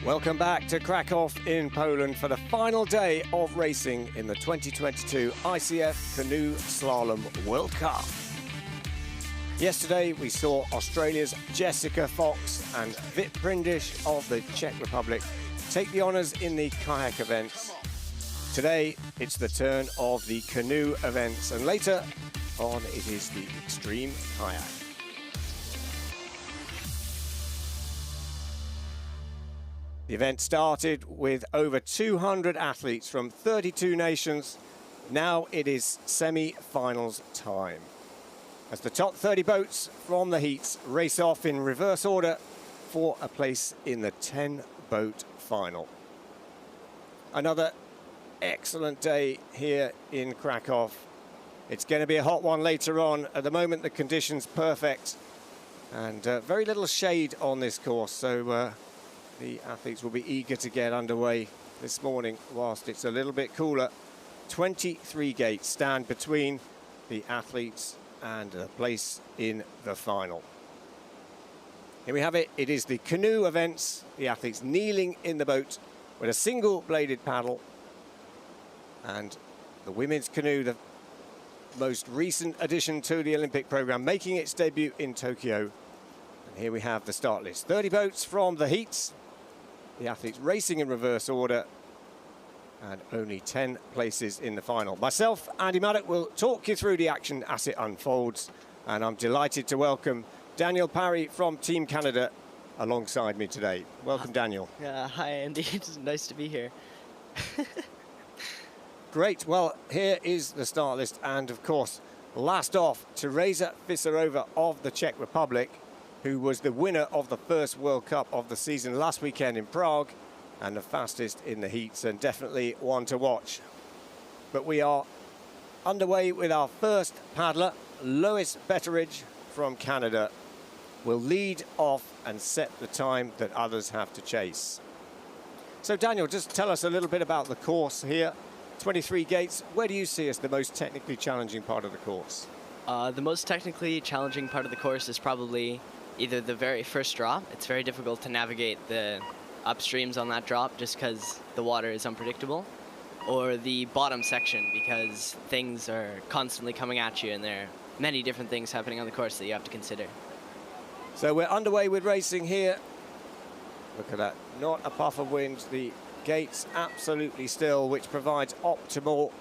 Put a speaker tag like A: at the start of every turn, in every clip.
A: Welcome back to Krakow in Poland for the final day of racing in the 2022 ICF Canoe Slalom World Cup. Yesterday we saw Australia's Jessica Fox and Vit Prindish of the Czech Republic take the honours in the kayak events. Today it's the turn of the canoe events, and later on it is the extreme kayak. The event started with over 200 athletes from 32 nations. Now it is semi-finals time, as the top 30 boats from the heats race off in reverse order for a place in the 10-boat final. Another excellent day here in Krakow. It's going to be a hot one later on. At the moment the conditions perfect, and very little shade on this course, so the athletes will be eager to get underway this morning whilst it's a little bit cooler. 23 gates stand between the athletes and a place in the final. Here we have it. It is the canoe events. The athletes kneeling in the boat with a single bladed paddle. And the women's canoe, the most recent addition to the Olympic program, making its debut in Tokyo. And here we have the start list. 30 boats from the heats. The athletes racing in reverse order, and only 10 places in the final. Myself, Andy Maddock, will talk you through the action as it unfolds, and I'm delighted to welcome Daniel Parry from Team Canada alongside me today. Welcome, Daniel.
B: Hi, Andy. It's nice to be here.
A: Great. Well, here is the start list, and of course, last off, Teresa Fisarova of the Czech Republic, who was the winner of the first World Cup of the season last weekend in Prague, and the fastest in the heats, and definitely one to watch. But we are underway with our first paddler. Lois Betteridge from Canada will lead off and set the time that others have to chase. So Daniel, just tell us a little bit about the course here. 23 gates. Where do you see as the most technically challenging part of the course?
B: The most technically challenging part of the course is probably either the very first drop. It's very difficult to navigate the upstreams on that drop just because the water is unpredictable, or the bottom section because things are constantly coming at you and there are many different things happening on the course that you have to consider.
A: So we're underway with racing here. Look at that, not a puff of wind. The gates absolutely still, which provides optimal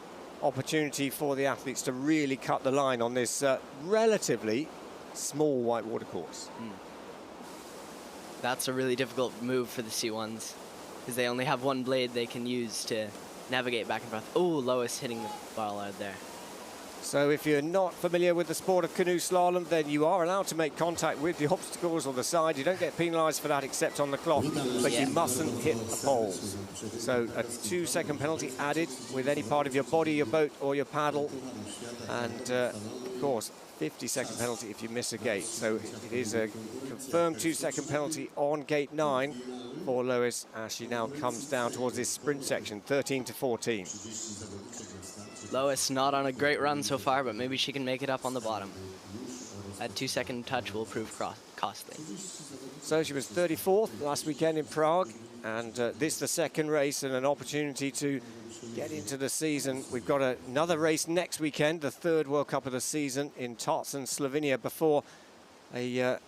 A: opportunity for the athletes to really cut the line on this relatively small whitewater course.
B: That's a really difficult move for the C1s because they only have one blade they can use to navigate back and forth. Oh, Lois hitting the ball out there.
A: So if you're not familiar with the sport of canoe slalom, then you are allowed to make contact with the obstacles on the side. You don't get penalised for that except on the clock, but you mustn't hit the poles. So a 2-second penalty added with any part of your body, your boat or your paddle. And of course, 50-second penalty if you miss a gate. So it is a confirmed 2-second penalty on gate 9 for Lois as she now comes down towards this sprint section, 13 to 14.
B: Lois not on a great run so far, but maybe she can make it up on the bottom. That 2-second touch will prove costly.
A: So she was 34th last weekend in Prague, and this the second race and an opportunity to get into the season. We've got another race next weekend, the third World Cup of the season in Tartan, Slovenia, before a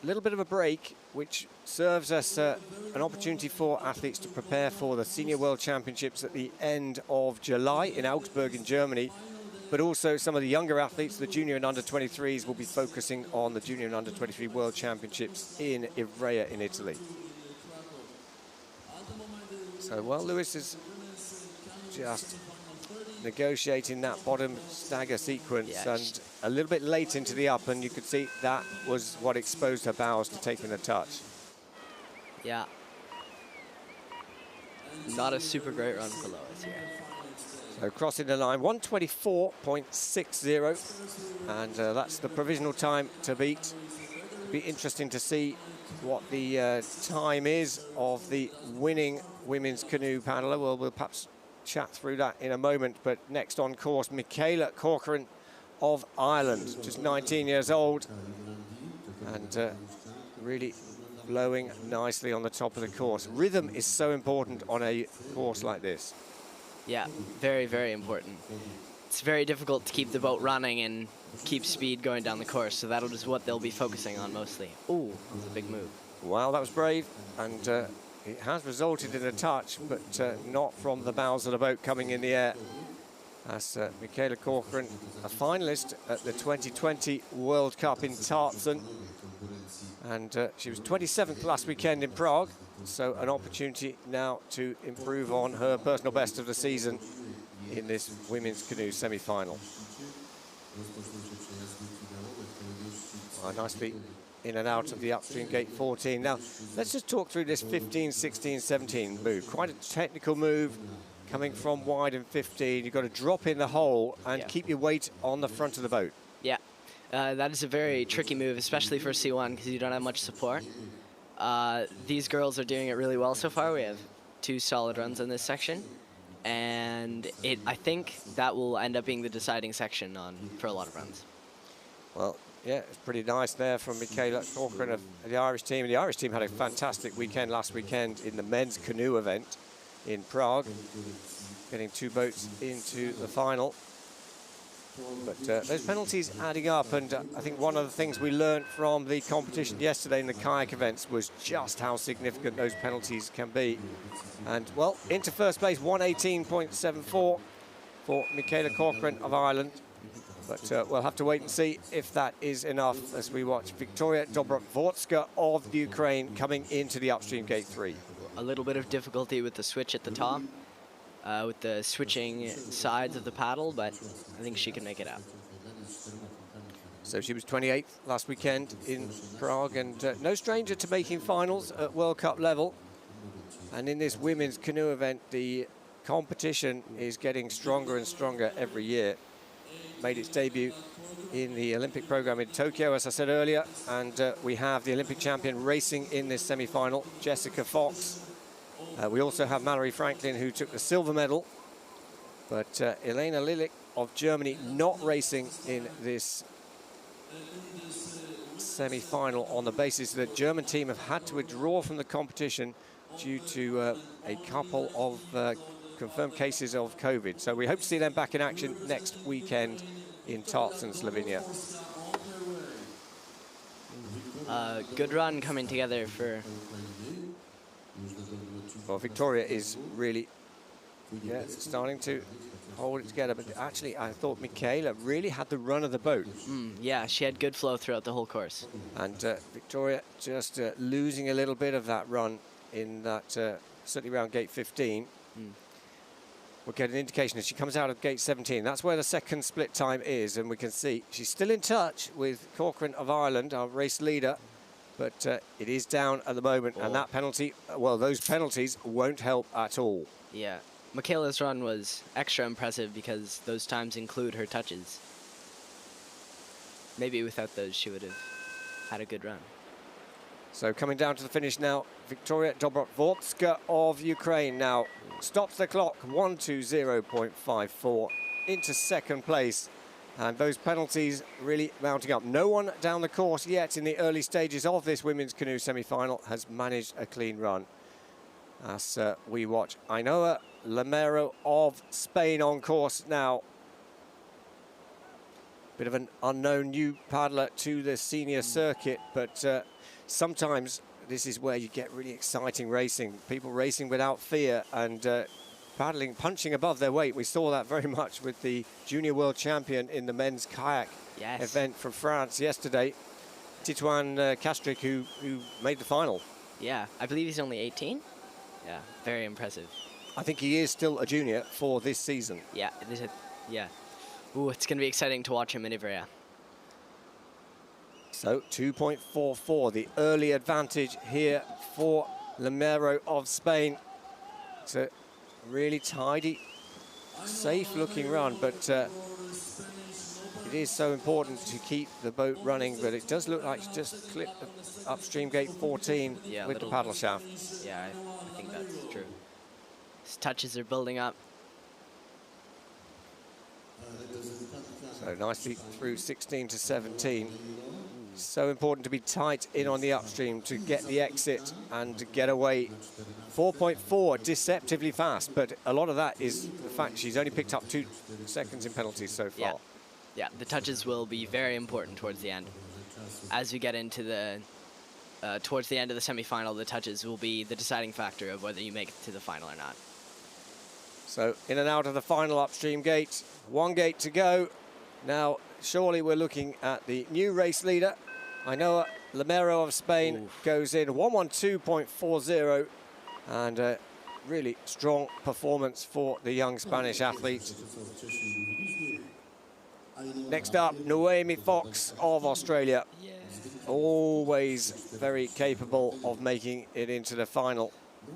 A: little bit of a break, which serves as an opportunity for athletes to prepare for the Senior World Championships at the end of July in Augsburg in Germany. But also some of the younger athletes, the junior and under-23s, will be focusing on the junior and under-23 World Championships in Ivrea in Italy. So while Lewis is just negotiating that bottom stagger sequence, and a little bit late into the up, and you could see that was what exposed her bows to taking the touch.
B: Yeah. Not a super great run for Lois here.
A: So crossing the line, 124.60, and that's the provisional time to beat. It'll be interesting to see what the time is of the winning women's canoe paddler. Well, we'll perhaps chat through that in a moment, but next on course, Michaela Corcoran of Ireland, just 19 years old, and really flowing nicely on the top of the course. Rhythm is so important on a course like this.
B: Yeah, very, very important. It's very difficult to keep the boat running and keep speed going down the course, so that'll just what they'll be focusing on mostly. Ooh, that's a big move.
A: Wow, that was brave, and it has resulted in a touch, but not from the bows of the boat coming in the air. That's Michaela Corcoran, a finalist at the 2020 World Cup in Tartzen. And she was 27th last weekend in Prague, so an opportunity now to improve on her personal best of the season in this women's canoe semi-final. Nicely in and out of the upstream gate 14. Now, let's just talk through this 15, 16, 17 move. Quite a technical move coming from wide in 15. You've got to drop in the hole and keep your weight on the front of the boat.
B: Yeah, that is a very tricky move, especially for C1 because you don't have much support. These girls are doing it really well so far. We have 2 solid runs in this section. And I think that will end up being the deciding section for a lot of runs.
A: Well, yeah, it's pretty nice there from Michaela Corcoran of the Irish team. The Irish team had a fantastic weekend last weekend in the men's canoe event in Prague, getting 2 boats into the final. But those penalties adding up, and I think one of the things we learned from the competition yesterday in the kayak events was just how significant those penalties can be. And, well, into first place, 118.74 for Michaela Corcoran of Ireland. But we'll have to wait and see if that is enough as we watch Victoria Dobrotvorska of Ukraine coming into the upstream gate 3.
B: A little bit of difficulty with the switch at the top, with the switching sides of the paddle, but I think she can make it out.
A: So she was 28th last weekend in Prague, and no stranger to making finals at World Cup level. And in this women's canoe event, the competition is getting stronger and stronger every year. Made its debut in the Olympic program in Tokyo, as I said earlier, and we have the Olympic champion racing in this semi-final, Jessica Fox. We also have Mallory Franklin, who took the silver medal, but Elena Lilich of Germany not racing in this semi-final on the basis that the German team have had to withdraw from the competition due to a couple of confirmed cases of COVID. So we hope to see them back in action next weekend in Tartzen, Slovenia.
B: Good run coming together for...
A: Well, Victoria is really starting to hold it together. But actually, I thought Michaela really had the run of the boat.
B: Yeah, she had good flow throughout the whole course.
A: And Victoria just losing a little bit of that run in that, certainly around gate 15. We'll get an indication as she comes out of gate 17. That's where the second split time is, and we can see she's still in touch with Corcoran of Ireland, our race leader, but it is down at the moment, and that penalty, well, those penalties won't help at all.
B: Yeah, Michaela's run was extra impressive because those times include her touches. Maybe without those, she would have had a good run.
A: So coming down to the finish now, Victoria Dobrotvorska of Ukraine now stops the clock, 1:20.54 into second place. And those penalties really mounting up. No one down the course yet in the early stages of this women's canoe semi-final has managed a clean run. As we watch Ainhoa Lamero of Spain on course now. Bit of an unknown new paddler to the senior circuit, but sometimes this is where you get really exciting racing. People racing without fear and paddling, punching above their weight. We saw that very much with the junior world champion in the men's kayak event from France yesterday, Titouan Castrik, who made the final.
B: Yeah, I believe he's only 18. Yeah, very impressive.
A: I think he is still a junior for this season.
B: Yeah, yeah. Ooh, it's going to be exciting to watch him in Ivrea.
A: So 2.44, the early advantage here for Lamero of Spain. It's a really tidy, safe-looking run, but it is so important to keep the boat running, but it does look like she just clipped the upstream gate 14 with the paddle shaft.
B: Yeah, I think that's true. His touches are building up.
A: So nicely through 16 to 17. So important to be tight in on the upstream to get the exit and to get away. 4.4, deceptively fast, but a lot of that is the fact she's only picked up 2 seconds in penalties so far.
B: Yeah, the touches will be very important towards the end. As we get into the towards the end of the semi-final, the touches will be the deciding factor of whether you make it to the final or not.
A: So in and out of the final upstream gate, 1 gate to go. Now, surely we're looking at the new race leader. Ainhoa Limero of Spain goes in 112.40, and a really strong performance for the young Spanish athlete. Next up, Noemi Fox of Australia. Always very capable of making it into the final.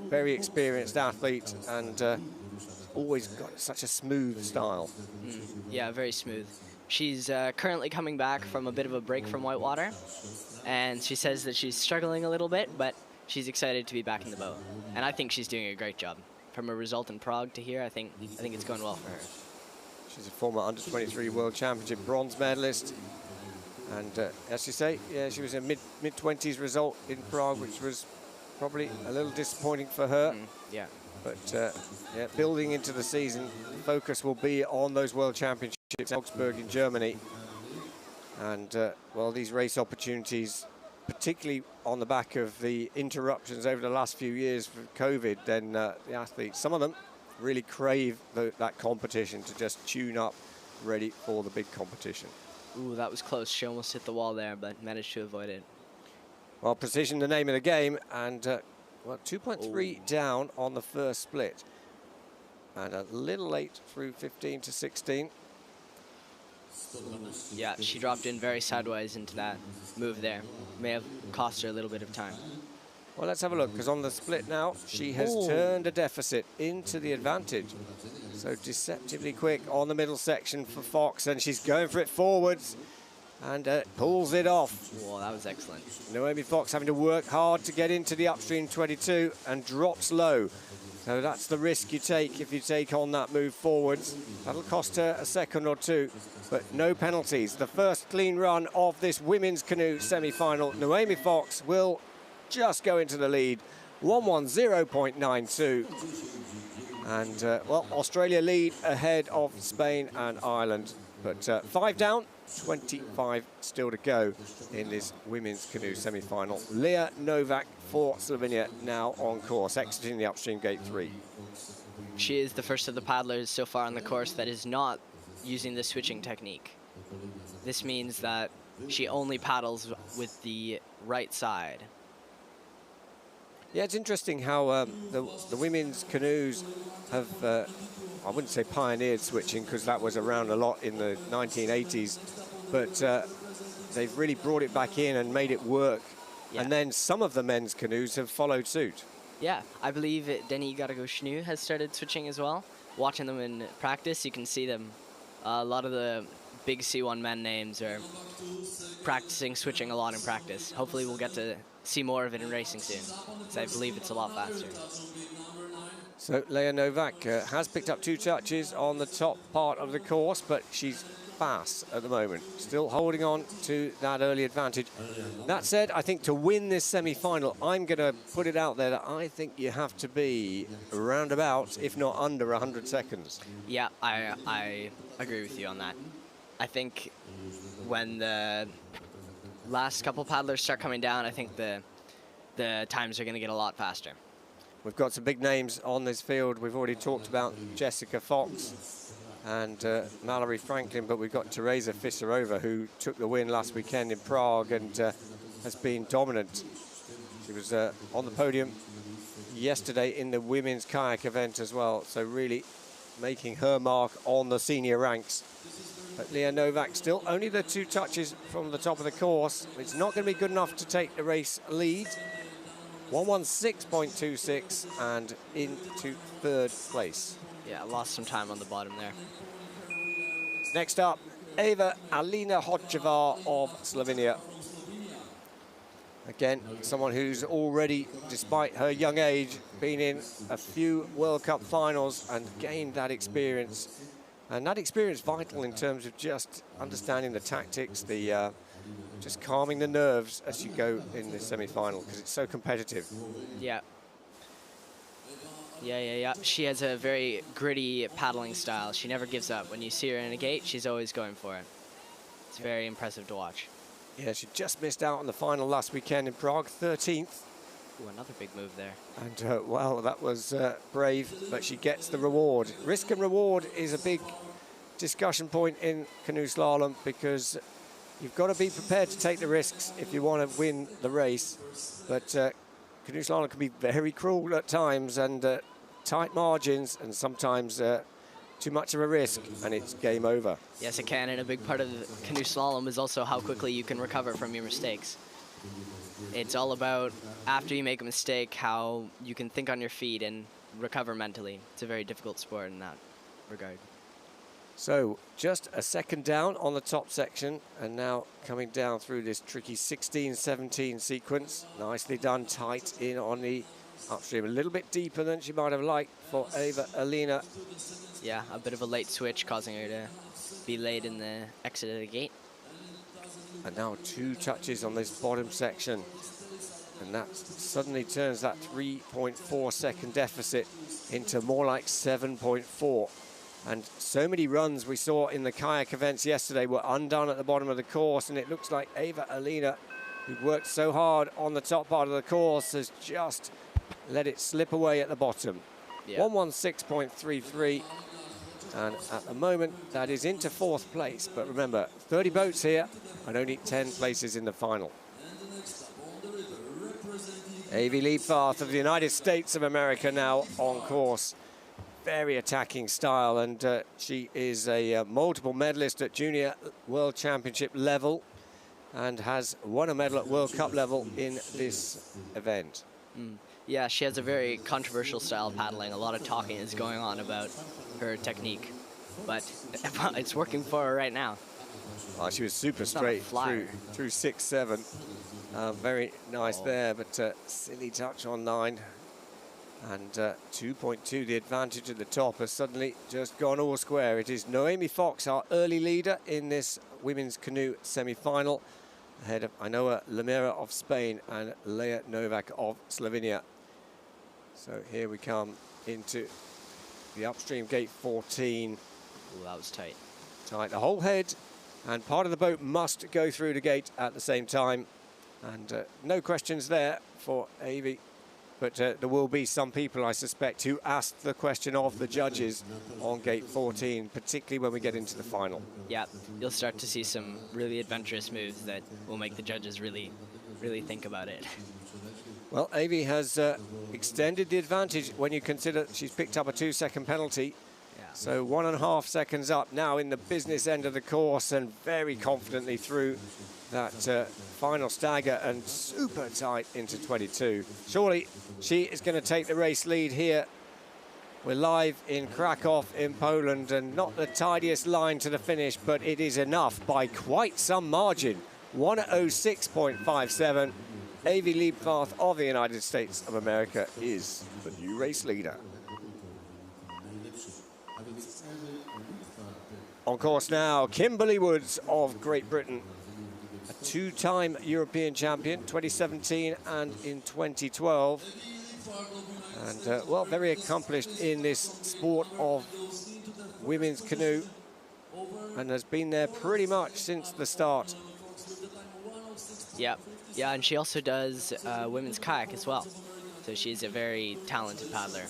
A: Very experienced athlete, and always got such a smooth style.
B: Yeah, very smooth. She's currently coming back from a bit of a break from whitewater, and she says that she's struggling a little bit, but she's excited to be back in the boat. And I think she's doing a great job. From a result in Prague to here, I think it's going well for her.
A: She's a former under-23 World Championship bronze medalist. And as you say, yeah, she was a mid-20s result in Prague, which was probably a little disappointing for her.
B: Yeah.
A: But yeah, building into the season, focus will be on those World Championships in Augsburg in Germany. And, well, these race opportunities, particularly on the back of the interruptions over the last few years for COVID, then the athletes, some of them really crave that competition to just tune up, ready for the big competition.
B: Ooh, that was close. She almost hit the wall there, but managed to avoid it.
A: Well, precision, the name of the game, and well, 2.3 down on the first split. And a little late through 15 to 16.
B: Yeah, she dropped in very sideways into that move there. May have cost her a little bit of time.
A: Well, let's have a look, because on the split now, she has turned a deficit into the advantage. So deceptively quick on the middle section for Fox, and she's going for it forwards and pulls it off.
B: Whoa, that was excellent.
A: Noemi Fox having to work hard to get into the upstream 22 and drops low. So that's the risk you take if you take on that move forwards. That'll cost her a second or two, but no penalties. The first clean run of this women's canoe semi-final. Noemi Fox will just go into the lead, 110.92. And, well, Australia lead ahead of Spain and Ireland. But 5 down, 25 still to go in this women's canoe semi-final. Leah Novak for Slovenia now on course, exiting the upstream gate 3.
B: She is the first of the paddlers so far on the course that is not using the switching technique. This means that she only paddles with the right side.
A: Yeah, it's interesting how the women's canoes have, I wouldn't say pioneered switching, because that was around a lot in the 1980s, but they've really brought it back in and made it work. Yeah. And then some of the men's canoes have followed suit.
B: Yeah, I believe Denny Garagoshnu has started switching as well. Watching them in practice, you can see them. A lot of the big C1 men names are practicing switching a lot in practice. Hopefully we'll get to see more of it in racing soon, because I believe it's a lot faster.
A: So Leah Novak has picked up 2 touches on the top part of the course, but she's fast at the moment, still holding on to that early advantage. That said, I think to win this semi-final, I'm going to put it out there that I think you have to be around about, if not under 100 seconds.
B: Yeah, I agree with you on that. I think when the last couple paddlers start coming down, I think the times are going to get a lot faster.
A: We've got some big names on this field. We've already talked about Jessica Fox and Mallory Franklin, but we've got Teresa Fisarova, who took the win last weekend in Prague and has been dominant. She was on the podium yesterday in the women's kayak event as well, so really making her mark on the senior ranks. But Leah Novak still only the 2 touches from the top of the course. It's not going to be good enough to take the race lead. 116.26 and into 3rd place.
B: Yeah, lost some time on the bottom there.
A: Next up, Eva Alina Hodjeva of Slovenia. Again, someone who's already, despite her young age, been in a few World Cup finals and gained that experience. And that experience vital in terms of just understanding the tactics, the just calming the nerves as you go in the semi-final because it's so competitive.
B: Yeah. Yeah. She has a very gritty paddling style. She never gives up. When you see her in a gate, she's always going for it. It's very impressive to watch.
A: Yeah, she just missed out on the final last weekend in Prague, 13th.
B: Ooh, another big move there.
A: And, well, that was brave, but she gets the reward. Risk and reward is a big discussion point in canoe slalom because you've got to be prepared to take the risks if you want to win the race. But canoe slalom can be very cruel at times and tight margins and sometimes too much of a risk and it's game over.
B: Yes, it can, and a big part of the canoe slalom is also how quickly you can recover from your mistakes. It's all about, after you make a mistake, how you can think on your feet and recover mentally. It's a very difficult sport in that regard.
A: So just a second down on the top section and now coming down through this tricky 16-17 sequence. Nicely done, tight in on the upstream. A little bit deeper than she might have liked for Eva-Alina.
B: Yeah, a bit of a late switch causing her to be late in the exit of the gate.
A: And now 2 touches on this bottom section. And that suddenly turns that 3.4 second deficit into more like 7.4. And so many runs we saw in the kayak events yesterday were undone at the bottom of the course. And it looks like Eva-Alina, who worked so hard on the top part of the course, has just let it slip away at the bottom. Yeah. 116.33. And at the moment, that is into 4th place. But remember, 30 boats here and only 10 places in the final. Avi Liebfarth of the United States of America now on course. Very attacking style, and she is a multiple medalist at Junior World Championship level and has won a medal at World Cup level in this event.
B: Yeah, she has a very controversial style of paddling. A lot of talking is going on about her technique, but it's working for her right now.
A: Oh, she was super straight through 6-7. Very nice there, but silly touch on 9. And 2.2, the advantage at the top has suddenly just gone all square. It is Noemi Fox, our early leader in this women's canoe semi-final, ahead of Ainhoa Lemira of Spain and Leah Novak of Slovenia. So here we come into the upstream gate 14.
B: Ooh, that was tight.
A: Tight. The whole head and part of the boat must go through the gate at the same time. And no questions there for Avi. But there will be some people, I suspect, who ask the question of the judges on gate 14, particularly when we get into the final.
B: Yeah, you'll start to see some really adventurous moves that will make the judges really think about it.
A: Well, Avi has extended the advantage when you consider she's picked up a 2-second penalty. Yeah. So 1.5 seconds up now in the business end of the course and very confidently through that final stagger and super tight into 22. Surely she is going to take the race lead here. We're live in Krakow in Poland and not the tidiest line to the finish, but it is enough by quite some margin. 1:06.57. Avi Liebfarth of the United States of America is the new race leader. On course now, Kimberly Woods of Great Britain. A 2-time European champion, 2017 and in 2012. And, well, very accomplished in this sport of women's canoe and has been there pretty much since the start.
B: Yeah, and she also does women's kayak as well. So she's a very talented paddler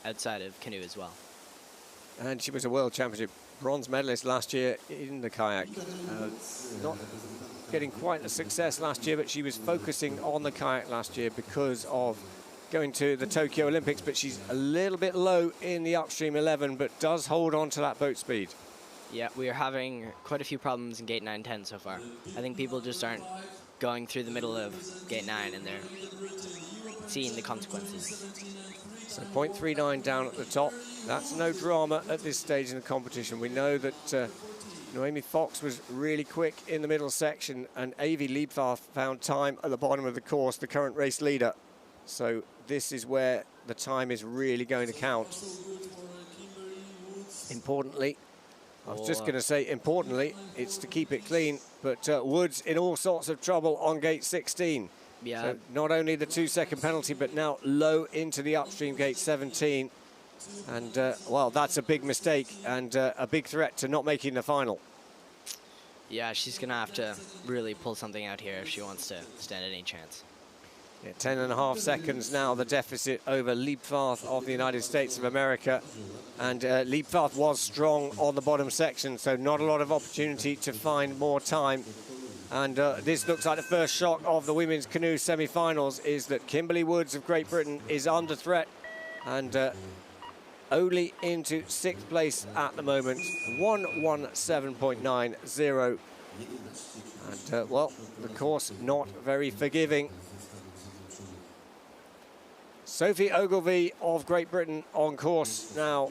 B: outside of canoe as well.
A: And she was a World Championship bronze medalist last year in the kayak. Not getting quite the success last year, but she was focusing on the kayak last year because of going to the Tokyo Olympics, but she's a little bit low in the upstream 11, but does hold on to that boat speed.
B: Yeah, we are having quite a few problems in gate 9-10 so far. I think people just aren't going through the middle of gate 9 and they're seeing the consequences.
A: So 0.39 down at the top. That's no drama at this stage in the competition. We know that Noemi Fox was really quick in the middle section and Avi Liebfarth found time at the bottom of the course, the current race leader. So this is where the time is really going to count. Importantly, I was just going to say, importantly, it's to keep it clean, but Woods in all sorts of trouble on gate 16.
B: Yeah.
A: So not only the 2-second penalty, but now low into the upstream gate 17. And, well, that's a big mistake and a big threat to not making the final.
B: Yeah, she's going to have to really pull something out here if she wants to stand any chance.
A: Yeah, 10.5 seconds now, the deficit over Liebfarth of the United States of America. And Liebfarth was strong on the bottom section, so not a lot of opportunity to find more time. And this looks like the first shock of the women's canoe semi-finals is that Kimberly Woods of Great Britain is under threat and only into 6th place at the moment, 1:17.90. And, well, the course not very forgiving. Sophie Ogilvie of Great Britain on course now.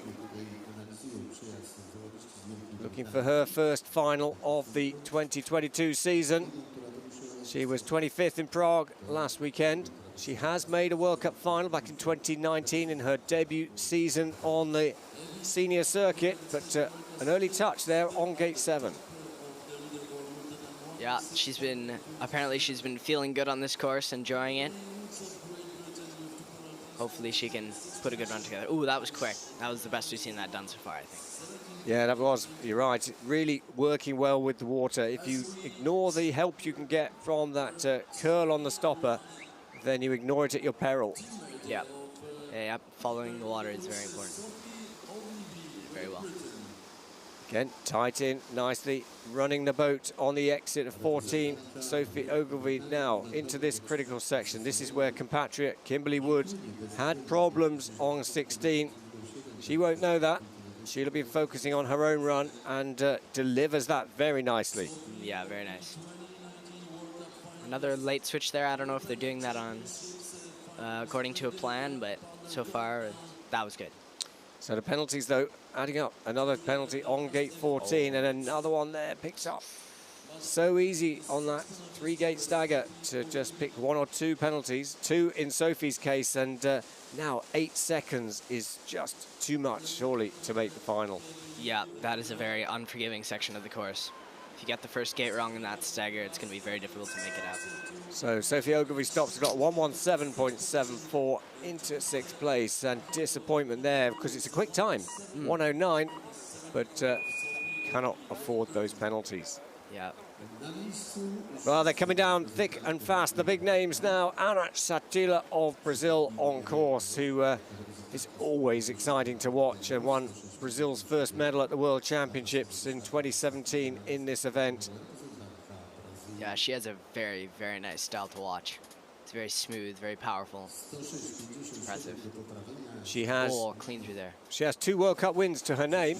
A: Looking for her first final of the 2022 season. She was 25th in Prague last weekend. She has made a World Cup final back in 2019 in her debut season on the senior circuit, but an early touch there on gate 7.
B: Yeah, apparently she's been feeling good on this course, enjoying it. Hopefully she can put a good run together. Ooh, that was quick. That was the best we've seen that done so far, I think.
A: Yeah, that was, you're right, really working well with the water. If you ignore the help you can get from that curl on the stopper, then you ignore it at your peril.
B: Yeah. Yeah, following the water is very important. Very well.
A: Again, tight in nicely, running the boat on the exit of 14. Sophie Ogilvie now into this critical section. This is where compatriot Kimberly Woods had problems on 16. She won't know that. She'll be focusing on her own run and delivers that very nicely.
B: Yeah, very nice. Another late switch there. I don't know if they're doing that on according to a plan, but so far that was good.
A: So the penalties, though, adding up. Another penalty on gate 14 and another one there picks up. So easy on that 3-gate stagger to just pick 1 or 2 penalties. 2 in Sophie's case, and now 8 seconds is just too much, surely, to make the final.
B: Yeah, that is a very unforgiving section of the course. If you get the first gate wrong in that stagger, it's going to be very difficult to make it out.
A: So Sophie Ogilvie stops, got 1:17.74 into 6th place, and disappointment there because it's a quick time, 1:09, but cannot afford those penalties.
B: Yeah.
A: Well, they're coming down thick and fast. The big names now. Ana Satila of Brazil on course, who is always exciting to watch and won Brazil's first medal at the World Championships in 2017 in this event.
B: Yeah, she has a very, very nice style to watch. It's very smooth, very powerful. It's impressive.
A: She has
B: clean through there.
A: She has 2 World Cup wins to her name.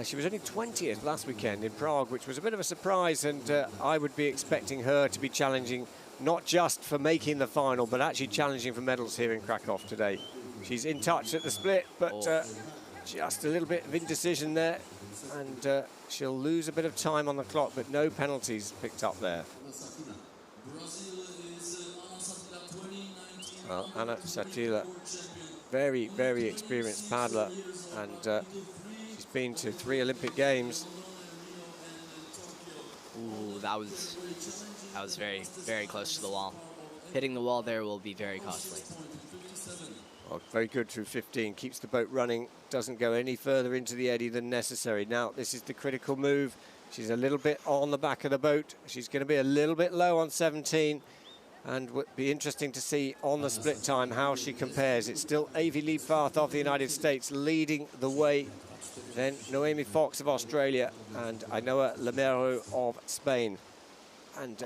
A: She was only 20th last weekend in Prague, which was a bit of a surprise, and I would be expecting her to be challenging not just for making the final, but actually challenging for medals here in Krakow today. She's in touch at the split, but just a little bit of indecision there, and she'll lose a bit of time on the clock, but no penalties picked up there. Well, Ana Satila, very, very experienced paddler, and she's been to 3 Olympic Games.
B: Ooh, that was very, very close to the wall. Hitting the wall there will be very costly.
A: Well, very good through 15, keeps the boat running, doesn't go any further into the eddy than necessary. Now, this is the critical move. She's a little bit on the back of the boat. She's going to be a little bit low on 17, and would be interesting to see on the split time how she compares. It's still Avi Liebfarth of the United States leading the way, then Noemi Fox of Australia, and Ainhoa Lamero of Spain. And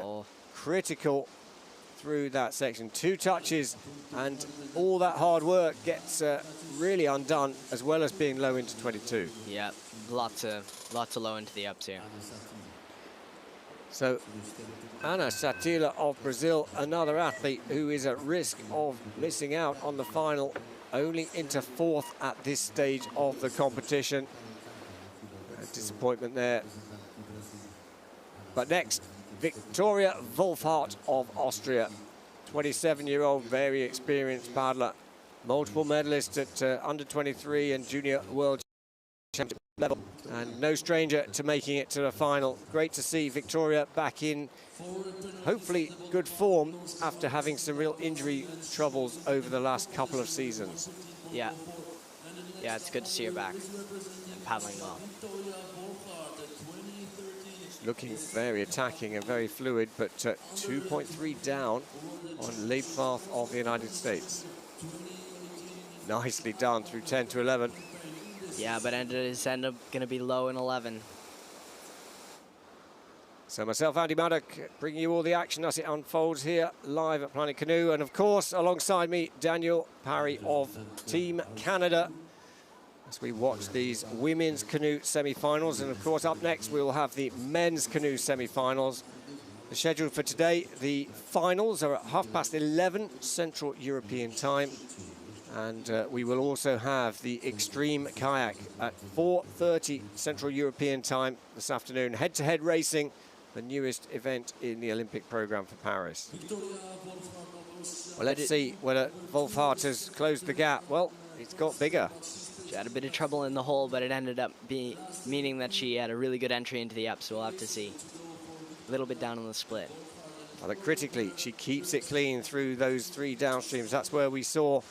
A: critical through that section. 2 touches, and all that hard work gets really undone, as well as being low into 22.
B: Yeah, lots of low into the ups here.
A: So Ana Satila of Brazil, another athlete who is at risk of missing out on the final, only into 4th at this stage of the competition. Disappointment there. But next, Victoria Wolfhart of Austria, 27-year-old, very experienced paddler, multiple medalist at under 23 and junior world championship. level. And no stranger to making it to the final. Great to see Victoria back in, hopefully, good form after having some real injury troubles over the last couple of seasons.
B: Yeah. Yeah, it's good to see her back and paddling well.
A: Looking very attacking and very fluid, but 2.3 down on lead path of the United States. Nicely done through 10 to 11.
B: Yeah, but it is end up going to be low in 11.
A: So myself, Andy Maddock, bringing you all the action as it unfolds here live at Planet Canoe. And of course, alongside me, Daniel Parry of Team Canada, as we watch these women's canoe semi-finals. And of course, up next, we will have the men's canoe semi-finals. The schedule for today, the finals are at 11:30 Central European time. And we will also have the extreme kayak at 4:30 Central European time this afternoon. Head-to-head racing, the newest event in the Olympic program for Paris. Well, let's see whether Wolfhard has closed the gap. Well, it's got bigger.
B: She had a bit of trouble in the hole, but it ended up meaning that she had a really good entry into the up, so we'll have to see. A little bit down on the split.
A: But critically, she keeps it clean through those three downstreams. That's where we saw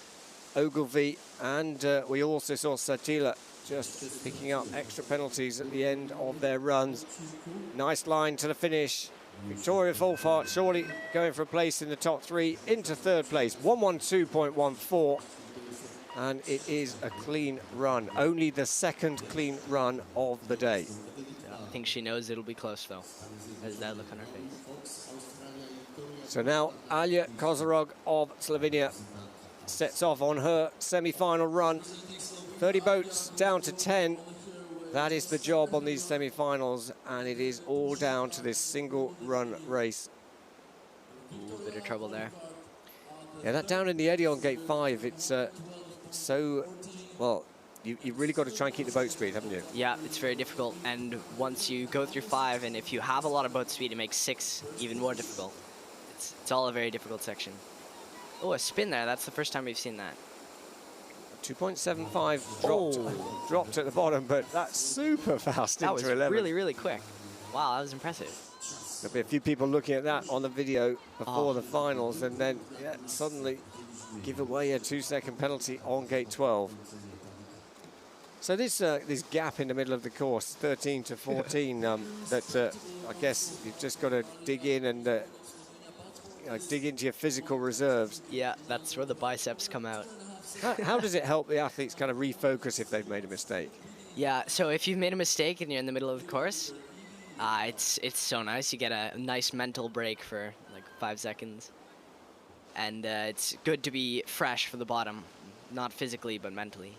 A: Ogilvy, and we also saw Satila just picking up extra penalties at the end of their runs. Nice line to the finish. Victoria Wolfhard surely going for a place in the top three, into third place, 112.14. And it is a clean run, only the second clean run of the day.
B: I think she knows it'll be close, though. There's that look on her face.
A: So now Alja Kozarog of Slovenia sets off on her semi-final run. 30 boats down to 10. That is the job on these semi-finals, and it is all down to this single run race.
B: A bit of trouble there.
A: Yeah, that down in the eddy on gate 5, it's so, well, you've really got to try and keep the boat speed, haven't you?
B: Yeah, it's very difficult, and once you go through 5, and if you have a lot of boat speed, it makes 6 even more difficult. It's all a very difficult section. Oh, a spin there. That's the first time we've seen that.
A: 2.75 dropped at the bottom, but that's super fast
B: that
A: into
B: was
A: 11.
B: really, really quick. Wow, that was impressive.
A: There'll be a few people looking at that on the video before the finals, and then suddenly give away a 2-second penalty on gate 12. So this gap in the middle of the course, 13 to 14, that I guess you've just got to dig in and dig into your physical reserves.
B: Yeah, that's where the biceps come out.
A: How does it help the athletes kind of refocus if they've made a mistake?
B: Yeah, so if you've made a mistake and you're in the middle of the course, it's so nice. You get a nice mental break for like 5 seconds. And it's good to be fresh for the bottom, not physically, but mentally.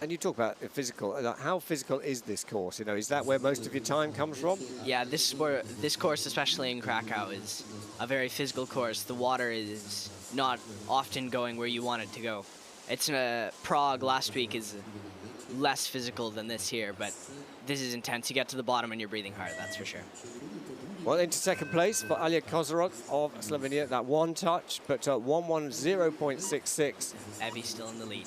A: And you talk about physical. How physical is this course? You know, is that where most of your time comes from?
B: Yeah, this course, especially in Krakow, is a very physical course. The water is not often going where you want it to go. It's Prague last week is less physical than this here, but this is intense. You get to the bottom and you're breathing hard, that's for sure.
A: Well, into second place for Alja Kozarog of Slovenia. That one touch, but 110.66.
B: Evie still in the lead.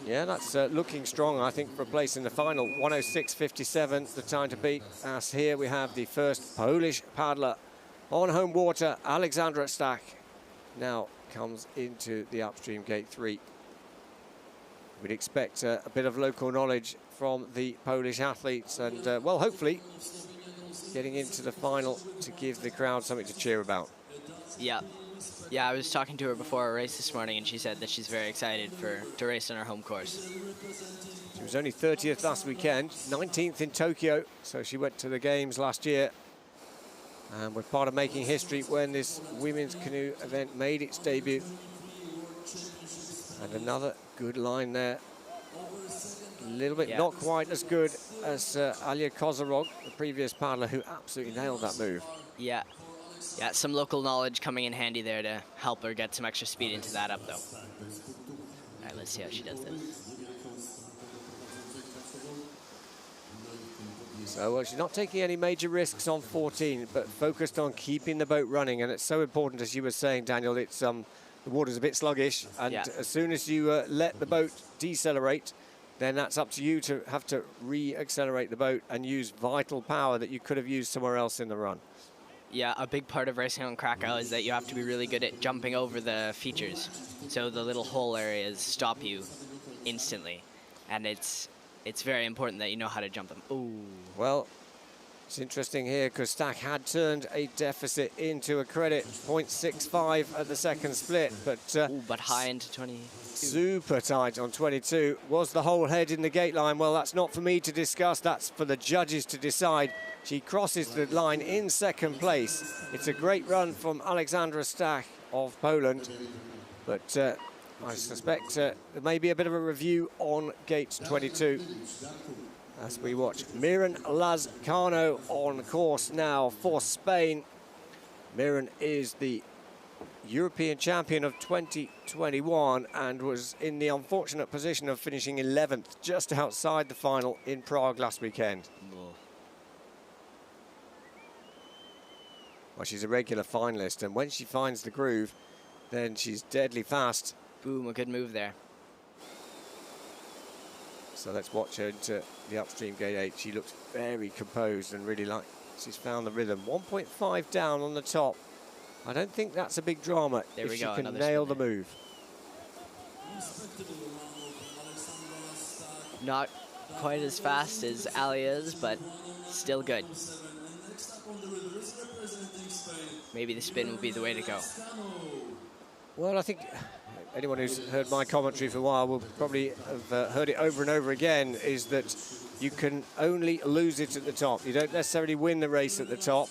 A: Yeah, that's looking strong, I think, for a place in the final. 106.57, the time to beat. As here we have the first Polish paddler on home water, Alexandra Stach, now comes into the upstream gate 3. We'd expect a bit of local knowledge from the Polish athletes, and, well, hopefully getting into the final to give the crowd something to cheer about.
B: Yeah. Yeah, I was talking to her before our race this morning, and she said that she's very excited to race on her home course.
A: She was only 30th last weekend, 19th in Tokyo, so she went to the games last year. And we're part of making history when this women's canoe event made its debut. And another good line there. A little bit not quite as good as Alja Kozarog, the previous paddler, who absolutely nailed that move.
B: Yeah. Yeah, some local knowledge coming in handy there to help her get some extra speed into that up, though. All right, let's see how she does this.
A: So, well, she's not taking any major risks on 14, but focused on keeping the boat running. And it's so important, as you were saying, Daniel, the water's a bit sluggish. And as soon as you let the boat decelerate, then that's up to you to have to re-accelerate the boat and use vital power that you could have used somewhere else in the run.
B: Yeah, a big part of racing on Krakow is that you have to be really good at jumping over the features. So the little hole areas stop you instantly. And it's very important that you know how to jump them. Ooh.
A: Well, it's interesting here because Stack had turned a deficit into a credit, 0.65 at the second split,
B: but high into 20.
A: Super tight on 22. Was the whole head in the gate line? Well, that's not for me to discuss. That's for the judges to decide. She crosses the line in second place. It's a great run from Alexandra Stach of Poland, but I suspect there may be a bit of a review on gate 22 as we watch Miran Lazcano on course now for Spain. Miran is the European champion of 2021 and was in the unfortunate position of finishing 11th just outside the final in Prague last weekend. Well, she's a regular finalist, and when she finds the groove, then she's deadly fast.
B: Boom, a good move there.
A: So let's watch her into the upstream gate 8. She looks very composed and really like she's found the rhythm. 1.5 down on the top. I don't think that's a big drama if she can nail the move.
B: Not quite as fast as Alia's, but still good. Maybe the spin will be the way to go.
A: Well, I think anyone who's heard my commentary for a while will probably have heard it over and over again, is that you can only lose it at the top. You don't necessarily win the race at the top,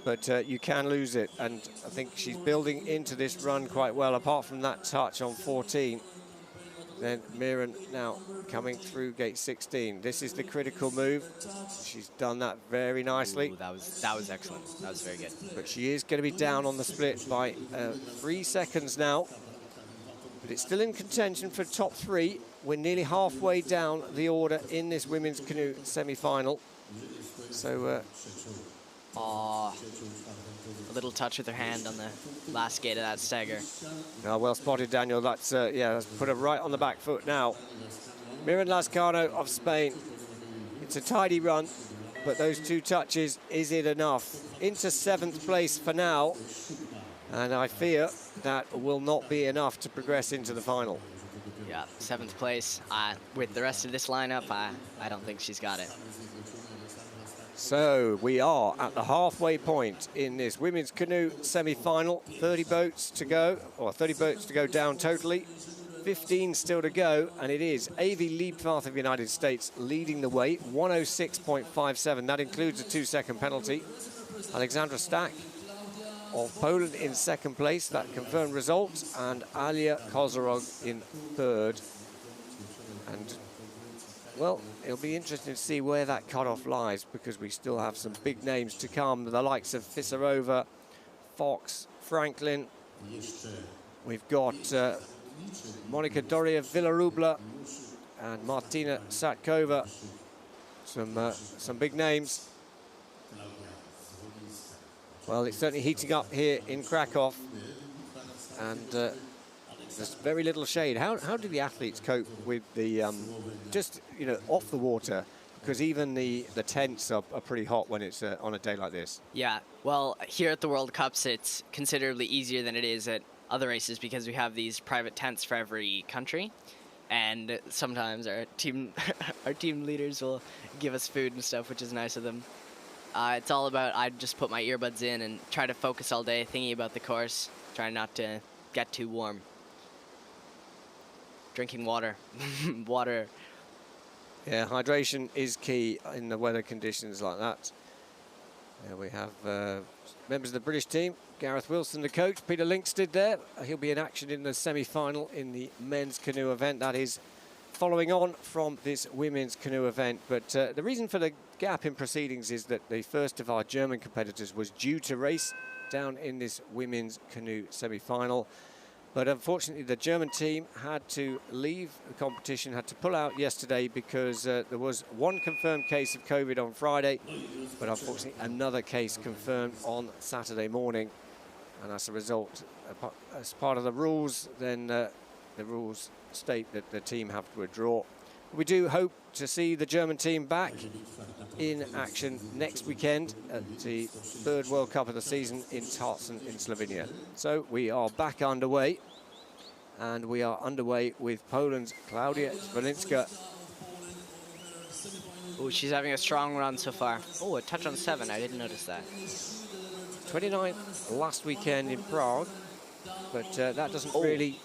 A: but you can lose it. And I think she's building into this run quite well, apart from that touch on 14. Then Miran now coming through gate 16. This is the critical move. She's done that very nicely.
B: Ooh, that was excellent. That was very good.
A: But she is going to be down on the split by 3 seconds now. But it's still in contention for top 3. We're nearly halfway down the order in this women's canoe semi-final. So,
B: a little touch with her hand on the last gate of that stagger.
A: No, well spotted, Daniel. That's that's put her right on the back foot now. Miran Lazcano of Spain. It's a tidy run, but those 2 touches, is it enough? Into 7th place for now, and I fear that will not be enough to progress into the final.
B: Yeah, 7th place. With the rest of this lineup, I don't think she's got it.
A: So we are at the halfway point in this women's canoe semi-final. 30 boats to go, or 30 boats to go down totally. 15 still to go, and it is Avi Liebknecht of the United States leading the way, 106.57. That includes a 2-second penalty. Alexandra Stach of Poland in 2nd place, that confirmed results, and Alia Kozorog in 3rd. And well, it'll be interesting to see where that cutoff lies, because we still have some big names to come, the likes of Fisarova, Fox, Franklin. We've got Monica Doria Villarubla and Martina Satkova. Some big names. Well, it's certainly heating up here in Krakow, and there's very little shade. How do the athletes cope with the just off the water? Because even the tents are pretty hot when it's on a day like this.
B: Yeah, well, here at the World Cups, it's considerably easier than it is at other races because we have these private tents for every country, and sometimes our team leaders will give us food and stuff, which is nice of them. It's all about, I just put my earbuds in and try to focus all day thinking about the course, trying not to get too warm. Drinking water. Water.
A: Yeah, hydration is key in the weather conditions like that. We have members of the British team. Gareth Wilson, the coach. Peter Linkstead there. He'll be in action in the semi-final in the men's canoe event. That is following on from this women's canoe event. But the reason for the gap in proceedings is that the first of our German competitors was due to race down in this women's canoe semi-final. But unfortunately, the German team had to leave the competition, had to pull out yesterday because there was one confirmed case of COVID on Friday, but unfortunately another case confirmed on Saturday morning. And as a result, as part of the rules, then the rules state that the team have to withdraw. We do hope to see the German team back in action next weekend at the third World Cup of the season in Tarsen in Slovenia. So we are back underway, and we are underway with Poland's Klaudia Zwolinska.
B: Oh, she's having a strong run so far. Oh, a touch on 7. I didn't notice that.
A: 29th last weekend in Prague, but that doesn't really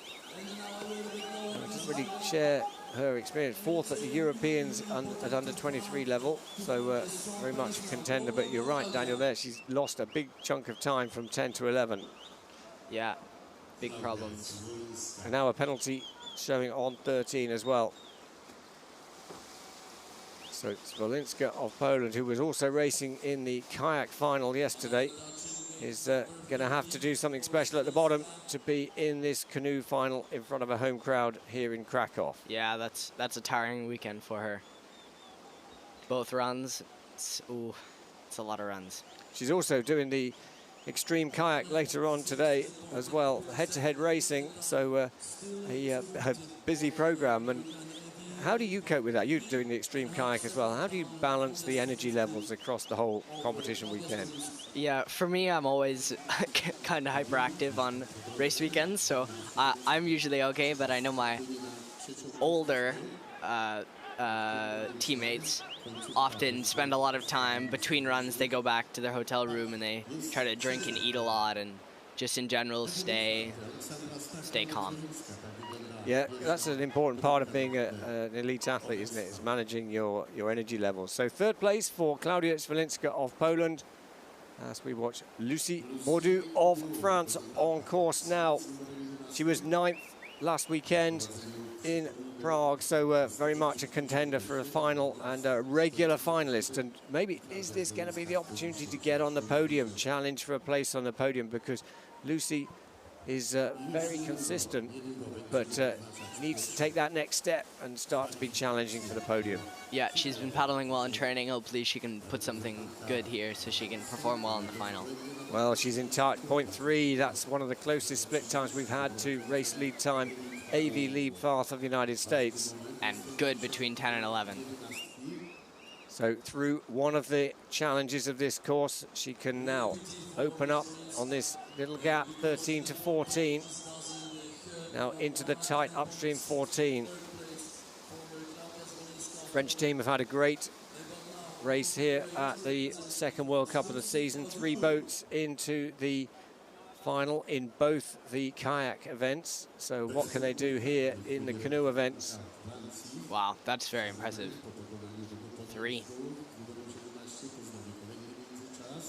A: share her experience. 4th at the Europeans at under 23 level, so very much a contender. But you're right, Daniel, there she's lost a big chunk of time from 10 to 11.
B: Yeah, big problems.
A: And now a penalty showing on 13 as well. So it's Zwolinska of Poland, who was also racing in the kayak final yesterday, is going to have to do something special at the bottom to be in this canoe final in front of a home crowd here in Krakow.
B: Yeah, that's a tiring weekend for her. Both runs, it's a lot of runs.
A: She's also doing the extreme kayak later on today as well, head-to-head racing, so a busy program. And how do you cope with that? You're doing the extreme kayak as well. How do you balance the energy levels across the whole competition weekend?
B: Yeah, for me, I'm always kind of hyperactive on race weekends, so I'm usually okay, but I know my older teammates often spend a lot of time between runs. They go back to their hotel room and they try to drink and eat a lot and just in general stay calm.
A: Yeah, that's an important part of being an elite athlete, isn't it? It's managing your energy levels. So third place for Klaudia Zwolinska of Poland, as we watch Lucy Mordu of France on course now. She was 9th last weekend in Prague, so very much a contender for a final and a regular finalist. And maybe is this going to be the opportunity to get on the podium, challenge for a place on the podium, because Lucy is very consistent, but needs to take that next step and start to be challenging for the podium.
B: Yeah, she's been paddling well in training. Hopefully she can put something good here so she can perform well in the final.
A: Well, she's in tight 0.3. That's one of the closest split times we've had to race lead time. AV lead path of the United States.
B: And good between 10 and 11.
A: So through one of the challenges of this course, she can now open up on this little gap, 13 to 14. Now into the tight upstream 14. French team have had a great race here at the second World Cup of the season. 3 boats into the final in both the kayak events. So what can they do here in the canoe events?
B: Wow, that's very impressive. 3.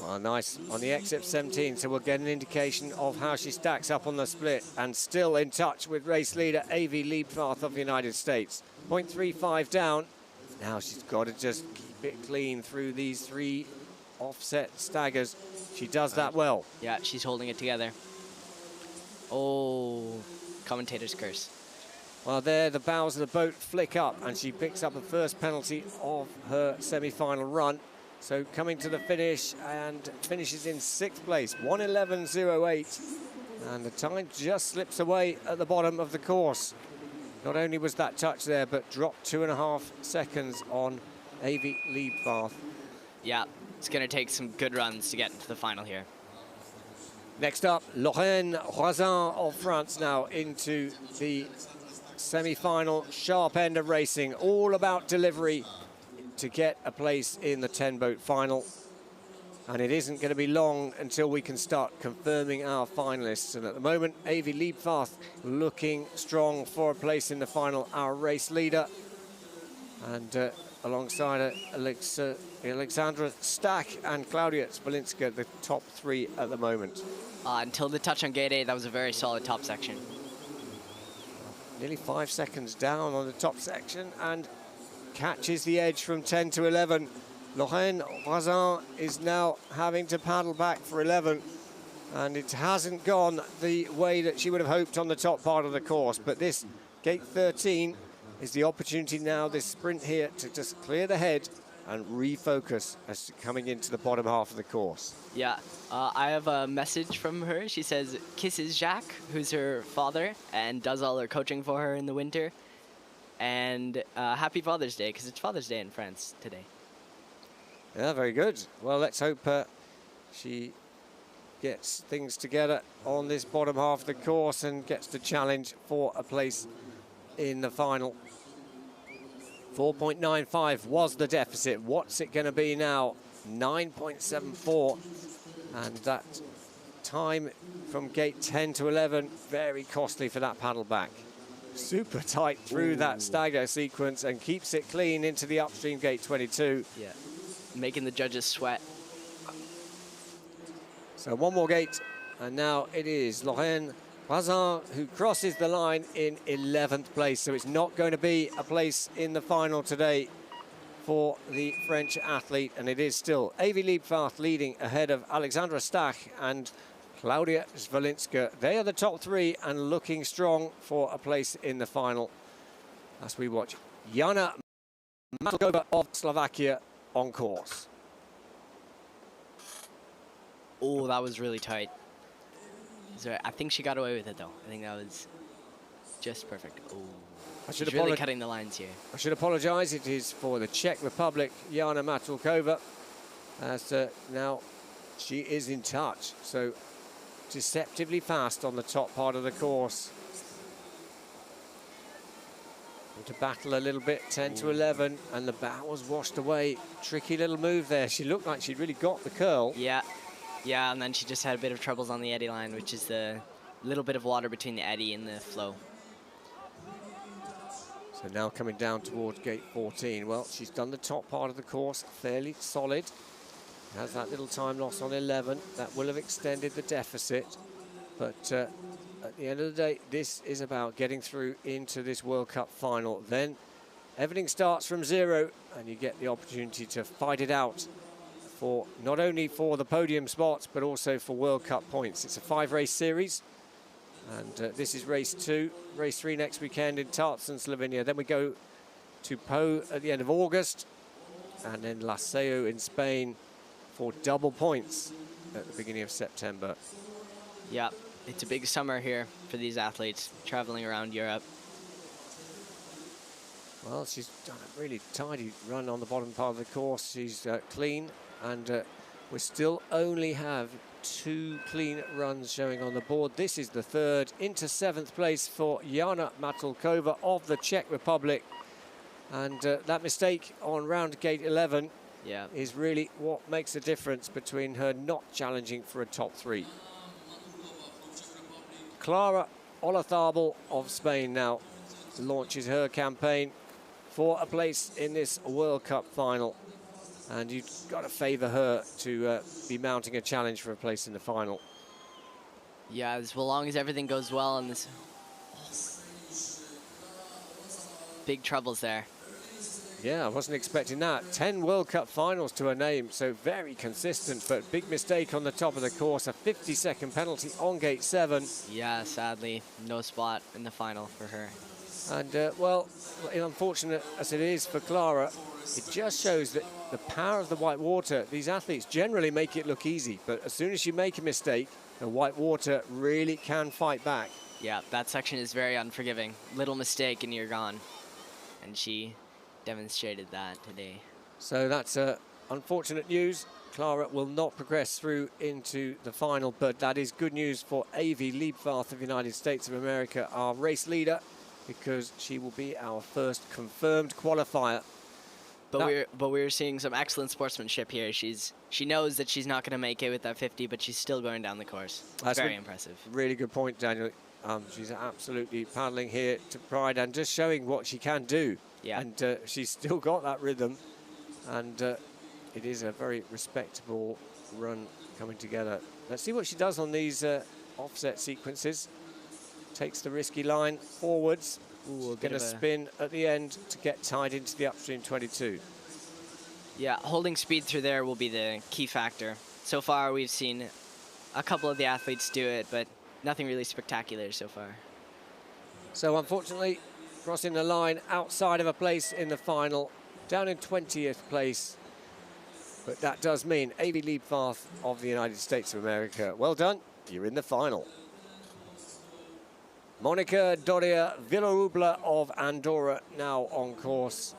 A: Well, nice on the exit 17, so we'll get an indication of how she stacks up on the split, and still in touch with race leader AV Liebfarth of the United States. 0.35 down. Now she's got to just keep it clean through these 3 offset staggers. She does that well.
B: Yeah, she's holding it together. Oh, commentator's curse.
A: Well, there the bows of the boat flick up, and she picks up the first penalty of her semi-final run. So coming to the finish, and finishes in 6th place, 1:11.08. And the time just slips away at the bottom of the course. Not only was that touch there, but dropped 2.5 seconds on AV Liebfarth.
B: Yeah, it's going to take some good runs to get into the final here.
A: Next up, Lorraine Roisin of France now into the semi-final sharp end of racing, all about delivery to get a place in the 10-boat final. And it isn't going to be long until we can start confirming our finalists. And at the moment, AV Liebfarth looking strong for a place in the final, our race leader. And alongside her, Alexandra Stack and Klaudia Zwolinska, the top 3 at the moment.
B: Until the touch on gate 8, that was a very solid top section.
A: Nearly 5 seconds down on the top section, and catches the edge from 10 to 11. Lorraine Roisin is now having to paddle back for 11, and it hasn't gone the way that she would have hoped on the top part of the course. But this gate 13 is the opportunity now, this sprint here, to just clear the head and refocus as coming into the bottom half of the course.
B: Yeah, I have a message from her. She says, kisses Jacques, who's her father, and does all her coaching for her in the winter. And happy Father's Day, because it's Father's Day in France today.
A: Yeah, very good. Well, let's hope she gets things together on this bottom half of the course and gets the challenge for a place in the final. 4.95 was the deficit. What's it going to be now? 9.74. And that time from gate 10 to 11, very costly for that paddle back. Super tight through that stagger sequence and keeps it clean into the upstream gate 22.
B: Yeah, making the judges sweat.
A: So one more gate, and now it is Lorraine Bazin who crosses the line in 11th place. So it's not going to be a place in the final today for the French athlete, and it is still Avi Liebvaart leading ahead of Alexandra Stach and Klaudia Zwolinska. They are the top three and looking strong for a place in the final as we watch Jana Matlkova of Slovakia on course.
B: Oh, that was really tight. I think she got away with it, though. I think that was just perfect. Oh, she's really cutting the lines here.
A: I should apologise. It is for the Czech Republic, Jana Matlkova. As now she is in touch. So deceptively fast on the top part of the course. To battle a little bit, 10 to 11, and the bat was washed away. Tricky little move there. She looked like she'd really got the curl.
B: Yeah. Yeah, and then she just had a bit of troubles on the eddy line, which is the little bit of water between the eddy and the flow.
A: So now coming down towards gate 14. Well, she's done the top part of the course fairly solid. Has that little time loss on 11. That will have extended the deficit. But at the end of the day, this is about getting through into this World Cup final. Then everything starts from zero, and you get the opportunity to fight it out for not only for the podium spots, but also for World Cup points. It's a 5-race series, and this is race 2. Race 3 next weekend in Tartzen, Slovenia. Then we go to Po at the end of August, and then La Seu in Spain for double points at the beginning of September.
B: Yeah, it's a big summer here for these athletes traveling around Europe.
A: Well, she's done a really tidy run on the bottom part of the course. She's clean. And we still only have 2 clean runs showing on the board. This is the third. Into 7th place for Jana Matlkova of the Czech Republic. And that mistake on round gate 11 is really what makes the difference between her not challenging for a top 3. Clara Olazabal of Spain now launches her campaign for a place in this World Cup final. And you've got to favour her to be mounting a challenge for a place in the final.
B: Yeah, as long as everything goes well in this... Big troubles there.
A: Yeah, I wasn't expecting that. 10 World Cup finals to her name, so very consistent, but big mistake on the top of the course. A 50-second penalty on gate 7.
B: Yeah, sadly, no spot in the final for her.
A: And, well, unfortunate as it is for Clara, it just shows that the power of the white water, these athletes generally make it look easy, but as soon as you make a mistake, the white water really can fight back.
B: Yeah, that section is very unforgiving. Little mistake and you're gone. And she demonstrated that today.
A: So that's unfortunate news. Clara will not progress through into the final, but that is good news for Avi Liebvaart of the United States of America, our race leader, because she will be our first confirmed qualifier.
B: But we're seeing some excellent sportsmanship here. She knows that she's not going to make it with that 50, but she's still going down the course. That's very impressive.
A: Really good point, Daniel. She's absolutely paddling here to pride and just showing what she can do.
B: Yeah.
A: And she's still got that rhythm, and it is a very respectable run coming together. Let's see what she does on these offset sequences. Takes the risky line forwards. Going to spin at the end to get tied into the upstream 22.
B: Yeah, holding speed through there will be the key factor. So far, we've seen a couple of the athletes do it, but nothing really spectacular so far.
A: So unfortunately, crossing the line outside of a place in the final, down in 20th place. But that does mean Avi Liebvaart of the United States of America. Well done, you're in the final. Monica Doria Villarubla of Andorra now on course.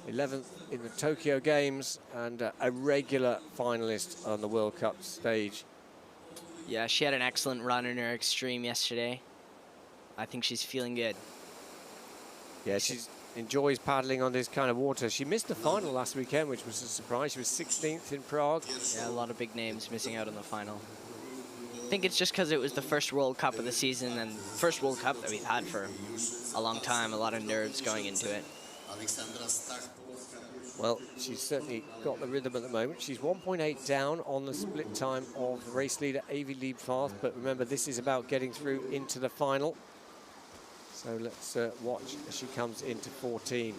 A: 11th in the Tokyo Games and a regular finalist on the World Cup stage.
B: Yeah, she had an excellent run in her extreme yesterday. I think she's feeling good.
A: Yeah, she enjoys paddling on this kind of water. She missed the final last weekend, which was a surprise. She was 16th in Prague.
B: Yeah, a lot of big names missing out on the final. I think it's just because it was the first World Cup of the season and first World Cup that we've had for a long time. A lot of nerves going into it.
A: Well, she's certainly got the rhythm at the moment. She's 1.8 down on the split time of race leader Avi Liebfarth, but remember, this is about getting through into the final. So let's watch as she comes into 14.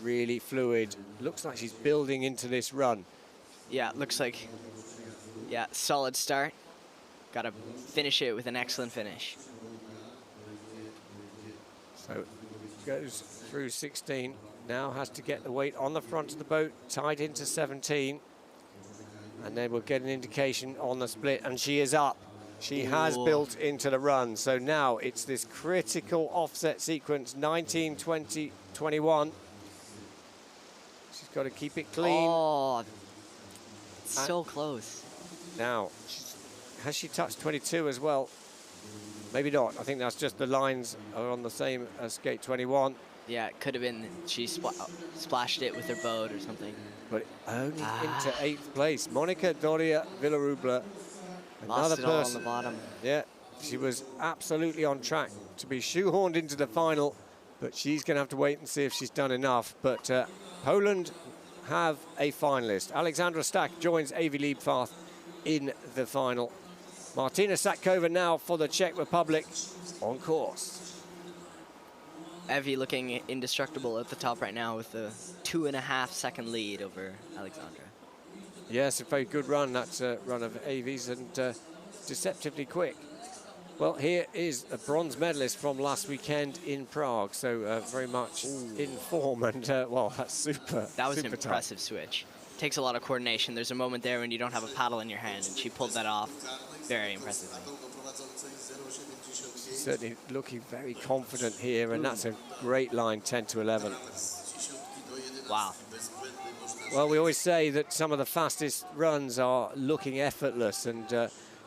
A: Really fluid. Looks like she's building into this run.
B: Yeah, looks like, yeah, solid start. Got to finish it with an excellent finish.
A: So goes through 16. Now has to get the weight on the front of the boat, tied into 17. And then we'll get an indication on the split, and she is up. She has built into the run. So now it's this critical offset sequence, 19, 20, 21. She's got to keep it clean.
B: Oh, it's so close.
A: Now, has she touched 22 as well? Maybe not. I think that's just the lines are on the same as gate 21.
B: Yeah, it could have been she splashed it with her boat or something.
A: But only into 8th place. Monica Doria Villarubla, another
B: Lost it all
A: person.
B: on the bottom.
A: Yeah, she was absolutely on track to be shoehorned into the final, but she's going to have to wait and see if she's done enough. But Poland have a finalist. Alexandra Stack joins Avi Liebfarth in the final. Martina Satkova now for the Czech Republic on course.
B: Evie looking indestructible at the top right now with a 2.5 second lead over Alexandra.
A: Yes, a very good run, that run of Avi's, and deceptively quick. Well, here is a bronze medalist from last weekend in Prague, so very much in form, and well, that's super.
B: That was
A: super
B: an impressive switch. Takes a lot of coordination. There's a moment there when you don't have a paddle in your hand, and she pulled that off very impressively.
A: Certainly looking very confident here, and that's a great line, 10 to 11.
B: Wow.
A: Well, we always say that some of the fastest runs are looking effortless, and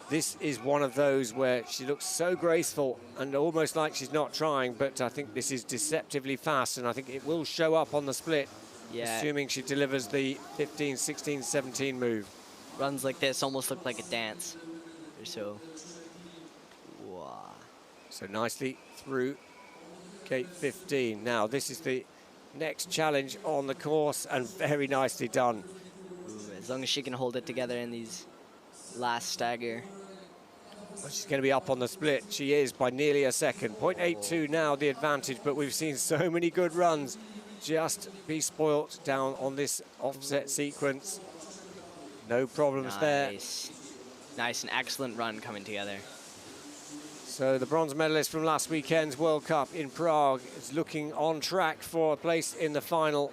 A: this is one of those where she looks so graceful and almost like she's not trying, but I think this is deceptively fast, and I think it will show up on the split, assuming she delivers the 15, 16, 17 move.
B: Runs like this almost look like a dance. They're so... Wow.
A: So nicely through gate 15. Now, this is the next challenge on the course, and very nicely done.
B: Ooh, as long as she can hold it together in these last stagger.
A: Well, she's going to be up on the split. She is by nearly a second. 0.82 now the advantage, but we've seen so many good runs just be spoilt down on this offset sequence. No problems there.
B: Nice and excellent run coming together.
A: So the bronze medalist from last weekend's World Cup in Prague is looking on track for a place in the final.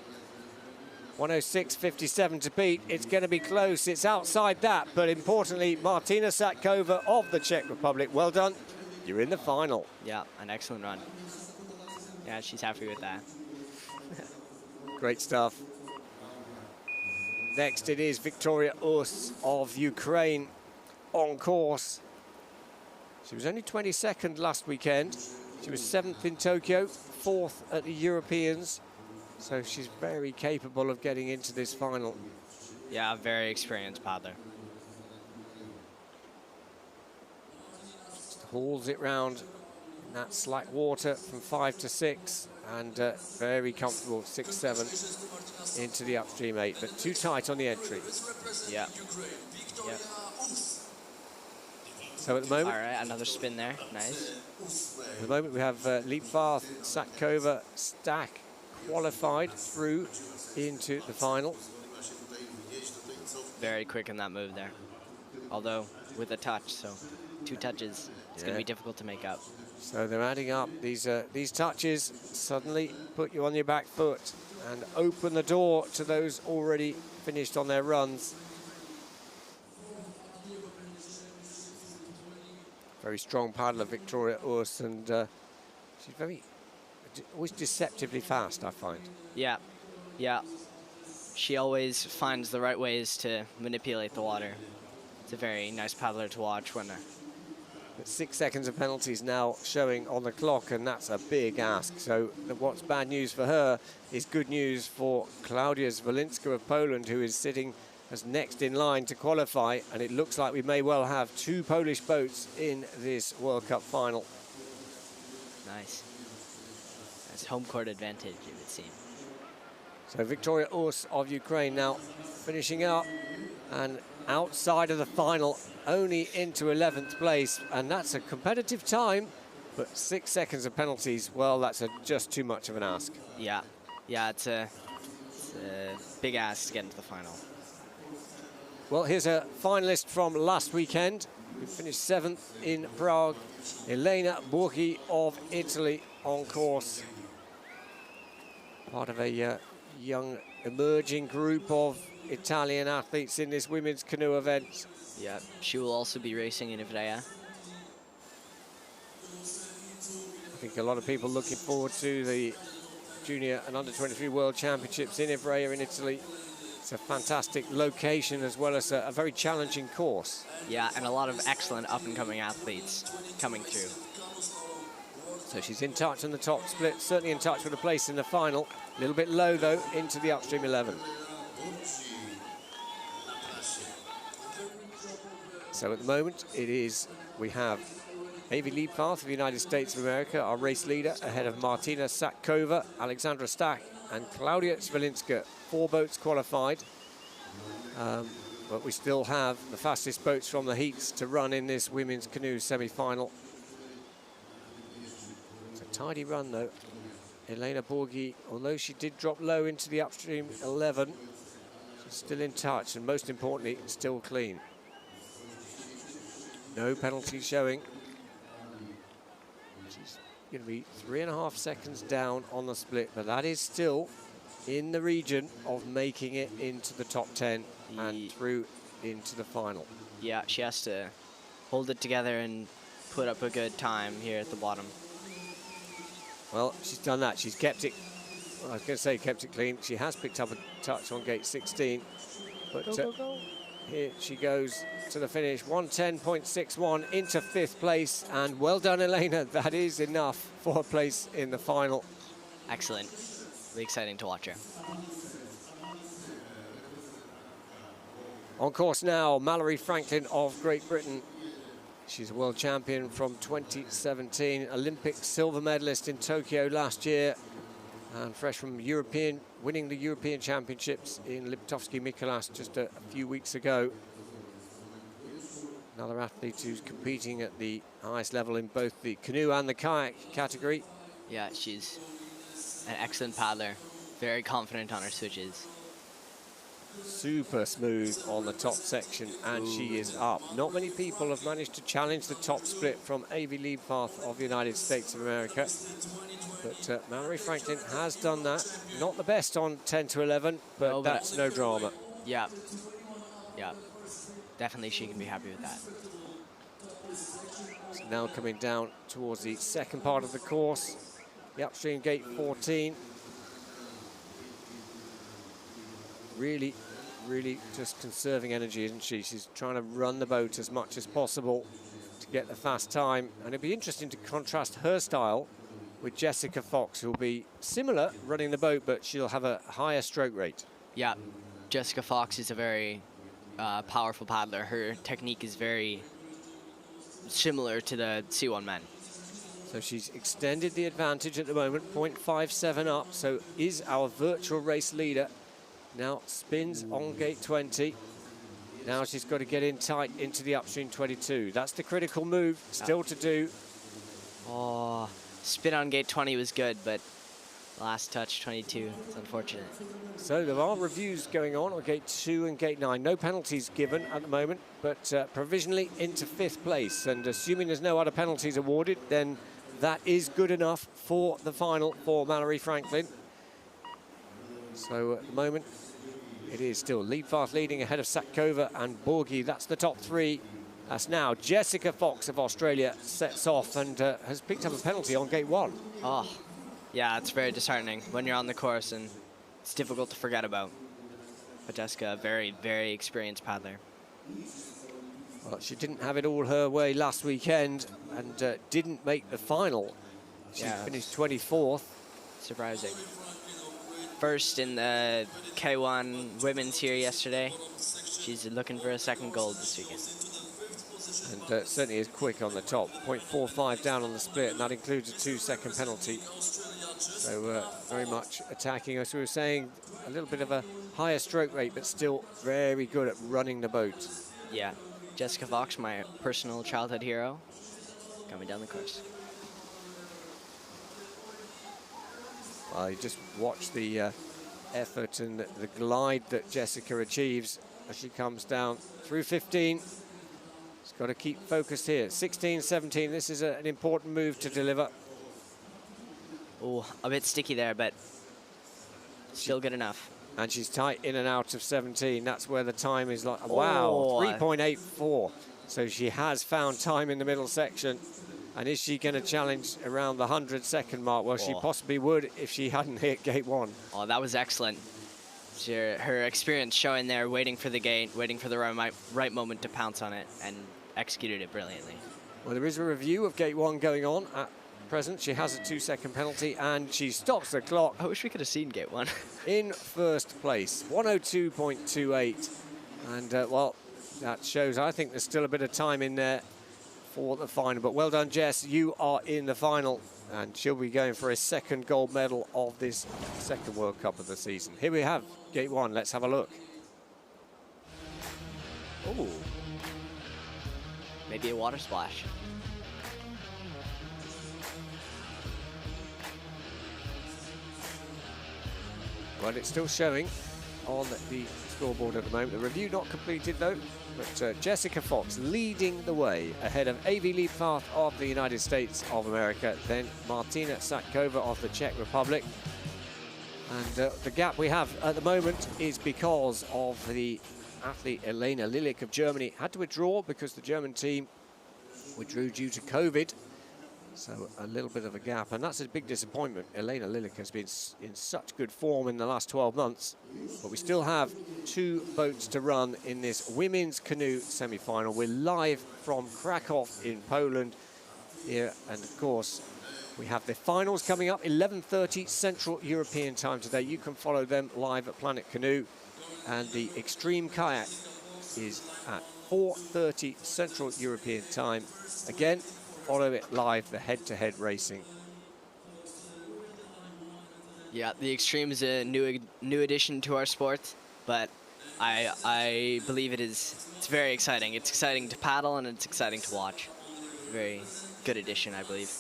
A: 106.57 to beat. It's going to be close. It's outside that, but importantly, Martina Satkova of the Czech Republic. Well done. You're in the final.
B: Yeah, an excellent run. Yeah, she's happy with that.
A: Great stuff. Next, it is Victoria Urs of Ukraine on course. She was only 22nd last weekend. She was 7th in Tokyo, 4th at the Europeans. So she's very capable of getting into this final.
B: Yeah, very experienced paddler.
A: Just hauls it round in that slack water from 5 to 6, and very comfortable 6, 7 into the upstream 8, but too tight on the entry.
B: Yeah. Yeah.
A: So at the moment,
B: all right, another spin there. Nice.
A: At the moment we have Liebfarth, Satkova, Stack qualified through into the final.
B: Very quick in that move there. Although with a touch, so 2 touches, it's going to be difficult to make up.
A: So they're adding up. These touches suddenly put you on your back foot and open the door to those already finished on their runs. Very strong paddler, Victoria Urs, and she's always deceptively fast, I find.
B: Yeah, yeah. She always finds the right ways to manipulate the water. It's a very nice paddler to watch when
A: 6 seconds of penalties now showing on the clock, and that's a big ask. So what's bad news for her is good news for Klaudia Zwolinska of Poland, who is sitting as next in line to qualify, and it looks like we may well have 2 Polish boats in this World Cup final.
B: Nice. That's home court advantage, it would seem.
A: So Victoria Urs of Ukraine now finishing up, and outside of the final, only into 11th place, and that's a competitive time, but 6 seconds of penalties, well, that's just too much of an ask.
B: Yeah, yeah, it's a big ask to get into the final.
A: Well, here's a finalist from last weekend, who finished 7th in Prague, Elena Borghi of Italy on course. Part of a young emerging group of Italian athletes in this women's canoe event.
B: Yeah, she will also be racing in Ivrea.
A: I think a lot of people looking forward to the Junior and Under-23 World Championships in Ivrea in Italy. It's a fantastic location as well as a very challenging course.
B: Yeah, and a lot of excellent up-and-coming athletes coming through.
A: So she's in touch on the top split, certainly in touch with a place in the final. A little bit low, though, into the upstream 11. So at the moment, we have Avi Liebfarth of the United States of America, our race leader, ahead of Martina Satkova, Alexandra Stack, and Klaudia Zwolinska. 4 boats qualified. But we still have the fastest boats from the heats to run in this women's canoe semi-final. It's a tidy run, though. Elena Borghi, although she did drop low into the upstream 11, she's still in touch, and most importantly, still clean. No penalty showing. She's going to be 3.5 seconds down on the split, but that is still in the region of making it into the top 10 and through into the final.
B: Yeah, she has to hold it together and put up a good time here at the bottom.
A: Well, she's done that. She's kept it, well, I was going to say kept it clean. She has picked up a touch on gate 16. But
B: Go.
A: Here she goes to the finish, 110.61 into 5th place. And well done, Elena. That is enough for a place in the final.
B: Excellent. Really exciting to watch her.
A: On course now, Mallory Franklin of Great Britain. She's a world champion from 2017, Olympic silver medalist in Tokyo last year, and fresh from winning the European Championships in Liptovsky Mikolas just a few weeks ago. Another athlete who's competing at the highest level in both the canoe and the kayak category.
B: Yeah, she's an excellent paddler, very confident on her switches.
A: Super smooth on the top section, and she is up. Not many people have managed to challenge the top split from Avi Liebfarth of the United States of America. But Mallory Franklin has done that. Not the best on 10 to 11, but that's no drama.
B: Yeah. Definitely she can be happy with that.
A: It's now coming down towards the second part of the course. The upstream gate 14. Really just conserving energy, isn't she? She's trying to run the boat as much as possible to get the fast time. And it'd be interesting to contrast her style with Jessica Fox, who'll be similar running the boat, but she'll have a higher stroke rate.
B: Yeah, Jessica Fox is a very powerful paddler. Her technique is very similar to the C1 men.
A: So she's extended the advantage at the moment, 0.57 up, so is our virtual race leader. Now spins on gate 20. Now she's got to get in tight into the upstream 22. That's the critical move still to do.
B: Oh, spin on gate 20 was good, but last touch 22, it's unfortunate.
A: So there are reviews going on gate 2 and gate 9. No penalties given at the moment, but provisionally into 5th place. And assuming there's no other penalties awarded, then that is good enough for the final for Mallory Franklin. So at the moment, it is still Liebfarth leading ahead of Satkova and Borghi. That's the top 3. As now Jessica Fox of Australia sets off and has picked up a penalty on gate 1.
B: Oh, yeah, it's very disheartening when you're on the course, and it's difficult to forget about. But Jessica, a very, very experienced paddler.
A: Well, she didn't have it all her way last weekend and didn't make the final. She finished 24th.
B: Surprising. First in the K1 women's here yesterday. She's looking for a second gold this weekend.
A: And certainly is quick on the top. 0.45 down on the split, and that includes a 2-second penalty. So very much attacking, as we were saying, a little bit of a higher stroke rate, but still very good at running the boat.
B: Yeah, Jessica Fox, my personal childhood hero, coming down the course.
A: Well, you just watch the effort and the glide that Jessica achieves as she comes down through 15. She's got to keep focused here. 16, 17, this is an important move to deliver.
B: Oh, a bit sticky there, but still good enough.
A: And she's tight in and out of 17. That's where the time is like, wow, 3.84. So she has found time in the middle section. And is she going to challenge around the 100-second mark? Well, she possibly would if she hadn't hit gate 1.
B: Oh, that was excellent. Her experience showing there, waiting for the gate, waiting for the right moment to pounce on it, and executed it brilliantly.
A: Well, there is a review of gate 1 going on at present. She has a 2-second penalty, and she stops the clock.
B: I wish we could have seen gate 1.
A: In first place, 102.28. And, well, that shows, I think there's still a bit of time in there for the final. But well done, Jess. You are in the final, and she'll be going for a second gold medal of this second World Cup of the season. Here we have gate 1. Let's have a look.
B: Oh, maybe a water splash.
A: Well, it's still showing on the scoreboard at the moment. The review not completed, though. But Jessica Fox leading the way ahead of Avi Liebhardt of the United States of America, then Martina Satkova of the Czech Republic. And the gap we have at the moment is because of the athlete Elena Lilik of Germany had to withdraw because the German team withdrew due to COVID. So a little bit of a gap, and that's a big disappointment. Elena Lilik has been in such good form in the last 12 months, but we still have 2 boats to run in this women's canoe semi-final. We're live from Krakow in Poland here, and of course, we have the finals coming up, 11:30 Central European time today. You can follow them live at Planet Canoe, and the Extreme Kayak is at 4:30 Central European time. Again, follow it live, the head-to-head racing.
B: Yeah, the Extreme is a new addition to our sport, but I believe it's very exciting. It's exciting to paddle, and it's exciting to watch. Very good addition, I believe.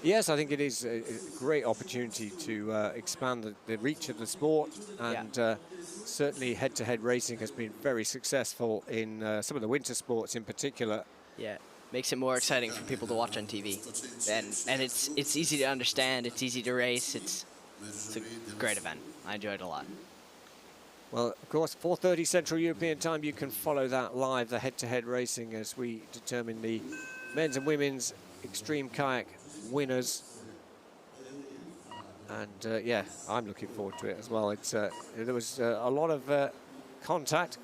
A: Yes, I think it is a great opportunity to expand the reach of the sport, and certainly head-to-head racing has been very successful in some of the winter sports in particular.
B: Yeah. Makes it more exciting for people to watch on TV, and it's easy to understand. It's easy to race. It's a great event. I enjoyed it a lot.
A: Well, of course, 4:30 Central European time. You can follow that live, the head-to-head racing, as we determine the men's and women's Extreme Kayak winners. And yeah, I'm looking forward to it as well. It's there was a lot of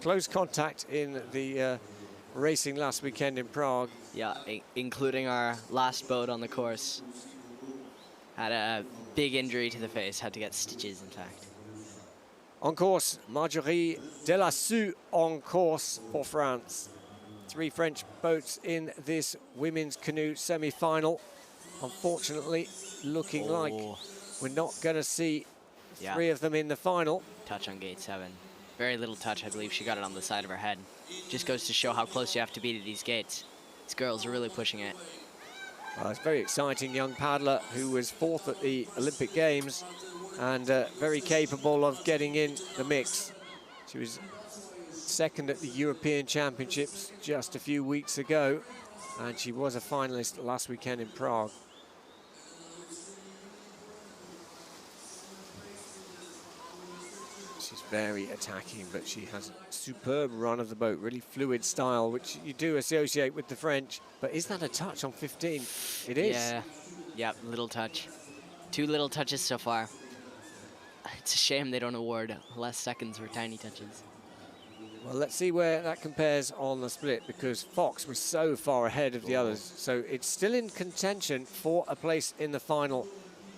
A: close contact in the racing last weekend in Prague.
B: Yeah, including our last boat on the course. Had a big injury to the face, had to get stitches, in fact.
A: On course, Marjorie Delassue on course for France. 3 French boats in this women's canoe semi-final. Unfortunately, looking like we're not going to see 3 of them in the final.
B: Touch on gate 7. Very little touch, I believe. She got it on the side of her head. Just goes to show how close you have to be to these gates. These girls are really pushing it.
A: Well, it's a very exciting young paddler who was 4th at the Olympic Games and very capable of getting in the mix. She was 2nd at the European Championships just a few weeks ago, and she was a finalist last weekend in Prague. She's very attacking, but she has a superb run of the boat, really fluid style, which you do associate with the French. But is that a touch on 15? It is.
B: Yeah, little touch. 2 little touches so far. It's a shame they don't award less seconds for tiny touches.
A: Well, let's see where that compares on the split, because Fox was so far ahead of the others. So it's still in contention for a place in the final.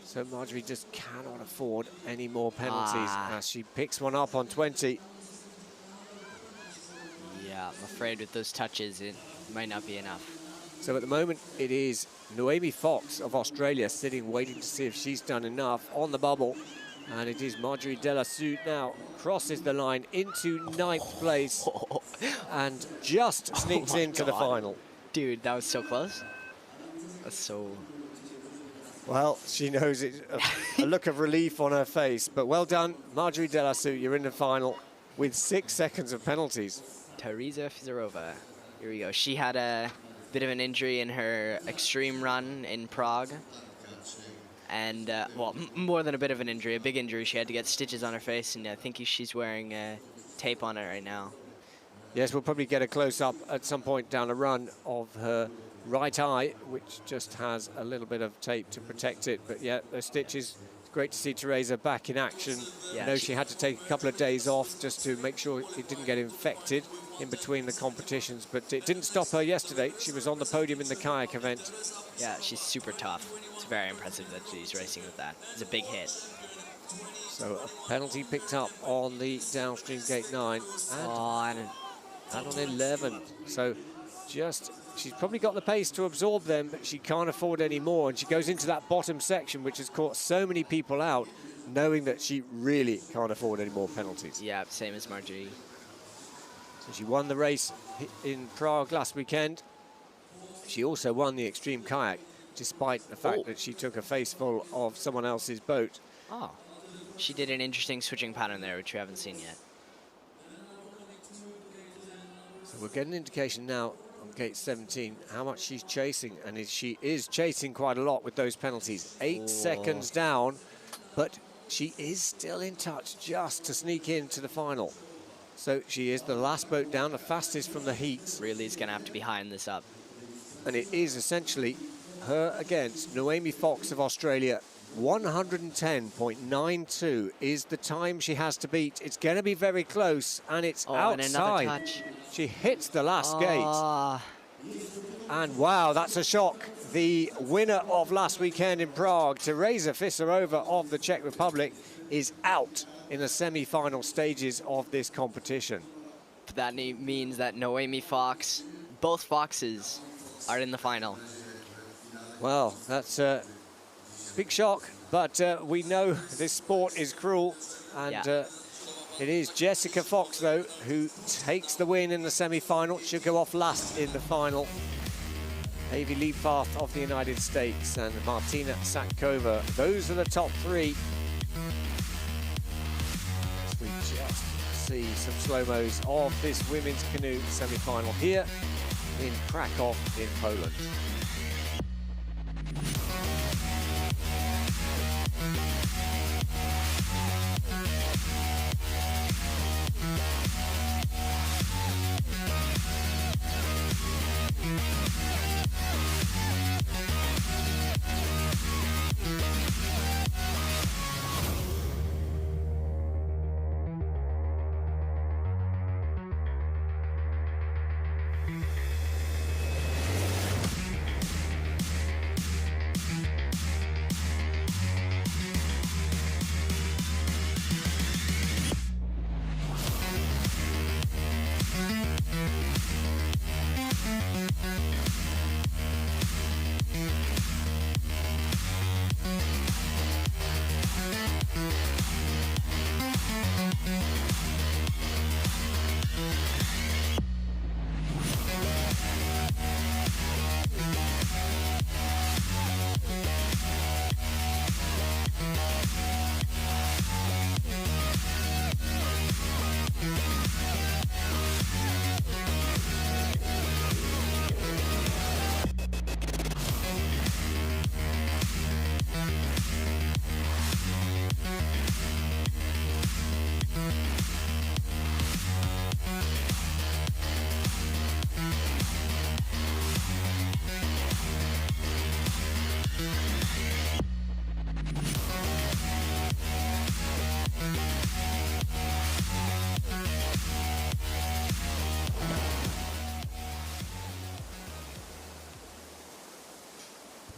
A: So Marjorie just cannot afford any more penalties as she picks one up on 20.
B: Yeah, I'm afraid with those touches, it might not be enough.
A: So at the moment, it is Noemi Fox of Australia sitting, waiting to see if she's done enough on the bubble. And it is Marjorie Delassou now crosses the line into 9th place and just sneaks into the final.
B: Dude, that was so close. That's so...
A: Well, she knows it. A look of relief on her face. But well done, Marjorie Delassou. You're in the final with 6 seconds of penalties.
B: Teresa Fizerova. Here we go. She had a bit of an injury in her extreme run in Prague. And, well, more than a bit of an injury, a big injury. She had to get stitches on her face, and I think she's wearing tape on it right now.
A: Yes, we'll probably get a close-up at some point down the run of her right eye, which just has a little bit of tape to protect it. But, yeah, those stitches, it's great to see Teresa back in action.
B: Yeah,
A: I know she had to take a couple of days off just to make sure it didn't get infected in between the competitions, but it didn't stop her yesterday. She was on the podium in the kayak event.
B: Yeah, she's super tough. It's very impressive that she's racing with that. It's a big hit.
A: So a penalty picked up on the downstream gate 9 and on 11. So just, she's probably got the pace to absorb them, but she can't afford any more. And she goes into that bottom section, which has caught so many people out, knowing that she really can't afford any more penalties.
B: Yeah, same as Marjorie.
A: So she won the race in Prague last weekend. She also won the extreme kayak, despite the fact that she took a face full of someone else's boat.
B: Oh, she did an interesting switching pattern there, which we haven't seen yet.
A: So we'll get an indication now on gate 17 how much she's chasing, and she is chasing quite a lot with those penalties. 8 seconds down, but she is still in touch just to sneak into the final. So she is the last boat down, the fastest from the heats.
B: Really is going to have to be high in this up.
A: And it is essentially her against Noemi Fox of Australia. 110.92 is the time she has to beat. It's going to be very close, and it's outside.
B: And another touch.
A: She hits the last gate. And wow, that's a shock. The winner of last weekend in Prague, Teresa Fizerova of the Czech Republic, is out in the semi-final stages of this competition.
B: That means that Noemi Fox, both Foxes, are in the final.
A: Well, that's a big shock, but we know this sport is cruel, and it is Jessica Fox, though, who takes the win in the semi-final. She'll go off last in the final. Avi Liebfarth of the United States and Martina Satkova. Those are the top 3. As we just see some slow-mos of this women's canoe semi-final here in Krakow in Poland.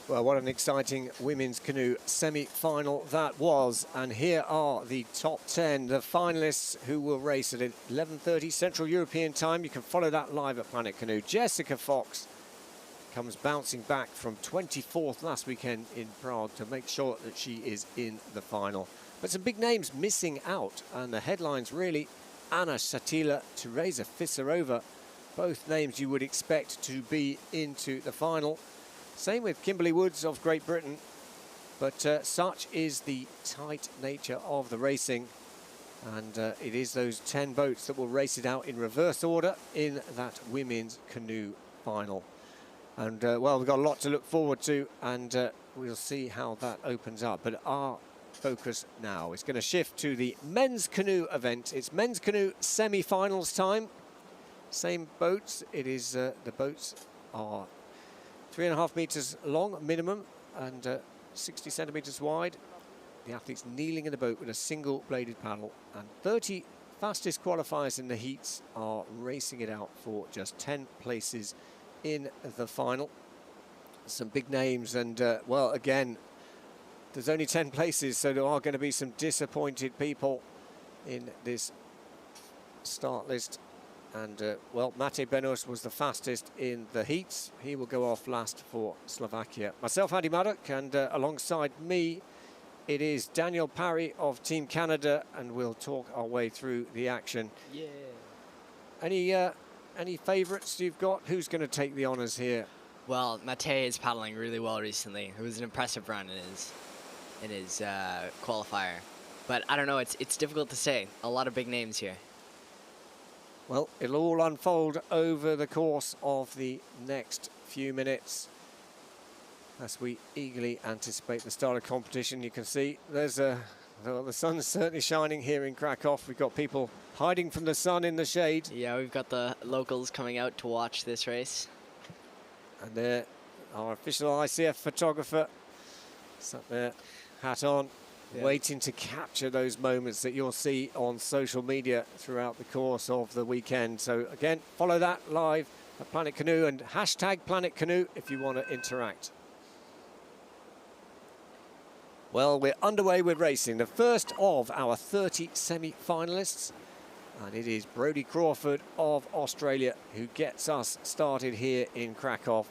A: Well, what an exciting women's canoe semi-final that was. And here are the top 10, the finalists who will race at 11:30 Central European time. You can follow that live at Planet Canoe. Jessica Fox comes bouncing back from 24th last weekend in Prague to make sure that she is in the final. But some big names missing out, and the headlines really: Anna Shatila, Teresa Fisarova, both names you would expect to be into the final. Same with Kimberly Woods of Great Britain, but such is the tight nature of the racing, and it is those 10 boats that will race it out in reverse order in that women's canoe final. And well, we've got a lot to look forward to, and we'll see how that opens up. But our focus now is going to shift to the men's canoe event. It's men's canoe semi-finals time. Same boats. It is the boats are 3.5 meters long minimum and 60 centimeters wide. The athletes kneeling in the boat with a single bladed paddle, and 30 fastest qualifiers in the heats are racing it out for just 10 places in the final. Some big names, and well, again, there's only 10 places, so there are going to be some disappointed people in this start list. And, well, Mate Benos was the fastest in the heats. He will go off last for Slovakia. Myself, Andy Maddock, and alongside me, it is Daniel Parry of Team Canada, and we'll talk our way through the action. Yeah. Any favourites you've got? Who's going to take the honours here?
B: Well, Mate is paddling really well recently. It was an impressive run in his qualifier. But I don't know, it's difficult to say. A lot of big names here.
A: Well, it'll all unfold over the course of the next few minutes as we eagerly anticipate the start of competition. You can see there's the sun's certainly shining here in Krakow. We've got people hiding from the sun in the shade.
B: Yeah, we've got the locals coming out to watch this race.
A: And there, our official ICF photographer, sat there, hat on, waiting to capture those moments that you'll see on social media throughout the course of the weekend. So again, follow that live at Planet Canoe and hashtag Planet Canoe if you want to interact. Well, we're underway with racing, the first of our 30 semi-finalists, and it is Brodie Crawford of Australia who gets us started here in Krakow.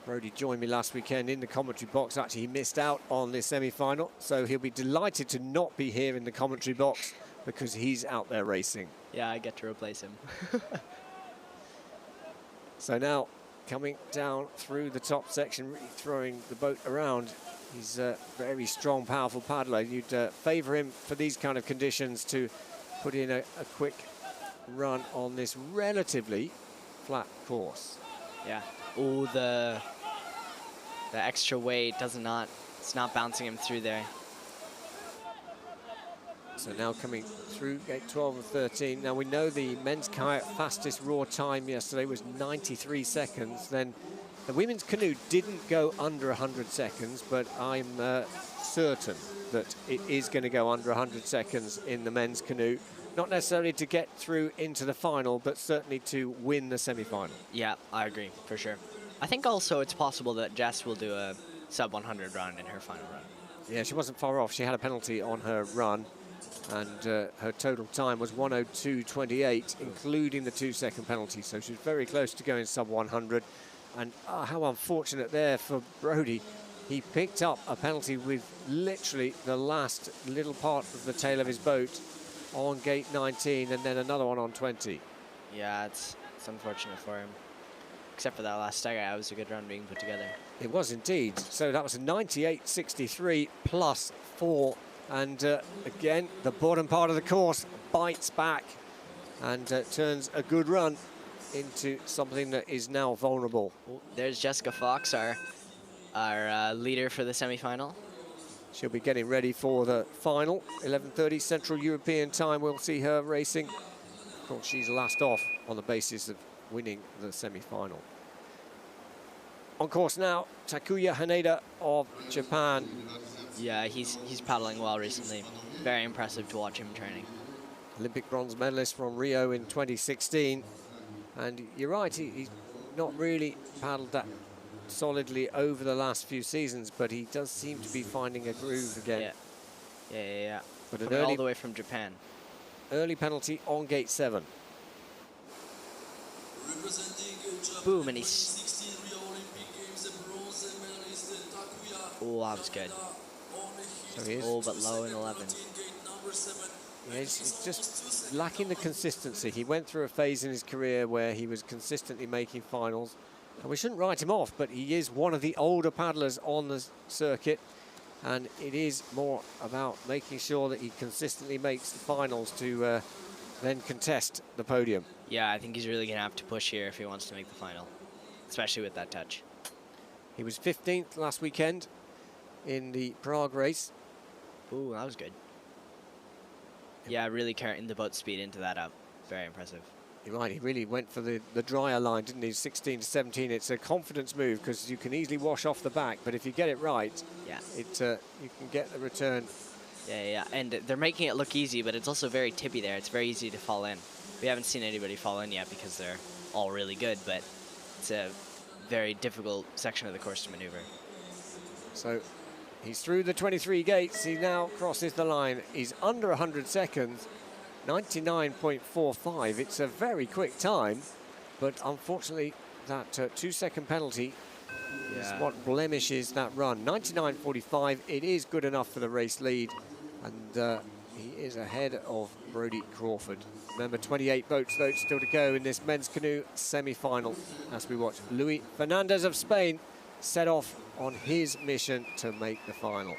A: Brodie joined me last weekend in the commentary box. Actually, he missed out on this semi-final, so he'll be delighted to not be here in the commentary box because he's out there racing.
B: Yeah, I get to replace him.
A: So now, coming down through the top section, really throwing the boat around. He's a very strong, powerful paddler. You'd favour him for these kind of conditions to put in a quick run on this relatively flat course.
B: Yeah. Oh, the extra weight it's not bouncing him through there.
A: So now coming through gate 12 and 13. Now we know the men's kayak fastest raw time yesterday was 93 seconds. Then the women's canoe didn't go under 100 seconds, but I'm certain that it is going to go under 100 seconds in the men's canoe. Not necessarily to get through into the final, but certainly to win the semi-final.
B: Yeah, I agree, for sure. I think also it's possible that Jess will do a sub-100 run in her final run.
A: Yeah, she wasn't far off. She had a penalty on her run, and her total time was 1:02.28, including the 2-second penalty. So she was very close to going sub-100. And how unfortunate there for Brodie. He picked up a penalty with literally the last little part of the tail of his boat on gate 19, and then another one on 20.
B: Yeah, it's unfortunate for him. Except for that last stagger, it was a good run being put together.
A: It was indeed. So that was a 98.63 plus 4. And again, the bottom part of the course bites back and turns a good run into something that is now vulnerable.
B: There's Jessica Fox, our leader for the semi-final.
A: She'll be getting ready for the final. 11:30 Central European time, we'll see her racing. Of course, she's last off on the basis of winning the semi-final. On course now, Takuya Haneda of Japan.
B: Yeah, he's paddling well recently. Very impressive to watch him training.
A: Olympic bronze medalist from Rio in 2016. And you're right, he's not really paddled that solidly over the last few seasons, but he does seem to be finding a groove again.
B: Yeah.
A: But an
B: Coming all the way from Japan.
A: early penalty on gate 7.
B: Boom, and he's... Oh, that was good.
A: So he is.
B: Oh, but low in 11.
A: Yeah, he's just lacking the consistency. He went through a phase in his career where he was consistently making finals. And we shouldn't write him off, but he is one of the older paddlers on the circuit. And it is more about making sure that he consistently makes the finals to then contest the podium.
B: Yeah, I think he's really going to have to push here if he wants to make the final, especially with that touch.
A: He was 15th last weekend in the Prague race.
B: Ooh, that was good. Yeah, really carrying the boat speed into that up. Very impressive.
A: You're right, he really went for the drier line, didn't he? 16 to 17. It's a confidence move because you can easily wash off the back, but if you get it right,
B: yeah,
A: you can get the return.
B: Yeah, and they're making it look easy, but it's also very tippy there. It's very easy to fall in. We haven't seen anybody fall in yet because they're all really good, but it's a very difficult section of the course to maneuver.
A: So he's through the 23 gates. He now crosses the line. He's under 100 seconds, 99.45. It's a very quick time, but unfortunately that 2-second penalty is what blemishes that run. 99.45, it is good enough for the race lead, and he is ahead of Brody Crawford. Remember, 28 boats though still to go in this men's canoe semi-final as we watch Luis Fernandez of Spain set off on his mission to make the final.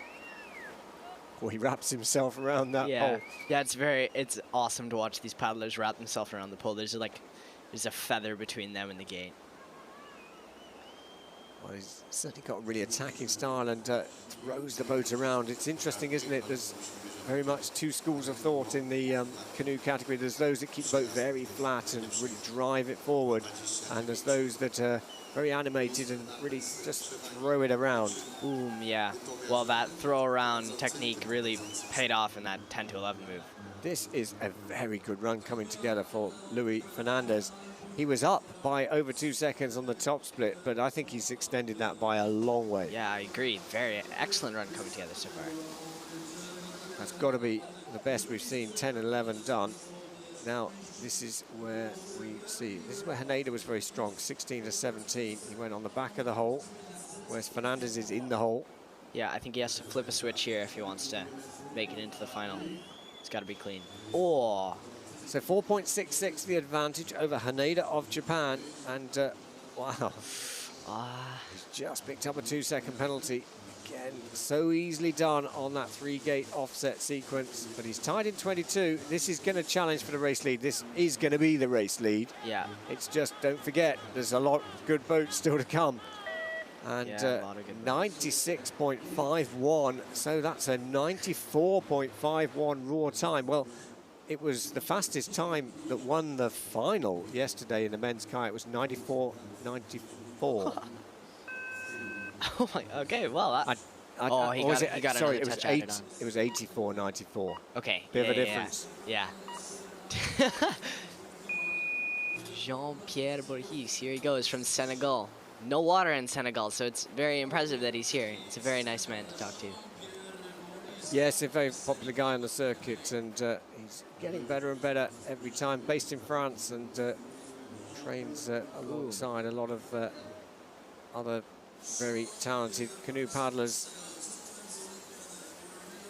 A: Well, he wraps himself around that pole.
B: Yeah, it's awesome to watch these paddlers wrap themselves around the pole. There's a feather between them and the gate.
A: Well, he's certainly got a really attacking style and throws the boat around. It's interesting, isn't it? There's very much two schools of thought in the canoe category. There's those that keep the boat very flat and really drive it forward, and there's those that are very animated and really just throw it around.
B: Boom, yeah. Well, that throw around technique really paid off in that 10 to 11 move.
A: This is a very good run coming together for Luis Fernandez. He was up by over 2 seconds on the top split, but I think he's extended that by a long way.
B: Yeah, I agree. Very excellent run coming together so far.
A: That's got to be the best we've seen, 10 and 11 done. Now, this is where we see, this is where Haneda was very strong, 16 to 17. He went on the back of the hole, whereas Fernandez is in the hole.
B: Yeah, I think he has to flip a switch here if he wants to make it into the final. It's got to be clean. Oh!
A: So 4.66 the advantage over Haneda of Japan, and wow, he's just picked up a 2-second penalty. Again, so easily done on that 3-gate offset sequence, but he's tied in 22. This is going to challenge for the race lead. This is going to be the race lead.
B: Yeah.
A: It's just, don't forget, there's a lot of good boats still to come. And 96.51, so that's a 94.51 raw time. Well, it was the fastest time that won the final yesterday in the men's kayak. It was 94.94.
B: Oh my, okay, well, that, he got
A: sorry,
B: another touch added on.
A: It was 84.94.
B: Okay.
A: Bit of a difference.
B: Yeah. Jean-Pierre Bourgis, here he goes from Senegal. No water in Senegal, so it's very impressive that he's here. It's a very nice man to talk to.
A: Yes, a very popular guy on the circuit, and he's getting better and better every time. Based in France, and trains alongside a lot of other very talented canoe paddlers.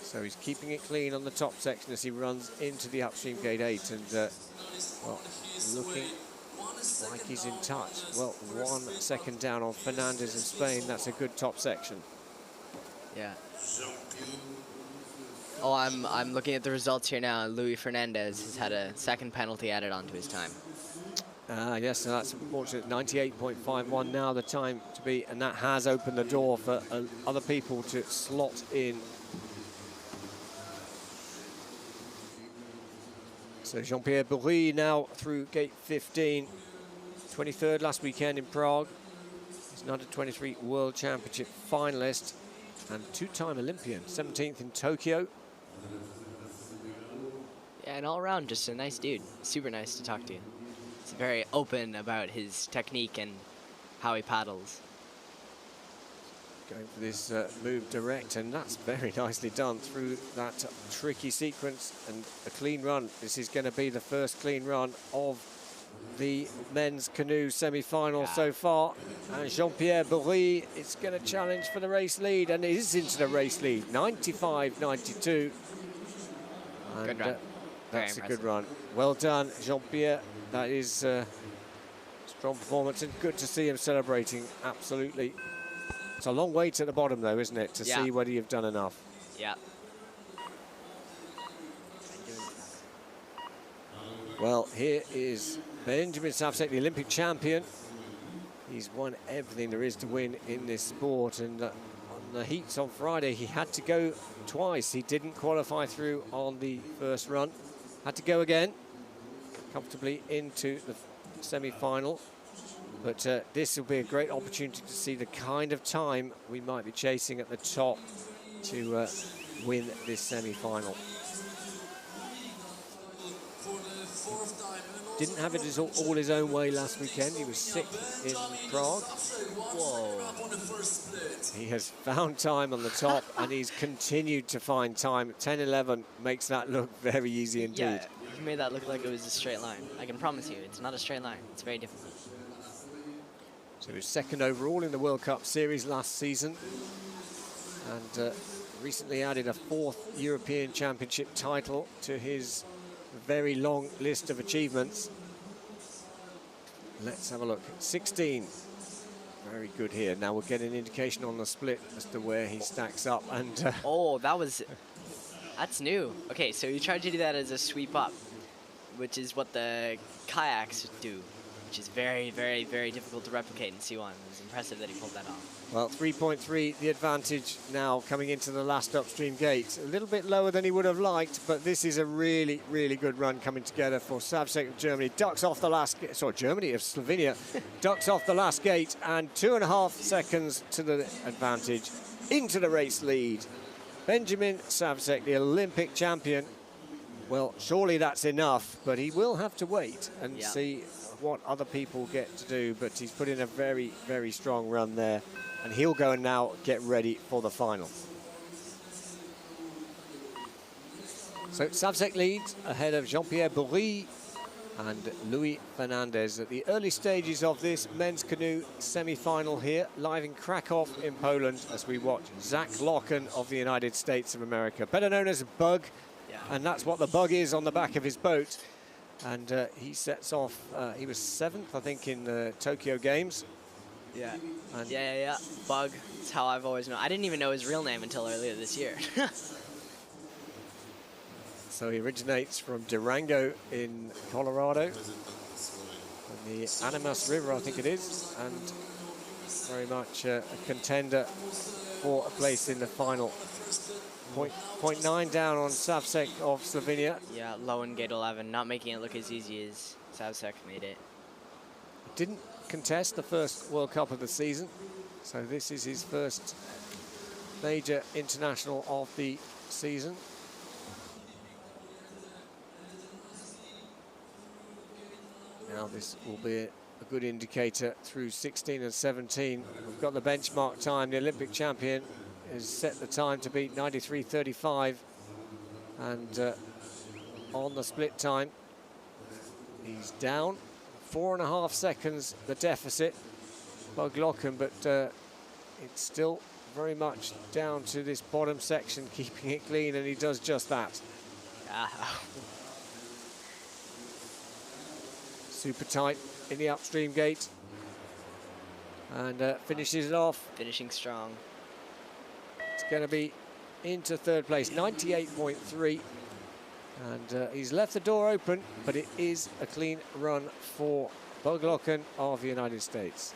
A: So he's keeping it clean on the top section as he runs into the upstream gate 8, and well, looking like he's in touch. Well, 1 second down on Fernandez in Spain. That's a good top section.
B: Yeah. Oh, I'm looking at the results here now. Luis Fernandez has had a 2nd penalty added onto his time.
A: Yes, so that's unfortunate. 98.51 now the time to be, and that has opened the door for other people to slot in. So Jean-Pierre Bourgis now through gate 15. 23rd last weekend in Prague. He's an under-23 World Championship finalist and 2-time Olympian. 17th in Tokyo.
B: Yeah, and all around just a nice dude. Super nice to talk to. He's very open about his technique and how he paddles.
A: Going for this move direct, and that's very nicely done through that tricky sequence and a clean run. This is going to be the first clean run of the men's canoe semi-final so far. And Jean-Pierre Bourry is going to challenge for the race lead, and it is into the race lead, 95-92.
B: Good run.
A: That's a good run. Well done, Jean-Pierre. That is a strong performance, and good to see him celebrating, absolutely. It's a long way to the bottom, though, isn't it, to see whether you've done enough.
B: Yeah.
A: Well, here is Benjamin Savsek, the Olympic champion. He's won everything there is to win in this sport, and on the heats on Friday, he had to go twice. He didn't qualify through on the first run. Had to go again, comfortably into the semi-final. But this will be a great opportunity to see the kind of time we might be chasing at the top to win this semi-final. Didn't have it all his own way last weekend. He was sick in Prague. Whoa. He has found time on the top, and he's continued to find time. 10-11 makes that look very easy indeed.
B: Yeah, you made that look like it was a straight line. I can promise you, it's not a straight line. It's very difficult.
A: So he was second overall in the World Cup Series last season, and recently added a 4th European Championship title to his very long list of achievements. Let's have a look. 16. Very good here. Now we'll get an indication on the split as to where he stacks up. And
B: oh, that's new. Okay, so you tried to do that as a sweep up, which is what the kayaks do, which is very, very, very difficult to replicate in C1. It was impressive that he pulled that off.
A: Well, 3.3 the advantage now coming into the last upstream gate. A little bit lower than he would have liked, but this is a really, really good run coming together for Savsek of Germany. Ducks off the last gate, sorry, Germany of Slovenia. Ducks off the last gate, and 2.5 seconds to the advantage into the race lead. Benjamin Savsek, the Olympic champion. Well, surely that's enough, but he will have to wait and see what other people get to do, but he's put in a very, very strong run there, and he'll go and now get ready for the final. So Savsek leads ahead of Jean-Pierre Bourry and Louis Fernandez at the early stages of this men's canoe semi-final here, live in Krakow in Poland, as we watch Zach Locken of the United States of America, better known as Bug, and that's what the bug is on the back of his boat. And he sets off, he was 7th, I think, in the Tokyo Games.
B: Yeah. And Bug, that's how I've always known. I didn't even know his real name until earlier this year.
A: So he originates from Durango in Colorado, on the Animas River, I think it is, and very much a contender for a place in the final. 0.9 down on Savsek of Slovenia.
B: Yeah, low in gate 11, not making it look as easy as Savsek made it.
A: Didn't contest the first World Cup of the season, so this is his first major international of the season. Now this will be a good indicator through 16 and 17. We've got the benchmark time. The Olympic champion has set the time to beat 93.35, and on the split time he's down 4.5 seconds the deficit, Bug Locken, but it's still very much down to this bottom section, keeping it clean, and he does just that. Super tight in the upstream gate, and finishes it off.
B: Finishing strong.
A: It's going to be into 3rd place, 98.3. And he's left the door open, but it is a clean run for Bug Locken of the United States.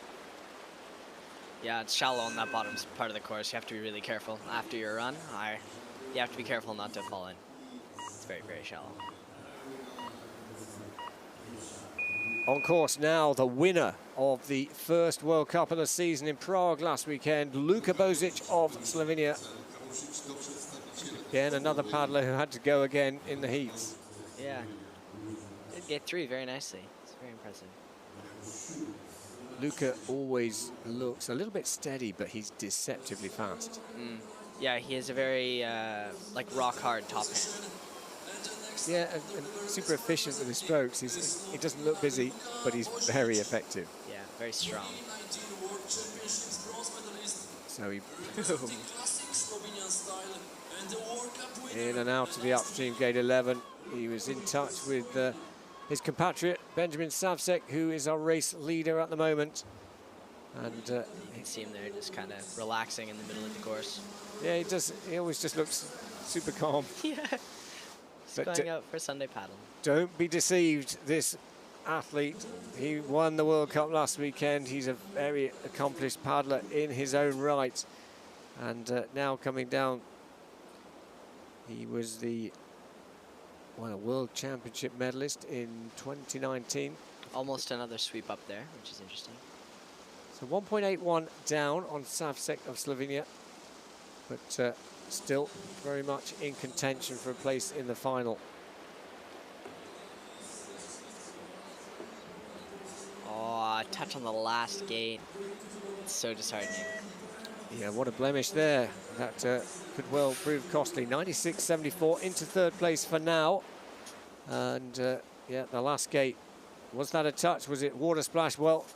B: Yeah, it's shallow on that bottom part of the course. You have to be really careful after your run. You have to be careful not to fall in. It's very, very shallow.
A: On course now, the winner of the first World Cup of the season in Prague last weekend, Luka Bozic of Slovenia. Again, another paddler who had to go again in the heats.
B: Yeah, did get 3 very nicely. It's very impressive.
A: Luca always looks a little bit steady, but he's deceptively fast.
B: Yeah, he has a very like rock hard top hand.
A: Yeah, and super efficient with his strokes. He doesn't look busy, but he's very effective.
B: Yeah, very strong.
A: So he in and out of the upstream gate 11. He was in touch with his compatriot Benjamin Savsek, who is our race leader at the moment. And
B: you can see him there just kind of relaxing in the middle of the course.
A: Yeah, he does. He always just looks super calm.
B: Yeah. Just going out for Sunday paddle.
A: Don't be deceived. This athlete, he won the World Cup last weekend. He's a very accomplished paddler in his own right. And now coming down, he was the World Championship medalist in 2019.
B: Almost another sweep up there, which is interesting.
A: So 1.81 down on Savsek of Slovenia, but still very much in contention for a place in the final.
B: Oh, a touch on the last gate. It's so disheartening.
A: Yeah, what a blemish there. That could well prove costly. 96.74 into third place for now. And yeah, the last gate. Was that a touch? Was it water splash? Well,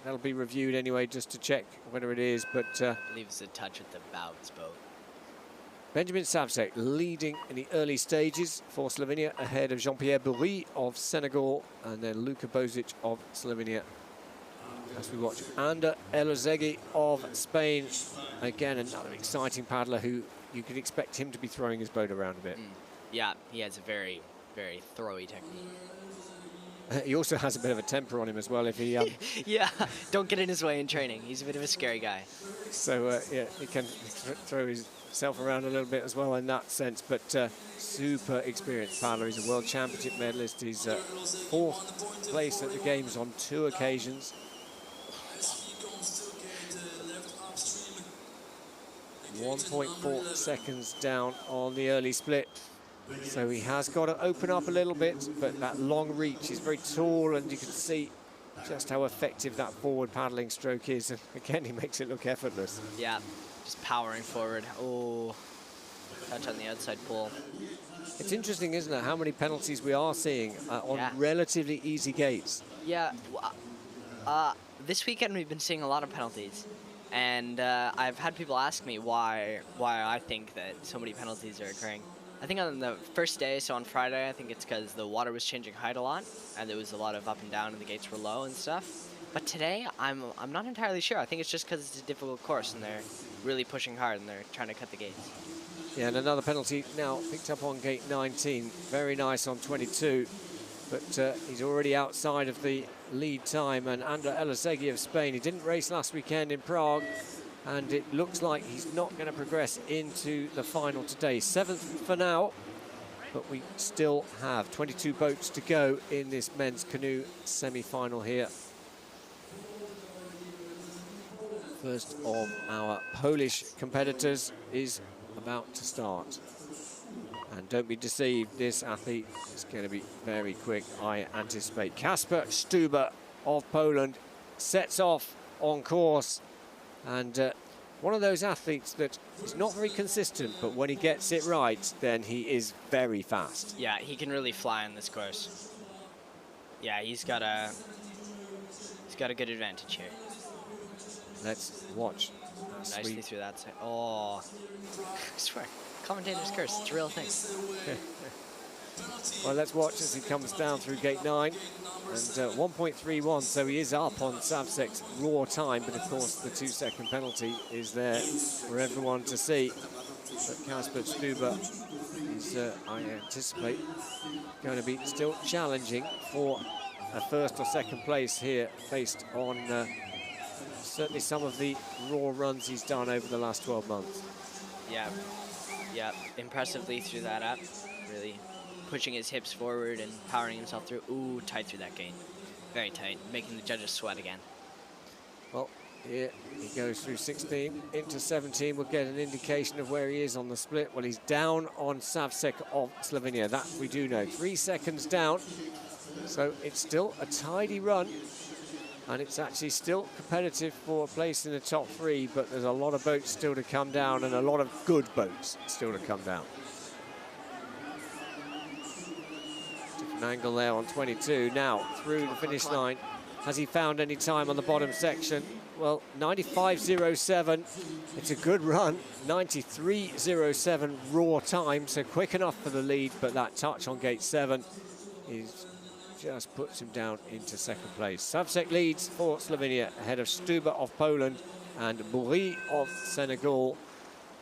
A: that'll be reviewed anyway, just to check whether it is. But
B: I believe it's a touch with the bow of his boat.
A: Benjamin Savsek leading in the early stages for Slovenia, ahead of Jean-Pierre Bourri of Senegal and then Luka Bozic of Slovenia. As we watch Ander Elozegi of Spain, again another exciting paddler who you could expect him to be throwing his boat around a bit.
B: Yeah, he has a very, very throwy technique.
A: He also has a bit of a temper on him as well. If he
B: yeah, don't get in his way in training. He's a bit of a scary guy. So
A: yeah, he can throw himself around a little bit as well in that sense. But super experienced paddler. He's a World Championship medalist. He's fourth place at the games on 2 occasions. .4 seconds down on the early split. So he has got to open up a little bit, but that long reach is very tall, and you can see just how effective that forward paddling stroke is. And again, he makes it look effortless.
B: Yeah, just powering forward. Oh, touch on the outside pull.
A: It's interesting, isn't it, how many penalties we are seeing on relatively easy gates.
B: Yeah, this weekend we've been seeing a lot of penalties. And I've had people ask me why I think that so many penalties are occurring. I think on the first day, so on Friday, I think it's because the water was changing height a lot, and there was a lot of up and down, and the gates were low and stuff. But today, I'm not entirely sure. I think it's just because it's a difficult course, and they're really pushing hard, and they're trying to cut the gates.
A: Yeah, and another penalty now picked up on gate 19. Very nice on 22, but he's already outside of the lead time. And Ander Elozegi of Spain, he didn't race last weekend in Prague, and it looks like he's not going to progress into the final today. 7th for now, but we still have 22 boats to go in this men's canoe semi-final here. First of our Polish competitors is about to start. And don't be deceived, this athlete is going to be very quick, I anticipate. Kasper Stuber of Poland sets off on course. And one of those athletes that is not very consistent, but when he gets it right, then he is very fast.
B: Yeah, he can really fly on this course. Yeah, he's got a good advantage here.
A: Let's watch.
B: Nicely through that side. Oh, I swear, commentator's curse, it's a real thing.
A: Well, let's watch as he comes down through gate 9. And 1.31, so he is up on Savsek's raw time, but of course the 2-second penalty is there for everyone to see. But Kasper Stuber is, I anticipate, going to be still challenging for a first or second place here, based on certainly some of the raw runs he's done over the last 12 months.
B: Yeah, impressively through that up, really pushing his hips forward and powering himself through. Ooh, tight through that gate. Very tight, making the judges sweat again.
A: Well, here he goes through 16 into 17. We'll get an indication of where he is on the split. Well, he's down on Savsek of Slovenia. That we do know. 3 seconds down. So it's still a tidy run. And it's actually still competitive for a place in the top 3, but there's a lot of boats still to come down and a lot of good boats still to come down. Different angle there on 22. Now through the finish line. Has he found any time on the bottom section? Well, 95.07. It's a good run. 93.07 raw time, so quick enough for the lead, but that touch on gate 7 is just puts him down into second place. Savcek leads for Slovenia ahead of Stuba of Poland and Bourri of Senegal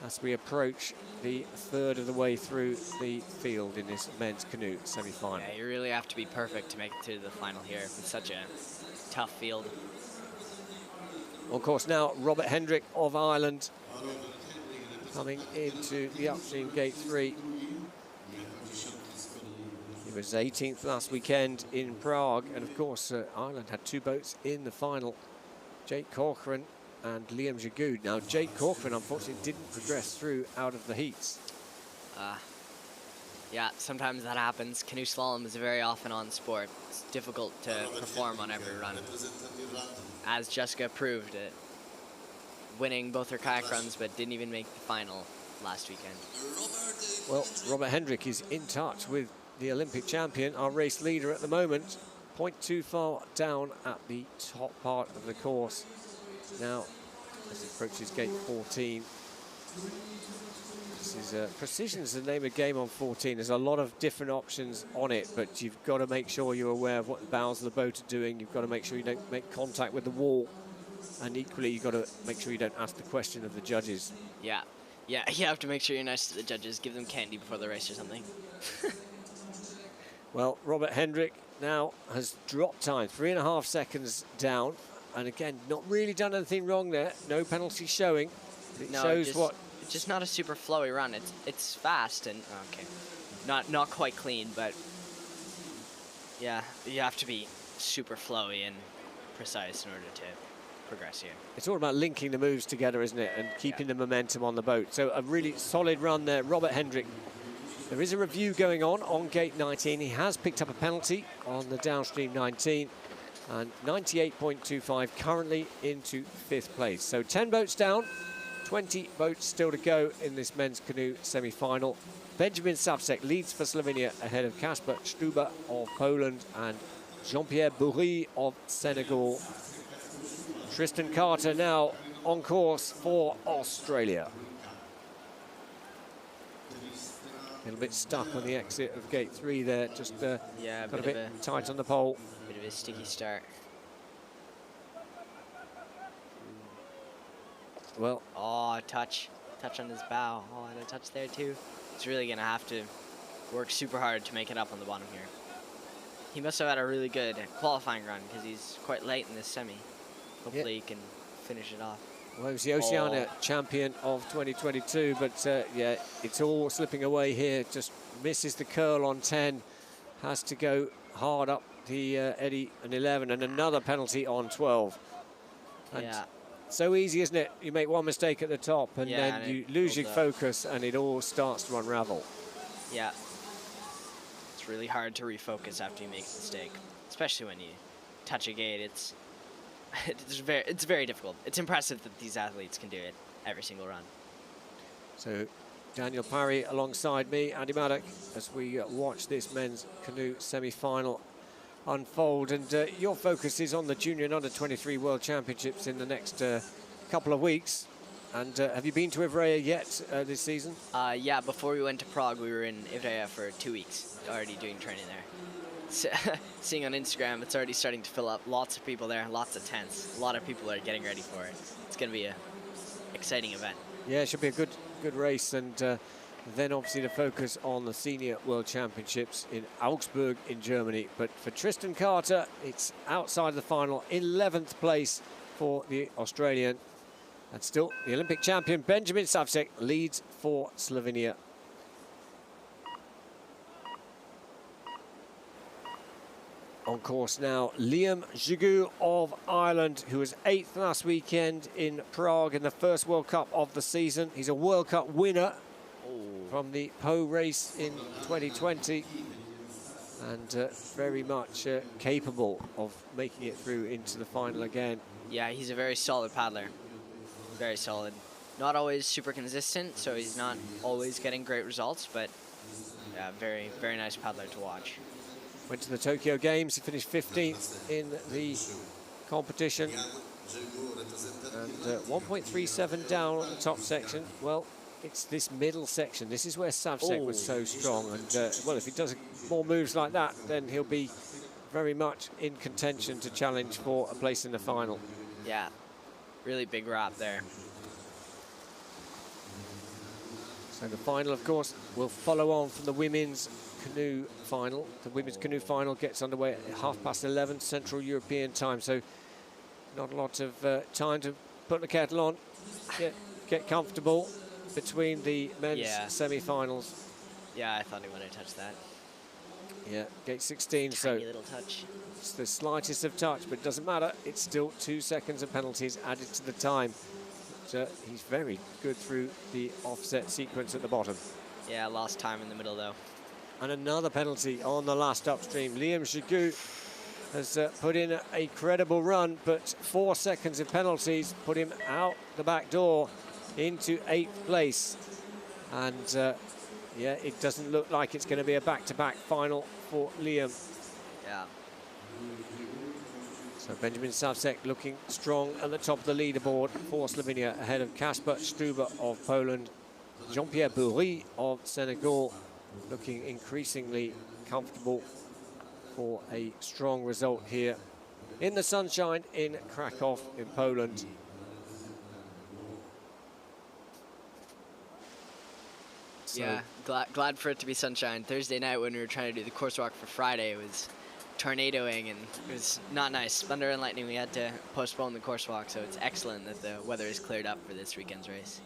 A: as we approach the third of the way through the field in this men's canoe semi-final.
B: Yeah, you really have to be perfect to make it to the final here with such a tough field.
A: Of course, now Robert Hendrick of Ireland coming into the upstream gate 3. He was 18th last weekend in Prague, and of course Ireland had 2 boats in the final, Jake Corcoran and Liam Jagoud. Now Jake Corcoran unfortunately didn't progress through out of the heats.
B: Yeah, sometimes that happens. Canoe slalom is a very off and on sport. It's difficult to perform on every run. As Jessica proved it, winning both her kayak runs, but didn't even make the final last weekend.
A: Well, Robert Hendrick is in touch with the Olympic champion, our race leader at the moment. 0.2 far down at the top part of the course. Now, as he approaches gate 14, this is precision's the name of the game on 14. There's a lot of different options on it, but you've got to make sure you're aware of what the bows of the boat are doing. You've got to make sure you don't make contact with the wall, and equally you've got to make sure you don't ask the question of the judges.
B: Yeah, you have to make sure you're nice to the judges. Give them candy before the race or something.
A: Well, Robert Hendrick now has dropped time, 3.5 seconds down, and again, not really done anything wrong there. No penalty showing. It shows what.
B: It's just not a super flowy run. It's fast and okay, not quite clean, but yeah, you have to be super flowy and precise in order to progress here.
A: It's all about linking the moves together, isn't it, and keeping the momentum on the boat. So a really solid run there, Robert Hendrick. There is a review going on gate 19. He has picked up a penalty on the downstream 19, and 98.25 currently into 5th place. So 10 boats down. 20 boats still to go in this men's canoe semi-final. Benjamin Savcek leads for Slovenia ahead of Kasper Stuba of Poland and Jean-Pierre Bourri of Senegal. Tristan Carter now on course for Australia. A little bit stuck on the exit of gate 3 there, just got a bit tight on the pole.
B: Bit of a sticky start.
A: Well,
B: touch on his bow. Oh, and a touch there too. He's really gonna have to work super hard to make it up on the bottom here. He must have had a really good qualifying run because he's quite late in this semi. Hopefully he can finish it off.
A: Well, he was the Oceania champion of 2022, but yeah, it's all slipping away here. Just misses the curl on 10. Has to go hard up the eddy on 11, and another penalty on 12. And
B: yeah.
A: So easy, isn't it? You make one mistake at the top and then you lose your focus and it all starts to unravel.
B: Yeah. It's really hard to refocus after you make a mistake, especially when you touch a gate. It's very difficult. It's impressive that these athletes can do it every single run.
A: So Daniel Parry alongside me, Andy Maddock, as we watch this men's canoe semi-final unfold, and your focus is on the junior and under-23 World Championships in the next couple of weeks. And have you been to Ivrea yet this season?
B: Yeah, before we went to Prague, we were in Ivrea for 2 weeks, already doing training there. So, seeing on Instagram, it's already starting to fill up. Lots of people there, lots of tents. A lot of people are getting ready for it. It's going to be an exciting event.
A: Yeah, it should be a good race, and then obviously the focus on the Senior World Championships in Augsburg in Germany. But for Tristan Carter, it's outside the final, 11th place for the Australian. And still, the Olympic champion, Benjamin Savcek, leads for Slovenia. On course now, Liam Jagoud of Ireland, who was 8th last weekend in Prague in the first World Cup of the season. He's a World Cup winner from the Po race in 2020. and very much capable of making it through into the final again.
B: Yeah, he's a very solid paddler. Very solid. Not always super consistent, so he's not always getting great results, but yeah, very, very nice paddler to watch.
A: Went to the Tokyo Games, he finished 15th in the competition. And 1.37 down on the top section. Well, it's this middle section. This is where Savcek was so strong. And, well, if he does more moves like that, then he'll be very much in contention to challenge for a place in the final.
B: Yeah, really big wrap there.
A: So the final, of course, will follow on from the women's canoe final. The women's canoe final gets underway at 11:30 Central European time. So not a lot of time to put the kettle on, get comfortable between the men's semi-finals.
B: Yeah, I thought he wanted to touch that.
A: Yeah, gate 16,
B: Tiny
A: so
B: little touch.
A: it's the slightest of touch, but it doesn't matter. It's still 2 seconds of penalties added to the time. But, he's very good through the offset sequence at the bottom.
B: Yeah, lost time in the middle though.
A: And another penalty on the last upstream. Liam Jigu has put in a credible run, but 4 seconds of penalties put him out the back door into 8th place. And yeah, it doesn't look like it's going to be a back-to-back final for Liam.
B: Yeah.
A: So Benjamin Savcek looking strong at the top of the leaderboard for Slovenia, ahead of Kasper Struber of Poland, Jean-Pierre Bourri of Senegal, looking increasingly comfortable for a strong result here in the sunshine in Krakow in Poland. So
B: yeah, glad for it to be sunshine. Thursday night when we were trying to do the course walk for Friday, it was tornadoing and it was not nice. Thunder and lightning, we had to postpone the course walk, so it's excellent that the weather is cleared up for this weekend's race.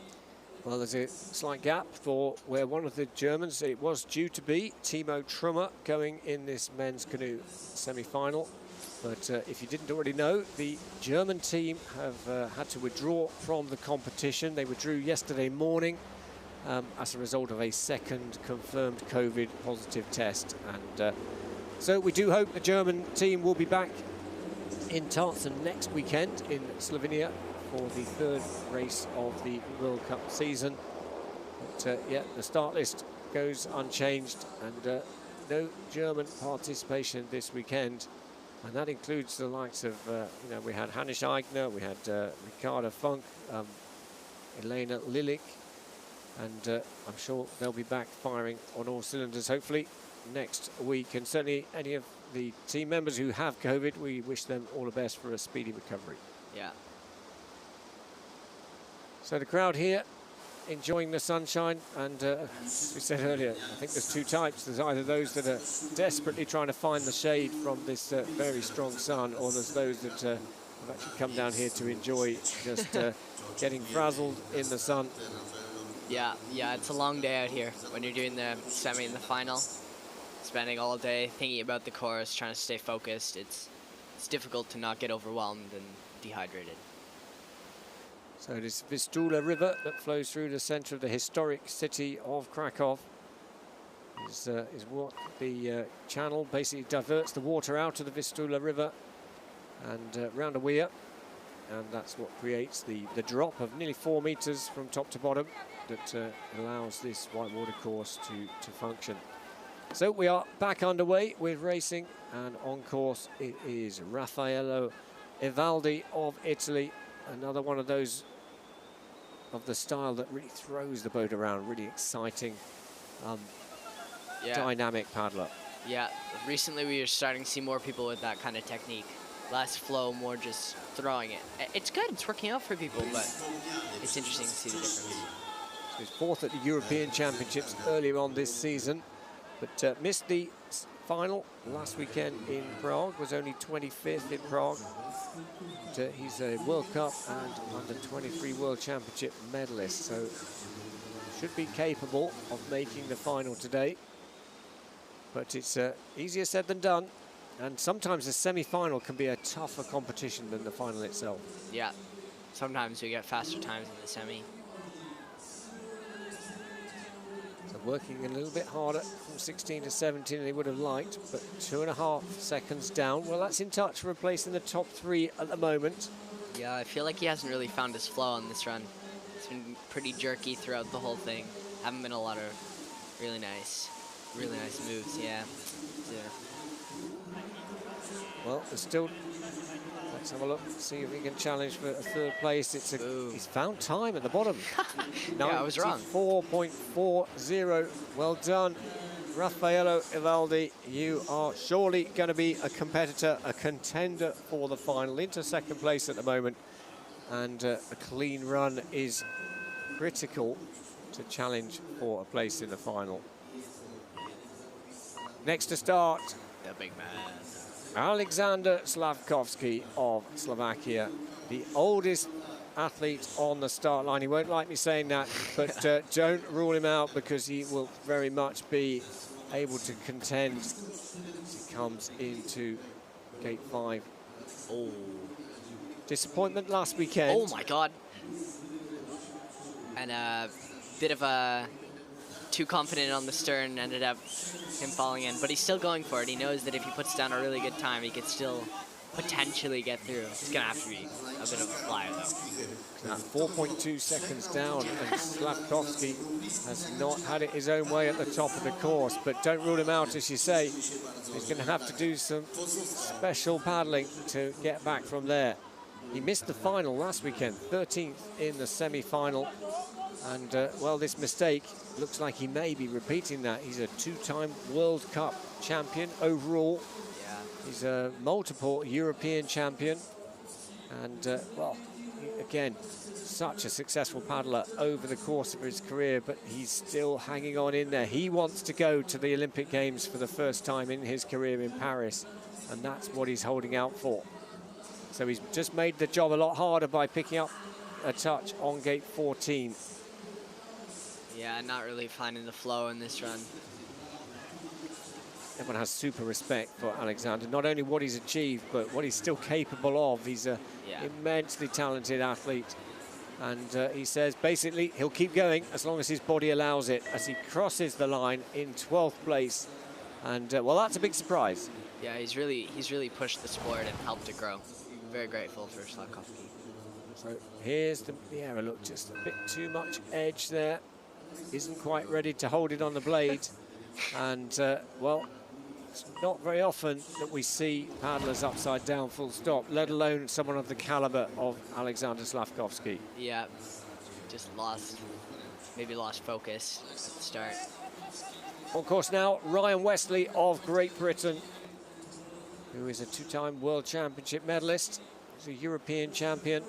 A: Well, there's a slight gap for where one of the Germans, it was due to be, Timo Trummer, going in this men's canoe semi-final. But if you didn't already know, the German team have had to withdraw from the competition. They withdrew yesterday morning as a result of a second confirmed COVID positive test. And so we do hope the German team will be back in Tarzen next weekend in Slovenia for the 3rd race of the World Cup season. But yeah, the start list goes unchanged, and no German participation this weekend. And that includes the likes of, you know, we had Hannes Eigner, we had Ricardo Funk, Elena Lilik, and I'm sure they'll be back firing on all cylinders, hopefully, next week. And certainly any of the team members who have COVID, we wish them all the best for a speedy recovery.
B: Yeah.
A: So the crowd here enjoying the sunshine, and as we said earlier, I think there's 2 types. There's either those that are desperately trying to find the shade from this very strong sun, or there's those that have actually come down here to enjoy just getting frazzled in the sun.
B: Yeah, it's a long day out here when you're doing the semi and the final. Spending all day thinking about the course, trying to stay focused. It's difficult to not get overwhelmed and dehydrated.
A: So it is Vistula River that flows through the centre of the historic city of Krakow. Is what the channel basically diverts the water out of the Vistula River and round a weir, and that's what creates the drop of nearly 4 meters from top to bottom that allows this whitewater course to function. So we are back underway with racing, and on course it is Raffaello Evaldi of Italy, another one of those of the style that really throws the boat around, really exciting, dynamic paddler.
B: Yeah, recently we are starting to see more people with that kind of technique. Less flow, more just throwing it. It's good, it's working out for people, but it's interesting to see the difference.
A: So he's 4th at the European Championships earlier on this season, but missed the final last weekend in Prague, was only 25th in Prague. But, he's a World Cup and under-23 World Championship medalist, so should be capable of making the final today. But it's easier said than done, and sometimes the semi-final can be a tougher competition than the final itself.
B: Yeah, sometimes we get faster times in the semi.
A: So working a little bit harder from 16 to 17 than he would have liked, but 2.5 seconds down. Well, that's in touch for a place in the top 3 at the moment.
B: Yeah, I feel like he hasn't really found his flow on this run. It's been pretty jerky throughout the whole thing. Haven't been a lot of really nice moves, yeah.
A: Well, there's still, let's have a look, see if he can challenge for a 3rd place. He's found time at the bottom.
B: Yeah, I was wrong.
A: 4.40. Well done, Raffaello Ivaldi. You are surely going to be a competitor, a contender for the final. Into 2nd place at the moment, and a clean run is critical to challenge for a place in the final. Next to start,
B: the big man,
A: Alexander Slavkovsky of Slovakia, the oldest athlete on the start line. He won't like me saying that, but don't rule him out, because he will very much be able to contend as he comes into gate 5.
B: Oh.
A: Disappointment last weekend.
B: Oh my God. And a bit of a too confident on the stern, ended up him falling in, but he's still going for it. He knows that if he puts down a really good time, he could still potentially get through. It's gonna have to be a bit of a flyer though.
A: 4.2 seconds down, and Slavkovsky has not had it his own way at the top of the course, but don't rule him out, as you say. He's going to have to do some special paddling to get back from there. He missed the final last weekend, 13th in the semi-final, and well, this mistake looks like he may be repeating that. He's a 2-time World Cup champion overall.
B: Yeah.
A: He's a multiple European champion, and well, again, such a successful paddler over the course of his career, but he's still hanging on in there. He wants to go to the Olympic Games for the first time in his career in Paris, and that's what he's holding out for. So he's just made the job a lot harder by picking up a touch on gate 14.
B: Yeah, not really finding the flow in this run.
A: Everyone has super respect for Alexander, not only what he's achieved, but what he's still capable of. He's an immensely talented athlete. And he says, basically, he'll keep going as long as his body allows it, as he crosses the line in 12th place. And, well, that's a big surprise.
B: Yeah, he's really pushed the sport and helped it grow. Very grateful for Slavkovsky.
A: So here's the error. Look, just a bit too much edge there. Isn't quite ready to hold it on the blade. And, well, it's not very often that we see paddlers upside down full stop, let alone someone of the caliber of Alexander Slavkovsky.
B: Yeah, just maybe lost focus at the start.
A: Of course, now Ryan Wesley of Great Britain, who is a 2-time World Championship medalist. He's a European champion.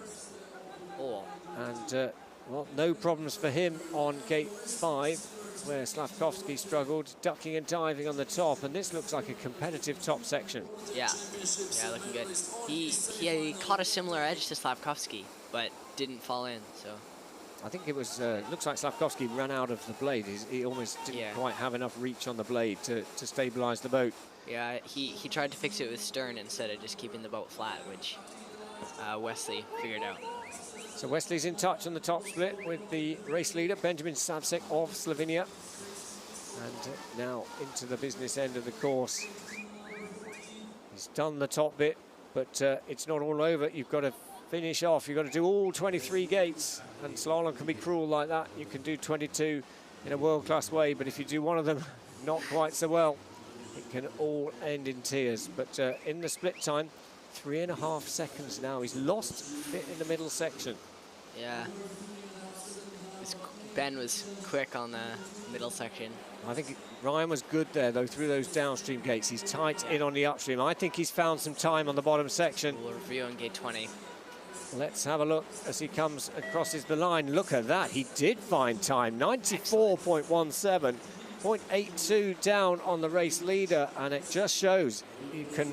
B: Oh.
A: And, well, no problems for him on gate 5, where Slavkovsky struggled, ducking and diving on the top. And this looks like a competitive top section.
B: Yeah, looking good. He caught a similar edge to Slavkovsky, but didn't fall in, so.
A: I think it was, looks like Slavkovsky ran out of the blade. He almost didn't quite have enough reach on the blade to stabilize the boat.
B: Yeah, he tried to fix it with stern instead of just keeping the boat flat, which Wesley figured out.
A: So Wesley's in touch on the top split with the race leader, Benjamin Savcek of Slovenia. And now into the business end of the course. He's done the top bit, but it's not all over. You've got to finish off. You've got to do all 23 gates. And slalom can be cruel like that. You can do 22 in a world-class way, but if you do one of them not quite so well, it can all end in tears. But in the split time, 3.5 seconds now. He's lost a bit in the middle section.
B: Yeah. Ben was quick on the middle section.
A: I think Ryan was good there, though, through those downstream gates. He's tight in on the upstream. I think he's found some time on the bottom section.
B: We'll review on gate 20.
A: Let's have a look as he comes and crosses the line. Look at that. He did find time. 94.17. 0.82 down on the race leader. And it just shows you can,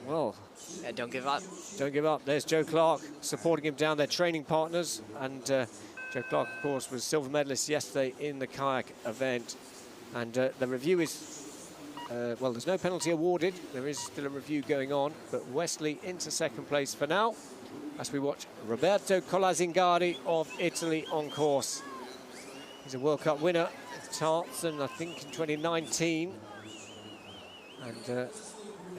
A: well...
B: Yeah, don't give up.
A: Don't give up. There's Joe Clark supporting him down, their training partners. And Joe Clark, of course, was silver medalist yesterday in the kayak event. And the review is, well, there's no penalty awarded. There is still a review going on. But Wesley into 2nd place for now, as we watch Roberto Colazzingari of Italy on course. He's a World Cup winner at Tartan, I think, in 2019. And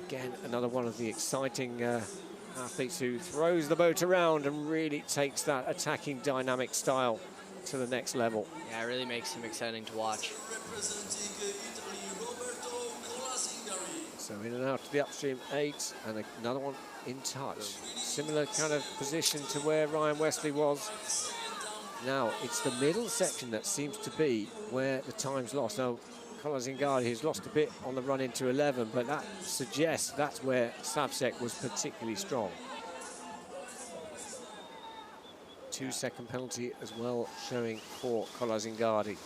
A: again, another one of the exciting athletes who throws the boat around and really takes that attacking dynamic style to the next level.
B: Yeah, it really makes him exciting to watch.
A: So in and out to the upstream 8, and another one in touch. Similar kind of position to where Ryan Wesley was. Now, it's the middle section that seems to be where the time's lost. Now, Canoe-Kayak, he's lost a bit on the run into 11, but that suggests that's where Savsek was particularly strong. 2-second penalty as well, showing for Canoe-Kayak.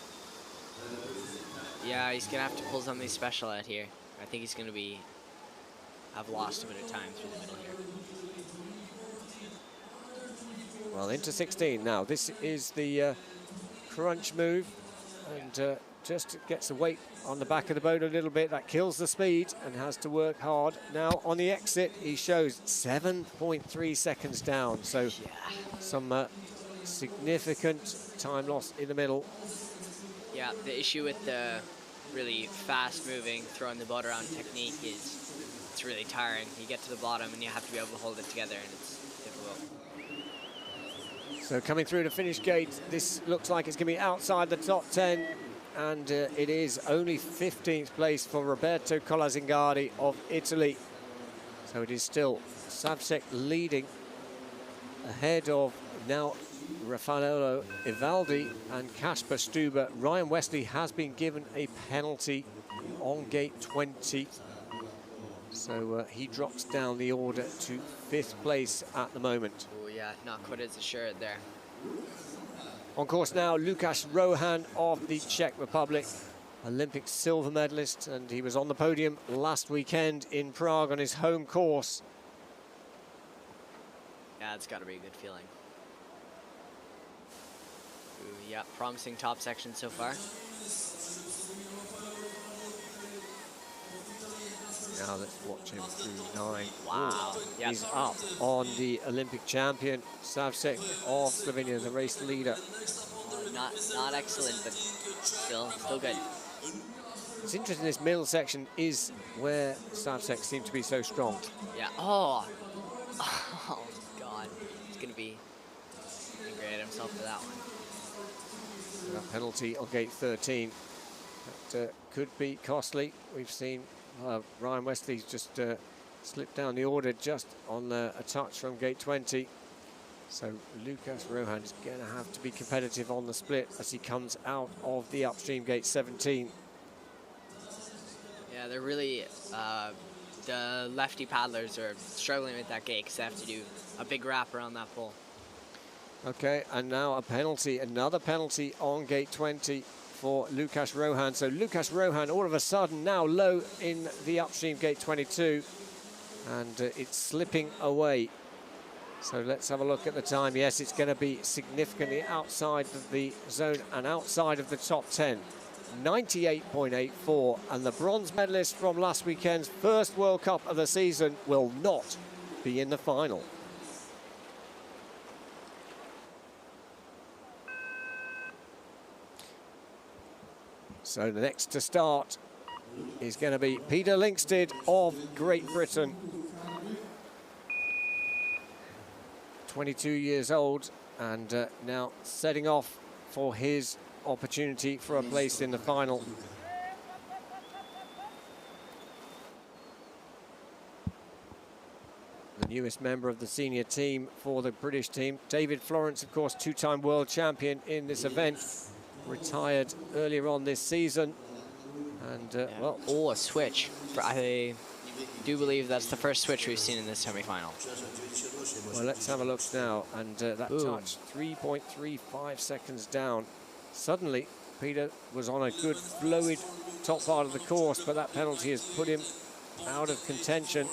B: Yeah, he's gonna have to pull something special out here. I think he's gonna have lost a bit of time through the middle here.
A: Well, into 16 now. This is the crunch move, and just gets the weight on the back of the boat a little bit. That kills the speed and has to work hard. Now on the exit, he shows 7.3 seconds down. So some significant time loss in the middle.
B: Yeah, the issue with the really fast-moving, throwing the boat around technique is it's really tiring. You get to the bottom and you have to be able to hold it together, and it's difficult.
A: So coming through the finish gate, this looks like it's going to be outside the top 10. And it is only 15th place for Roberto Canoe-Kayak of Italy. So it is still Savsek leading ahead of now Raffaello Ivaldi and Kasper Stuber. Ryan Wesley has been given a penalty on gate 20. So he drops down the order to 5th place at the moment.
B: Oh yeah, not quite as assured there.
A: On course now, Lukáš Rohan of the Czech Republic, Olympic silver medalist, and he was on the podium last weekend in Prague on his home course.
B: Yeah, it's got to be a good feeling. Ooh, yeah, promising top section so far.
A: Now let's watch him through 9.
B: Wow. Yeah.
A: He's up on the Olympic champion, Savsek of Slovenia, the race leader.
B: Not excellent, but still good.
A: It's interesting, this middle section is where Savsek seems to be so strong.
B: Yeah. Oh God. He's going to be angry at himself for that one.
A: A penalty on gate 13. That could be costly. We've seen Ryan Wesley just slipped down the order just on a touch from gate 20. So Lukáš Rohan is going to have to be competitive on the split as he comes out of the upstream gate 17.
B: Yeah, they're really, the lefty paddlers are struggling with that gate because they have to do a big wrap around that pole.
A: Okay, and now a penalty, another penalty on gate 20 for Lukáš Rohan. So Lukáš Rohan all of a sudden now low in the upstream gate 22, and it's slipping away. So let's have a look at the time. Yes, it's going to be significantly outside of the zone and outside of the top 10. 98.84, and the bronze medalist from last weekend's first World Cup of the season will not be in the final. So the next to start is going to be Peter Linkstead of Great Britain. 22 years old, and now setting off for his opportunity for a place in the final. The newest member of the senior team for the British team. David Florence, of course, two-time world champion in this event, retired earlier on this season. And, well...
B: Oh, a switch. I do believe that's the first switch we've seen in this semi-final.
A: Well, let's have a look now. And that touch, 3.35 seconds down. Suddenly, Peter was on a good, fluid top part of the course, but that penalty has put him out of contention.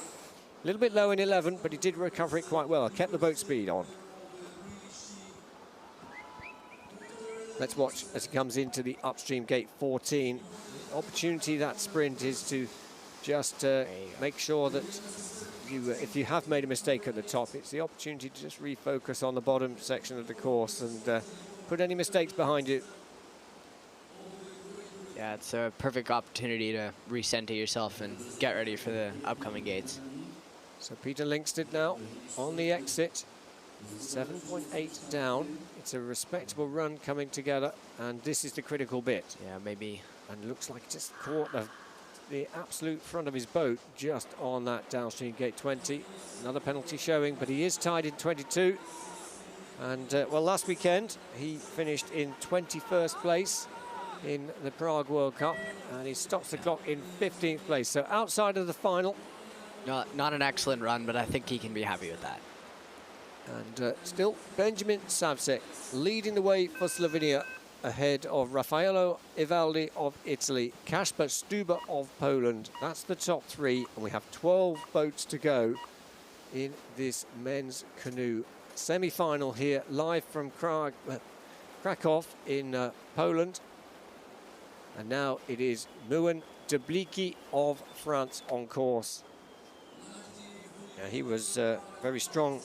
A: A little bit low in 11, but he did recover it quite well. Kept the boat speed on. Let's watch as he comes into the upstream gate 14. Opportunity, that sprint, is to just make sure that you, if you have made a mistake at the top, it's the opportunity to just refocus on the bottom section of the course and put any mistakes behind you.
B: Yeah, it's a perfect opportunity to recenter yourself and get ready for the upcoming gates.
A: So Peter Linkstead now on the exit, 7.8 down. It's a respectable run coming together, and this is the critical bit.
B: Yeah, maybe.
A: And looks like just caught the absolute front of his boat just on that downstream gate 20. Another penalty showing, but he is tied in 22. And well, last weekend he finished in 21st place in the Prague World Cup, and he stops the clock in 15th place. So outside of the final.
B: Not an excellent run, but I think he can be happy with that.
A: And still Benjamin Savcek leading the way for Slovenia, ahead of Raffaello Ivaldi of Italy, Kasper Stuber of Poland. That's the top three, and we have 12 boats to go in this men's canoe semi-final here, live from Krakow in Poland. And now it is Muin Debliki of France on course. Now, he was very strong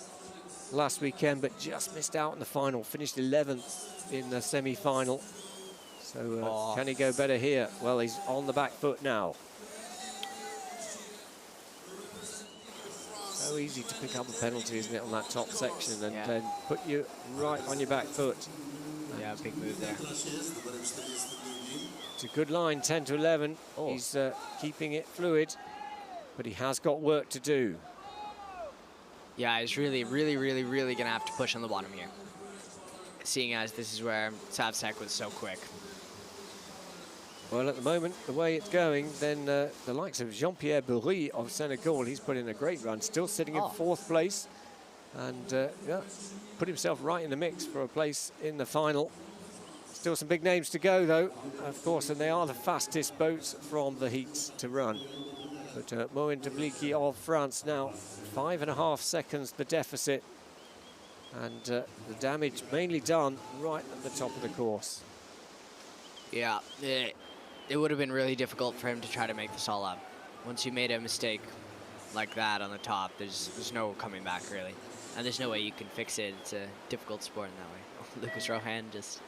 A: last weekend, but just missed out in the final, finished 11th in the semi-final. So can he go better here? Well, he's on the back foot now. So easy to pick up a penalty, isn't it, on that top section, and then put you right on your back foot.
B: Yeah, big move there.
A: It's a good line, 10 to 11. Oh. He's keeping it fluid, but he has got work to do.
B: Yeah, he's really going to have to push on the bottom here, seeing as this is where Savcek was so quick.
A: Well, at the moment, the way it's going, then the likes of Jean-Pierre Bourri of Senegal, he's put in a great run, still sitting in 4th place, and yeah, put himself right in the mix for a place in the final. Still some big names to go, though, of course, and they are the fastest boats from the heats to run. But Muin Debliki of France now, 5.5 seconds the deficit, and the damage mainly done right at the top of the course.
B: Yeah, it would have been really difficult for him to try to make this all up. Once you made a mistake like that on the top, there's no coming back, really. And there's no way you can fix it. It's a difficult sport in that way. Lucas Rohan just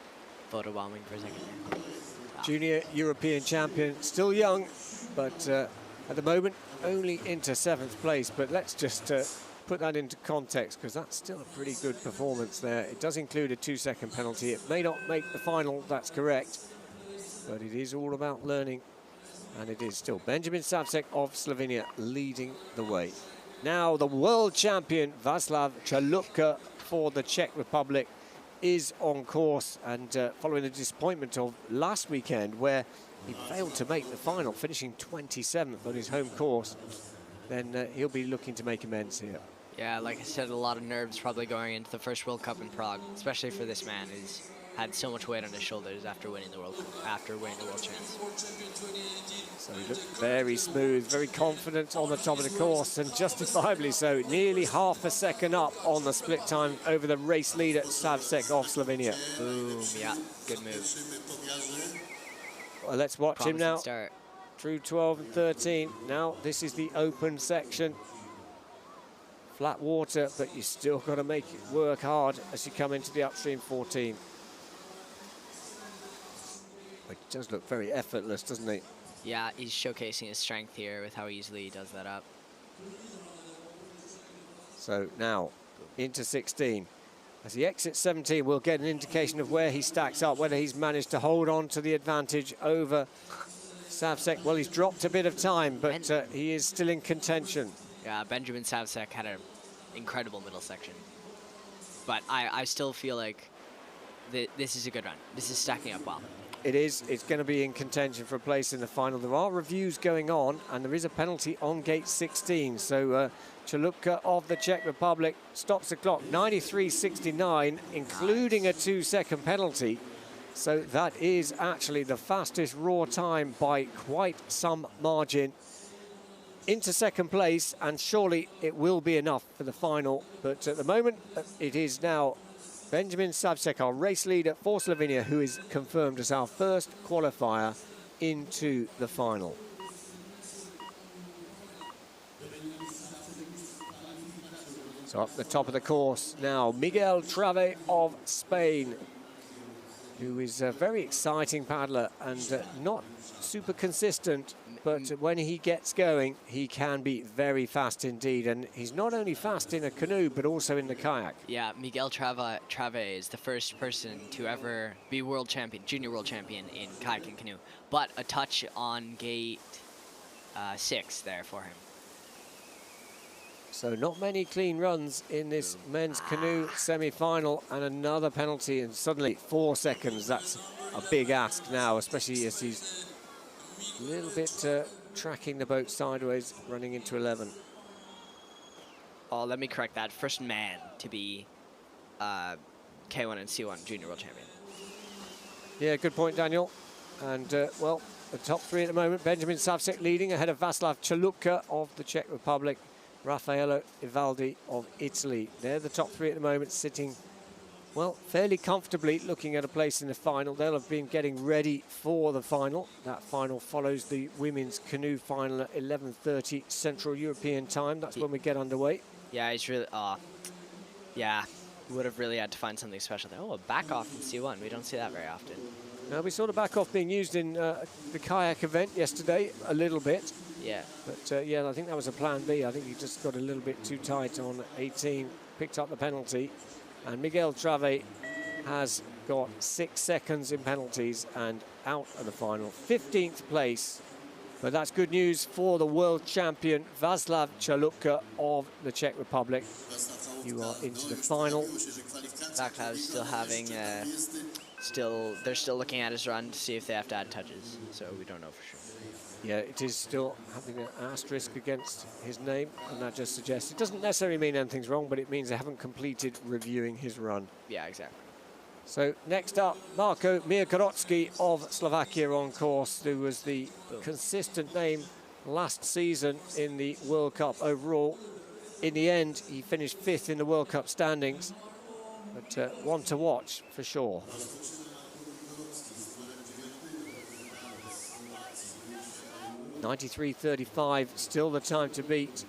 B: photobombing for a second. Wow.
A: Junior European champion, still young, but at the moment only into 7th place. But let's just put that into context, because that's still a pretty good performance there. It does include a 2-second penalty. It may not make the final, that's correct, but it is all about learning, and it is still Benjamin Savcek of Slovenia leading the way. Now the world champion Václav Chalupka for the Czech Republic is on course, and following the disappointment of last weekend where he failed to make the final, finishing 27th on his home course, then he'll be looking to make amends here.
B: Yeah, like I said, a lot of nerves probably going into the first World Cup in Prague, especially for this man who's had so much weight on his shoulders after winning the World Champs.
A: So he looked very smooth, very confident on the top of the course, and justifiably so. Nearly half a second up on the split time over the race leader, Savcek of Slovenia.
B: Boom, yeah, good move.
A: Well, let's watch him now.
B: Start.
A: Through 12 and 13. Now this is the open section. Flat water, but you still got to make it work hard as you come into the upstream 14. It does look very effortless, doesn't he?
B: Yeah, he's showcasing his strength here with how easily he does that up.
A: So now into 16. As he exits 17, we'll get an indication of where he stacks up, whether he's managed to hold on to the advantage over Savcek. Well, he's dropped a bit of time, but he is still in contention.
B: Yeah, Benjamin Savcek had an incredible middle section. But I still feel like this is a good run. This is stacking up well.
A: It is. It's going to be in contention for a place in the final. There are reviews going on, and there is a penalty on gate 16. So Chalupka of the Czech Republic stops the clock, 93.69, including a 2-second penalty. So that is actually the fastest raw time by quite some margin. Into second place, and surely it will be enough for the final. But at the moment, it is now Benjamin Savcek, our race leader for Slovenia, who is confirmed as our first qualifier into the final. So up the top of the course now, Miguel Trave of Spain. who is a very exciting paddler and not super consistent, but when he gets going, he can be very fast indeed. And he's not only fast in a canoe, but also in the kayak.
B: Yeah, Miguel Trave is the first person to ever be world champion, junior world champion in kayak and canoe. But a touch on gate 6 there for him.
A: So not many clean runs in this men's canoe semi-final, and another penalty, and suddenly 4 seconds. That's a big ask now, especially as he's a little bit tracking the boat sideways, running into 11.
B: Oh, let me correct that. First man to be K1 and C1 junior world champion.
A: Yeah, good point, Daniel. And, well, the top 3 at the moment, Benjamin Savcek leading ahead of Václav Chalupka of the Czech Republic, Raffaello Ivaldi of Italy. They're the top 3 at the moment, sitting, well, fairly comfortably, looking at a place in the final. They'll have been getting ready for the final. That final follows the women's canoe final at 11:30 Central European time. That's when we get underway.
B: Yeah, he's really, yeah, would have really had to find something special there. Oh, a back off in C1. We don't see that very often.
A: Now, we saw the back off being used in the kayak event yesterday a little bit.
B: Yeah.
A: But, yeah, I think that was a plan B. I think he just got a little bit too tight on 18, picked up the penalty. And Miguel Trave has got 6 seconds in penalties and out of the final. 15th place. But that's good news for the world champion, Václav Chalupka of the Czech Republic. You are into the final.
B: Václav's still having, they're still looking at his run to see if they have to add touches. So we don't know for sure.
A: Yeah, it is still having an asterisk against his name, and that just suggests, it doesn't necessarily mean anything's wrong, but it means they haven't completed reviewing his run.
B: Yeah, exactly.
A: So next up, Marko Mirgorodsky of Slovakia on course, who was the consistent name last season in the World Cup overall. In the end, he finished 5th in the World Cup standings, but one to watch for sure. 93.35, still the time to beat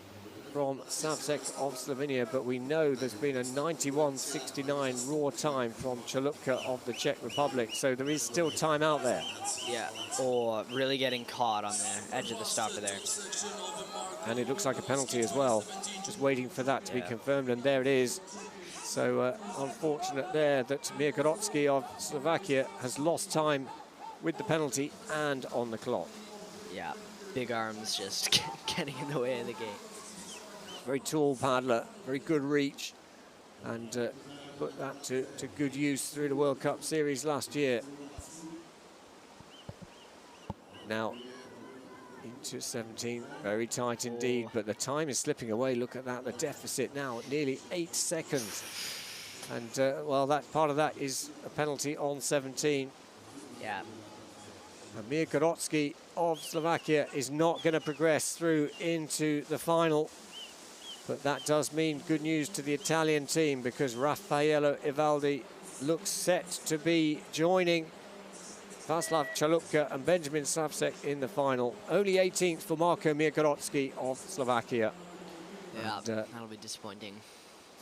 A: from Savcek of Slovenia, but we know there's been a 91.69 raw time from Chalupka of the Czech Republic, so there is still time out there.
B: Yeah, or really getting caught on the edge of the stopper there.
A: And it looks like a penalty as well, just waiting for that to be confirmed, and there it is. So unfortunate there that Mirgorodsky of Slovakia has lost time with the penalty and on the clock.
B: Yeah, big arms just getting in the way of the gate.
A: Very tall paddler, very good reach, and put that to good use through the World Cup Series last year. Now into 17, very tight indeed, but the time is slipping away. Look at that, the deficit now at nearly 8 seconds. And well, that part of that is a penalty on 17.
B: Yeah.
A: And Mirgorodsky of Slovakia is not going to progress through into the final. But that does mean good news to the Italian team, because Raffaello Ivaldi looks set to be joining Václav Chalupka and Benjamin Savcek in the final. Only 18th for Marko Mirgorodsky of Slovakia.
B: Yeah,
A: and,
B: that'll be disappointing.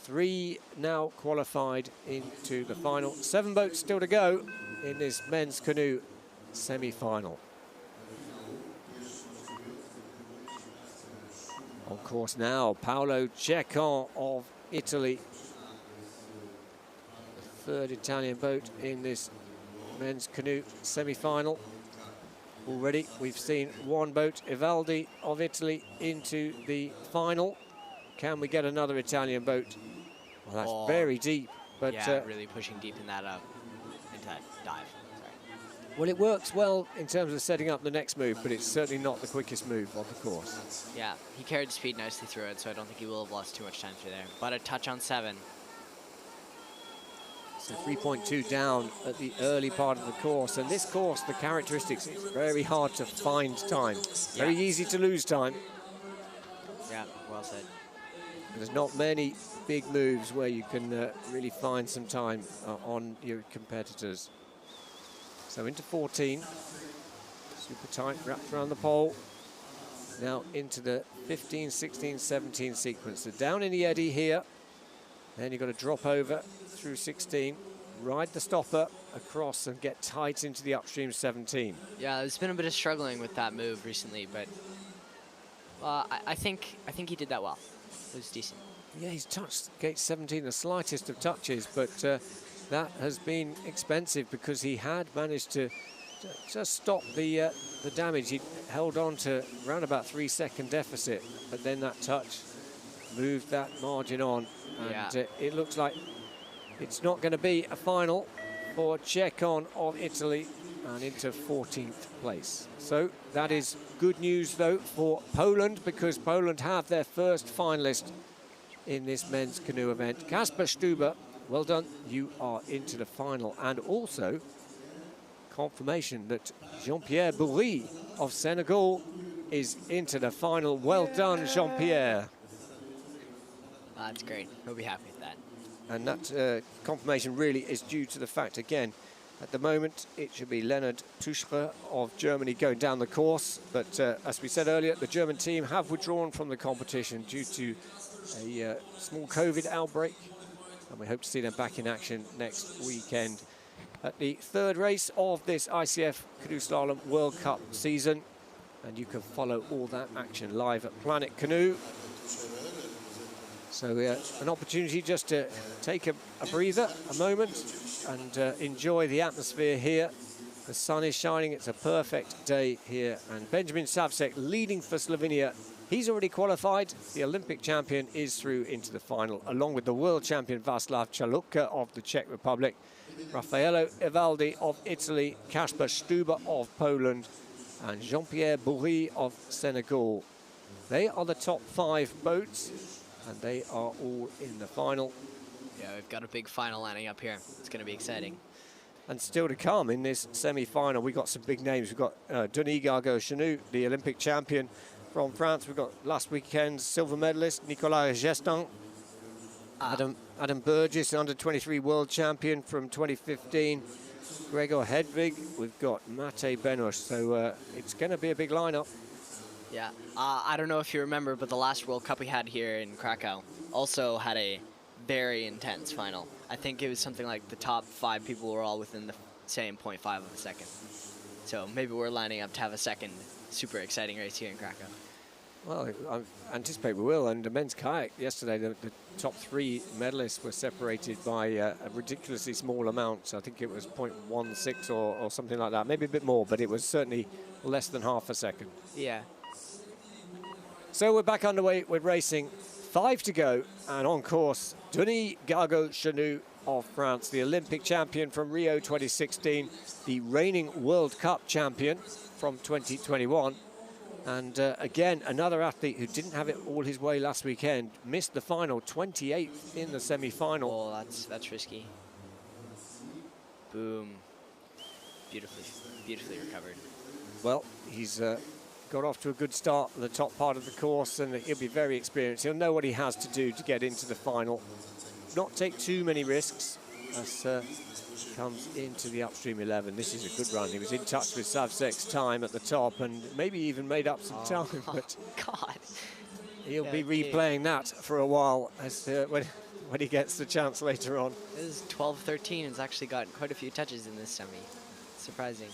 A: 3 now qualified into the final. 7 boats still to go in this men's canoe semi-final. On course now, Paolo Ceccon of Italy. The 3rd Italian boat in this men's canoe semi-final. Already we've seen 1 boat, Ivaldi of Italy, into the final. Can we get another Italian boat? Well, that's very deep. But
B: yeah, really pushing deep in that into that dive.
A: Well, it works well in terms of setting up the next move, but it's certainly not the quickest move on the course.
B: Yeah, he carried speed nicely through it, so I don't think he will have lost too much time through there. But a touch on 7.
A: So 3.2 down at the early part of the course. And this course, the characteristics, it's very hard to find time. Very easy to lose time.
B: Yeah, well said.
A: There's not many big moves where you can really find some time on your competitors. So into 14, super tight, wrapped around the pole. Now into the 15, 16, 17 sequence. So down in the eddy here. Then you've got to drop over through 16. ride the stopper across and get tight into the upstream 17.
B: Yeah, there's been a bit of struggling with that move recently, but I think he did that well. It was decent.
A: Yeah, he's touched gate 17 the slightest of touches, but that has been expensive because he had managed to just stop the damage. He held on to around about 3-second deficit, but then that touch moved that margin on, and it looks like it's not going to be a final for Cecon of Italy, and into 14th place. So that is good news, though, for Poland, because Poland have their first finalist in this men's canoe event. Kasper Stuber, well done, you are into the final. And also confirmation that Jean-Pierre Bourri of Senegal is into the final. Well done, Jean-Pierre.
B: That's great. He'll be happy with that.
A: And that confirmation really is due to the fact, again, at the moment, it should be Leonard Tuschre of Germany going down the course. But as we said earlier, the German team have withdrawn from the competition due to a small COVID outbreak. And we hope to see them back in action next weekend at the third race of this ICF Canoe Slalom World Cup season. And you can follow all that action live at Planet Canoe. So an opportunity just to take a breather, a moment, and enjoy the atmosphere here. The sun is shining, it's a perfect day here. And Benjamin Savcek leading for Slovenia. He's already qualified. The Olympic champion is through into the final, along with the world champion Václav Čalutka of the Czech Republic, Raffaello Evaldi of Italy, Kasper Stuber of Poland, and Jean-Pierre Bourri of Senegal. They are the top 5 boats, and they are all in the final.
B: Yeah, we've got a big final lining up here. It's going to be exciting.
A: And still to come in this semi-final, we've got some big names. We've got Denis Gargaud-Chanou, the Olympic champion from France. We've got last weekend's silver medalist, Nicolas Gestin. Adam Burgess, under-23 world champion from 2015. Gregor Hedvig. We've got Mate Benosh. So it's going to be a big lineup.
B: Yeah, I don't know if you remember, but the last World Cup we had here in Krakow also had a very intense final. I think it was something like the top 5 people were all within the same 0.5 of a second. So maybe we're lining up to have a second super exciting race here in Krakow.
A: Well, I anticipate we will. And the men's kayak yesterday, the top 3 medalists were separated by a ridiculously small amount. So I think it was 0.16 or something like that. Maybe a bit more, but it was certainly less than half a second.
B: Yeah.
A: So we're back underway with racing. 5 to go, and on course, Denis Gargaud-Chanou of France, the Olympic champion from Rio 2016, the reigning World Cup champion from 2021. And again, another athlete who didn't have it all his way last weekend, missed the final, 28th in the semi-final.
B: Oh, that's risky. Boom. Beautifully recovered.
A: Well, he's got off to a good start at the top part of the course, and he'll be very experienced. He'll know what he has to do to get into the final. Not take too many risks as comes into the upstream 11. This is a good run. He was in touch with Savcek's time at the top and maybe even made up some time, but
B: God.
A: He'll be replaying that for a while as when he gets the chance later on.
B: This is 12-13. It's actually got quite a few touches in this semi. Surprising.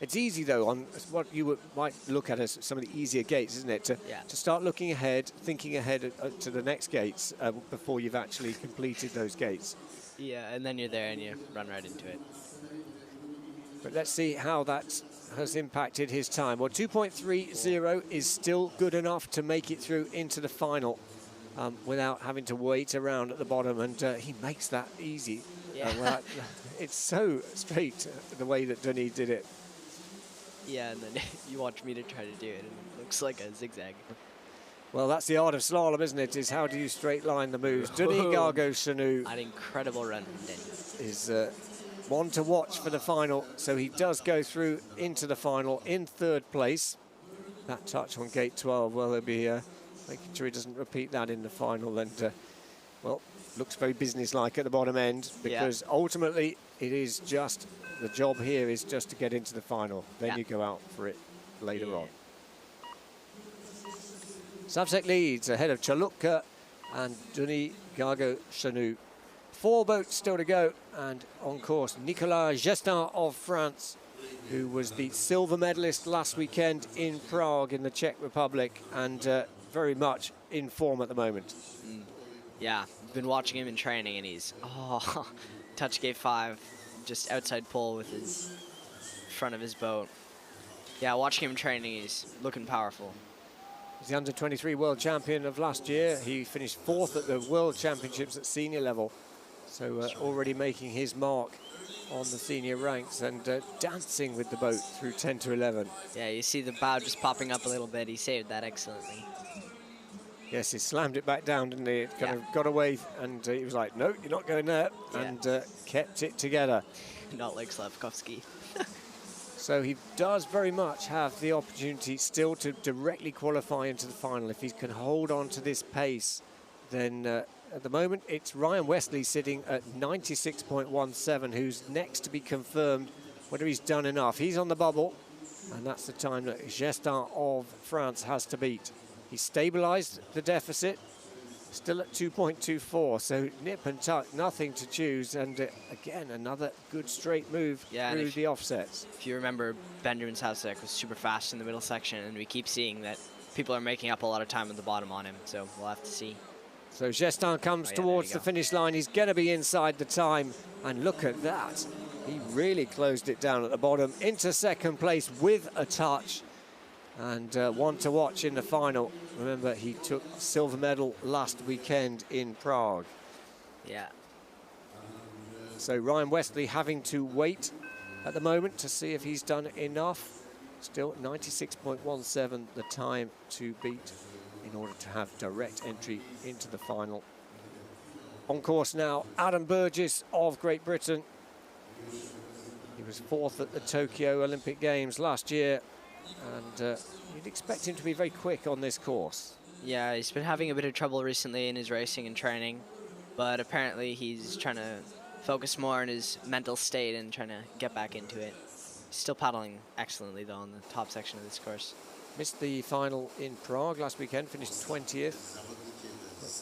A: It's easy, though, on what you might look at as some of the easier gates, isn't it? To start looking ahead, thinking ahead to the next gates before you've actually completed those gates.
B: Yeah, and then you're there and you run right into it.
A: But let's see how that has impacted his time. Well, 2.30 is still good enough to make it through into the final without having to wait around at the bottom, and he makes that easy.
B: Yeah.
A: It's so straight the way that Denis did it.
B: Yeah, and then you watch me to try to do it, and it looks like a zigzag.
A: Well, that's the art of slalom, isn't it? Is how do you straight line the moves? Denis Gargaud-Chanou.
B: An incredible run from Denis.
A: Is one to watch for the final. So he does go through into the final in 3rd place. That touch on gate 12, well, he'll be making sure he doesn't repeat that in the final. And, well, looks very businesslike at the bottom end, because ultimately it is just, the job here is just to get into the final. Then you go out for it later on. Savcek leads ahead of Čalutka and Denis Gargaud-Chanou. 4 boats still to go, and on course, Nicolas Gestin of France, who was the silver medalist last weekend in Prague in the Czech Republic, and very much in form at the moment.
B: Yeah, been watching him in training, and he's, touch gate 5, just outside pole with his front of his boat. Yeah, watching him in training, he's looking powerful.
A: He's the under-23 world champion of last year. He finished 4th at the World Championships at senior level. So already making his mark on the senior ranks and dancing with the boat through 10 to 11.
B: Yeah, you see the bow just popping up a little bit. He saved that excellently.
A: Yes, he slammed it back down, didn't he? It kind of got away, and he was like, no, you're not going there, and kept it together.
B: Not like Slavkovsky.
A: So he does very much have the opportunity still to directly qualify into the final. If he can hold on to this pace, then at the moment it's Ryan Wesley sitting at 96.17, who's next to be confirmed whether he's done enough. He's on the bubble, and that's the time that Gestin of France has to beat. He stabilised the deficit, still at 2.24, so nip and tuck, nothing to choose, and again, another good straight move through the offsets.
B: If you remember, Benjamin Savsek was super fast in the middle section, and we keep seeing that people are making up a lot of time at the bottom on him, so we'll have to see.
A: So Gestin comes towards the finish line. He's going to be inside the time, and look at that. He really closed it down at the bottom, into second place with a touch. And one to watch in the final. Remember, he took silver medal last weekend in Prague.
B: Yeah.
A: So Ryan Wesley having to wait at the moment to see if he's done enough. Still 96.17 the time to beat in order to have direct entry into the final. On course now, Adam Burgess of Great Britain. He was 4th at the Tokyo Olympic Games last year. And you'd expect him to be very quick on this course.
B: Yeah, he's been having a bit of trouble recently in his racing and training, but apparently he's trying to focus more on his mental state and trying to get back into it. He's still paddling excellently, though, on the top section of this course.
A: Missed the final in Prague last weekend, finished 20th.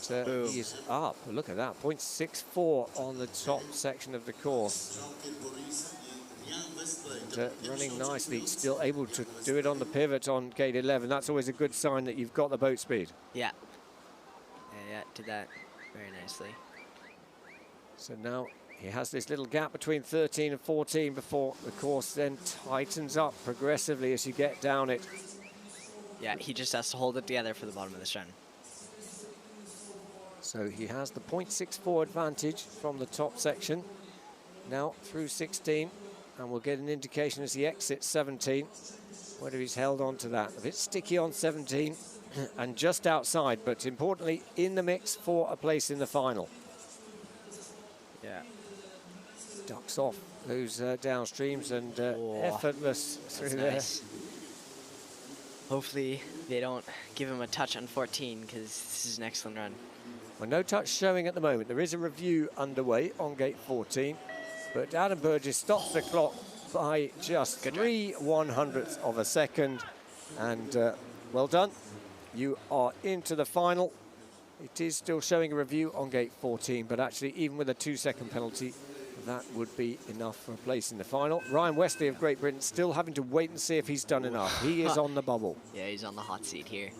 A: But he is up. Look at that, 0.64 on the top section of the course. And, running nicely, still able to do it on the pivot on gate 11. That's always a good sign that you've got the boat speed.
B: Yeah. Yeah, did that very nicely.
A: So now he has this little gap between 13 and 14 before the course then tightens up progressively as you get down it.
B: Yeah, he just has to hold it together for the bottom of the strand.
A: So he has the 0.64 advantage from the top section. Now through 16. And we'll get an indication as he exits 17, whether he's held on to that. A bit sticky on 17 and just outside, but importantly in the mix for a place in the final.
B: Yeah.
A: Ducks off those downstreams and effortless through there.
B: Nice. Hopefully they don't give him a touch on 14, because this is an excellent run.
A: Well, no touch showing at the moment. There is a review underway on gate 14. But Adam Burgess stops the clock by just 3/100ths of a second. And well done. You are into the final. It is still showing a review on gate 14, but actually even with a 2-second penalty, that would be enough for a place in the final. Ryan Wesley of Great Britain still having to wait and see if he's done enough. He is on the bubble.
B: Yeah, he's on the hot seat here.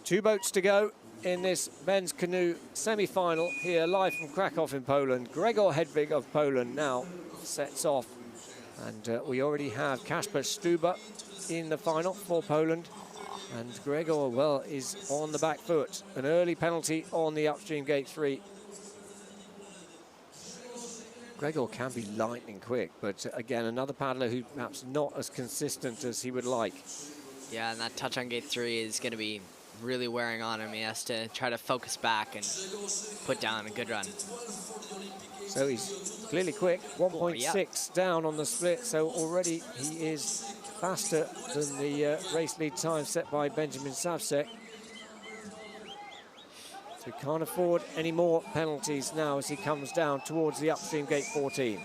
A: 2 boats to go in this men's canoe semi-final here live from Krakow in Poland. Gregor Hedvig of Poland now sets off, and we already have Kasper Stuber in the final for Poland, and Gregor, well, is on the back foot. An early penalty on the upstream gate 3. Gregor can be lightning quick, but again, another paddler who perhaps not as consistent as he would like.
B: Yeah, and that touch on gate 3 is going to be really wearing on him. He has to try to focus back and put down a good run.
A: So he's clearly quick, 1.6 down on the split, so already he is faster than the race lead time set by Benjamin Savsek. So he can't afford any more penalties now as he comes down towards the upstream gate 14.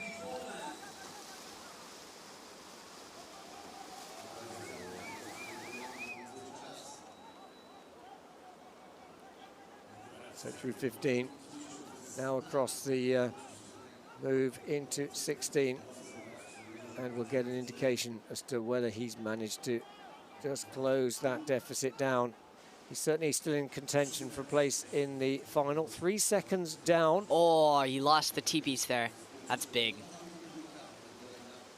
A: So through 15. now across the move into 16. And we'll get an indication as to whether he's managed to just close that deficit down. He's certainly still in contention for a place in the final. 3 seconds down.
B: Oh, he lost the T-piece there. That's big.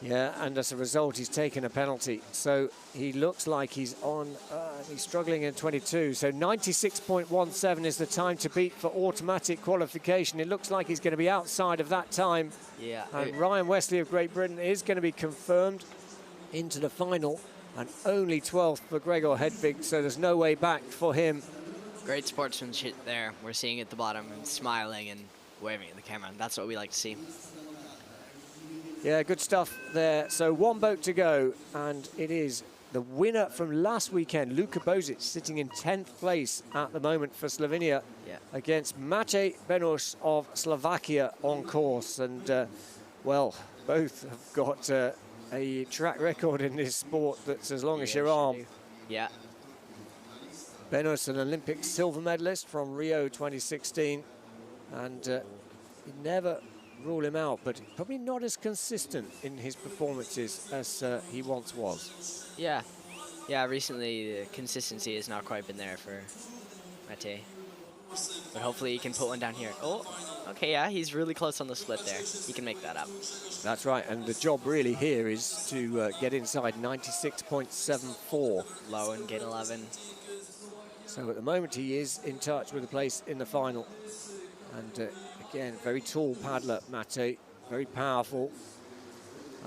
A: Yeah, and as a result, he's taken a penalty. So he looks like he's on, he's struggling in 22. So 96.17 is the time to beat for automatic qualification. It looks like he's going to be outside of that time.
B: Yeah.
A: And Ryan Wesley of Great Britain is going to be confirmed into the final, and only 12th for Gregor Hedvig, so there's no way back for him.
B: Great sportsmanship there. We're seeing at the bottom and smiling and waving at the camera. That's what we like to see.
A: Yeah, good stuff there. So one boat to go, and it is the winner from last weekend, Luka Bozic, sitting in 10th place at the moment for Slovenia, against Matej Benuš of Slovakia on course. And, well, both have got a track record in this sport that's as long as your arm.
B: Yeah.
A: Benuš, an Olympic silver medalist from Rio 2016, and you never rule him out, but probably not as consistent in his performances as he once was.
B: Yeah. Yeah, recently the consistency has not quite been there for Matej. But hopefully he can put one down here. Oh, okay, yeah, he's really close on the split there. He can make that up.
A: That's right, and the job really here is to get inside 96.74.
B: Low in gate 11.
A: So at the moment he is in touch with a place in the final. And again, very tall paddler, Matej, very powerful.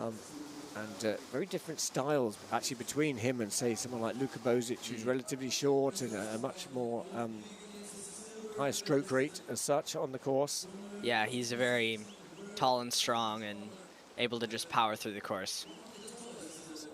A: And very different styles actually between him and, say, someone like Luka Bozic, who's relatively short and a much more higher stroke rate as such on the course.
B: Yeah, he's a very tall and strong and able to just power through the course.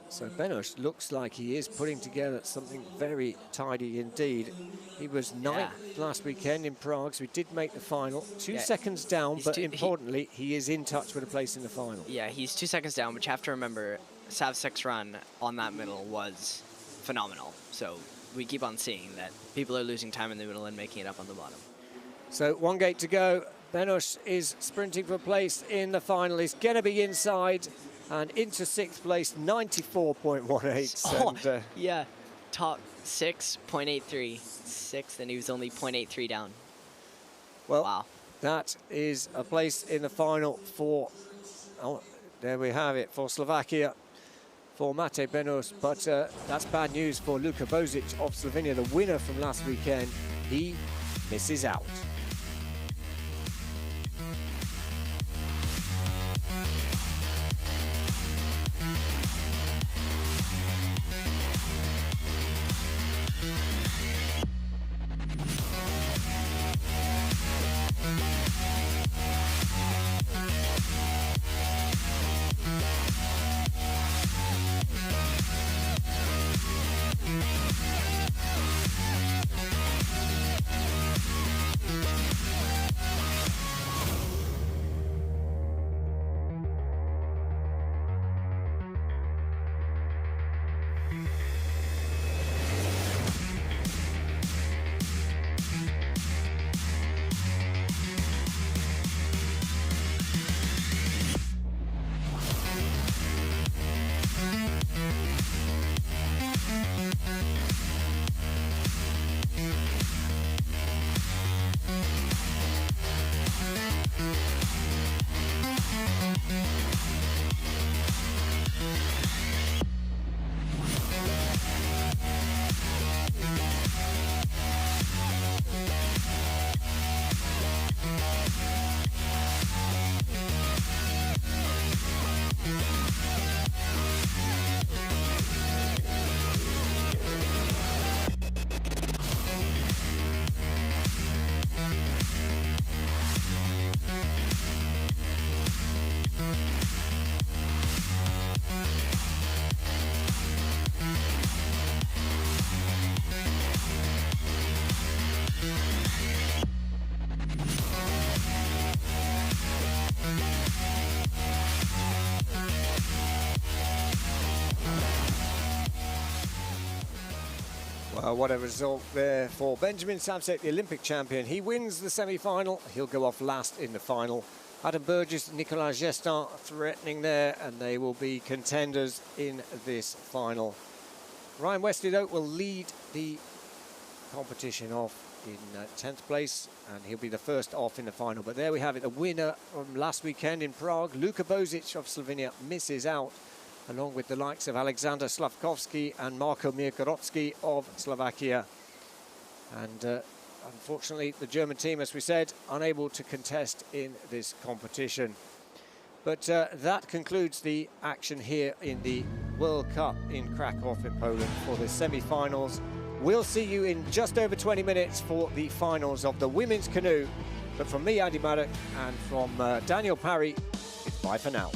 A: So Benuš looks like he is putting together something very tidy indeed. He was 9th last weekend in Prague, so he did make the final. 2 seconds down, but importantly, he is in touch with a place in the final.
B: Yeah, he's 2 seconds down, but you have to remember, Savsek's run on that middle was phenomenal. So we keep on seeing that people are losing time in the middle and making it up on the bottom.
A: So one gate to go. Benuš is sprinting for a place in the final. He's going to be inside and into 6th place, 94.18.
B: Oh,
A: and,
B: yeah, top 6.83. 6th, and he was only 0.83 down.
A: Well,
B: wow.
A: That is a place in the final for, oh, there we have it, for Slovakia, for Matej Benuš. But that's bad news for Luka Bozic of Slovenia, the winner from last weekend. He misses out. Well, what a result there for Benjamin Samsek, the Olympic champion. He wins the semi-final. He'll go off last in the final. Adam Burgess, Nicolas Gestin threatening there, and they will be contenders in this final. Ryan Westley, though, will lead the competition off in 10th place, and he'll be the first off in the final. But there we have it, the winner from last weekend in Prague. Luka Bozic of Slovenia misses out, along with the likes of Alexander Slavkovsky and Marko Mirgorodsky of Slovakia. And unfortunately, the German team, as we said, unable to contest in this competition. But that concludes the action here in the World Cup in Krakow in Poland for the semi-finals. We'll see you in just over 20 minutes for the finals of the women's canoe. But from me, Andy Maddock, and from Daniel Parry, it's bye for now.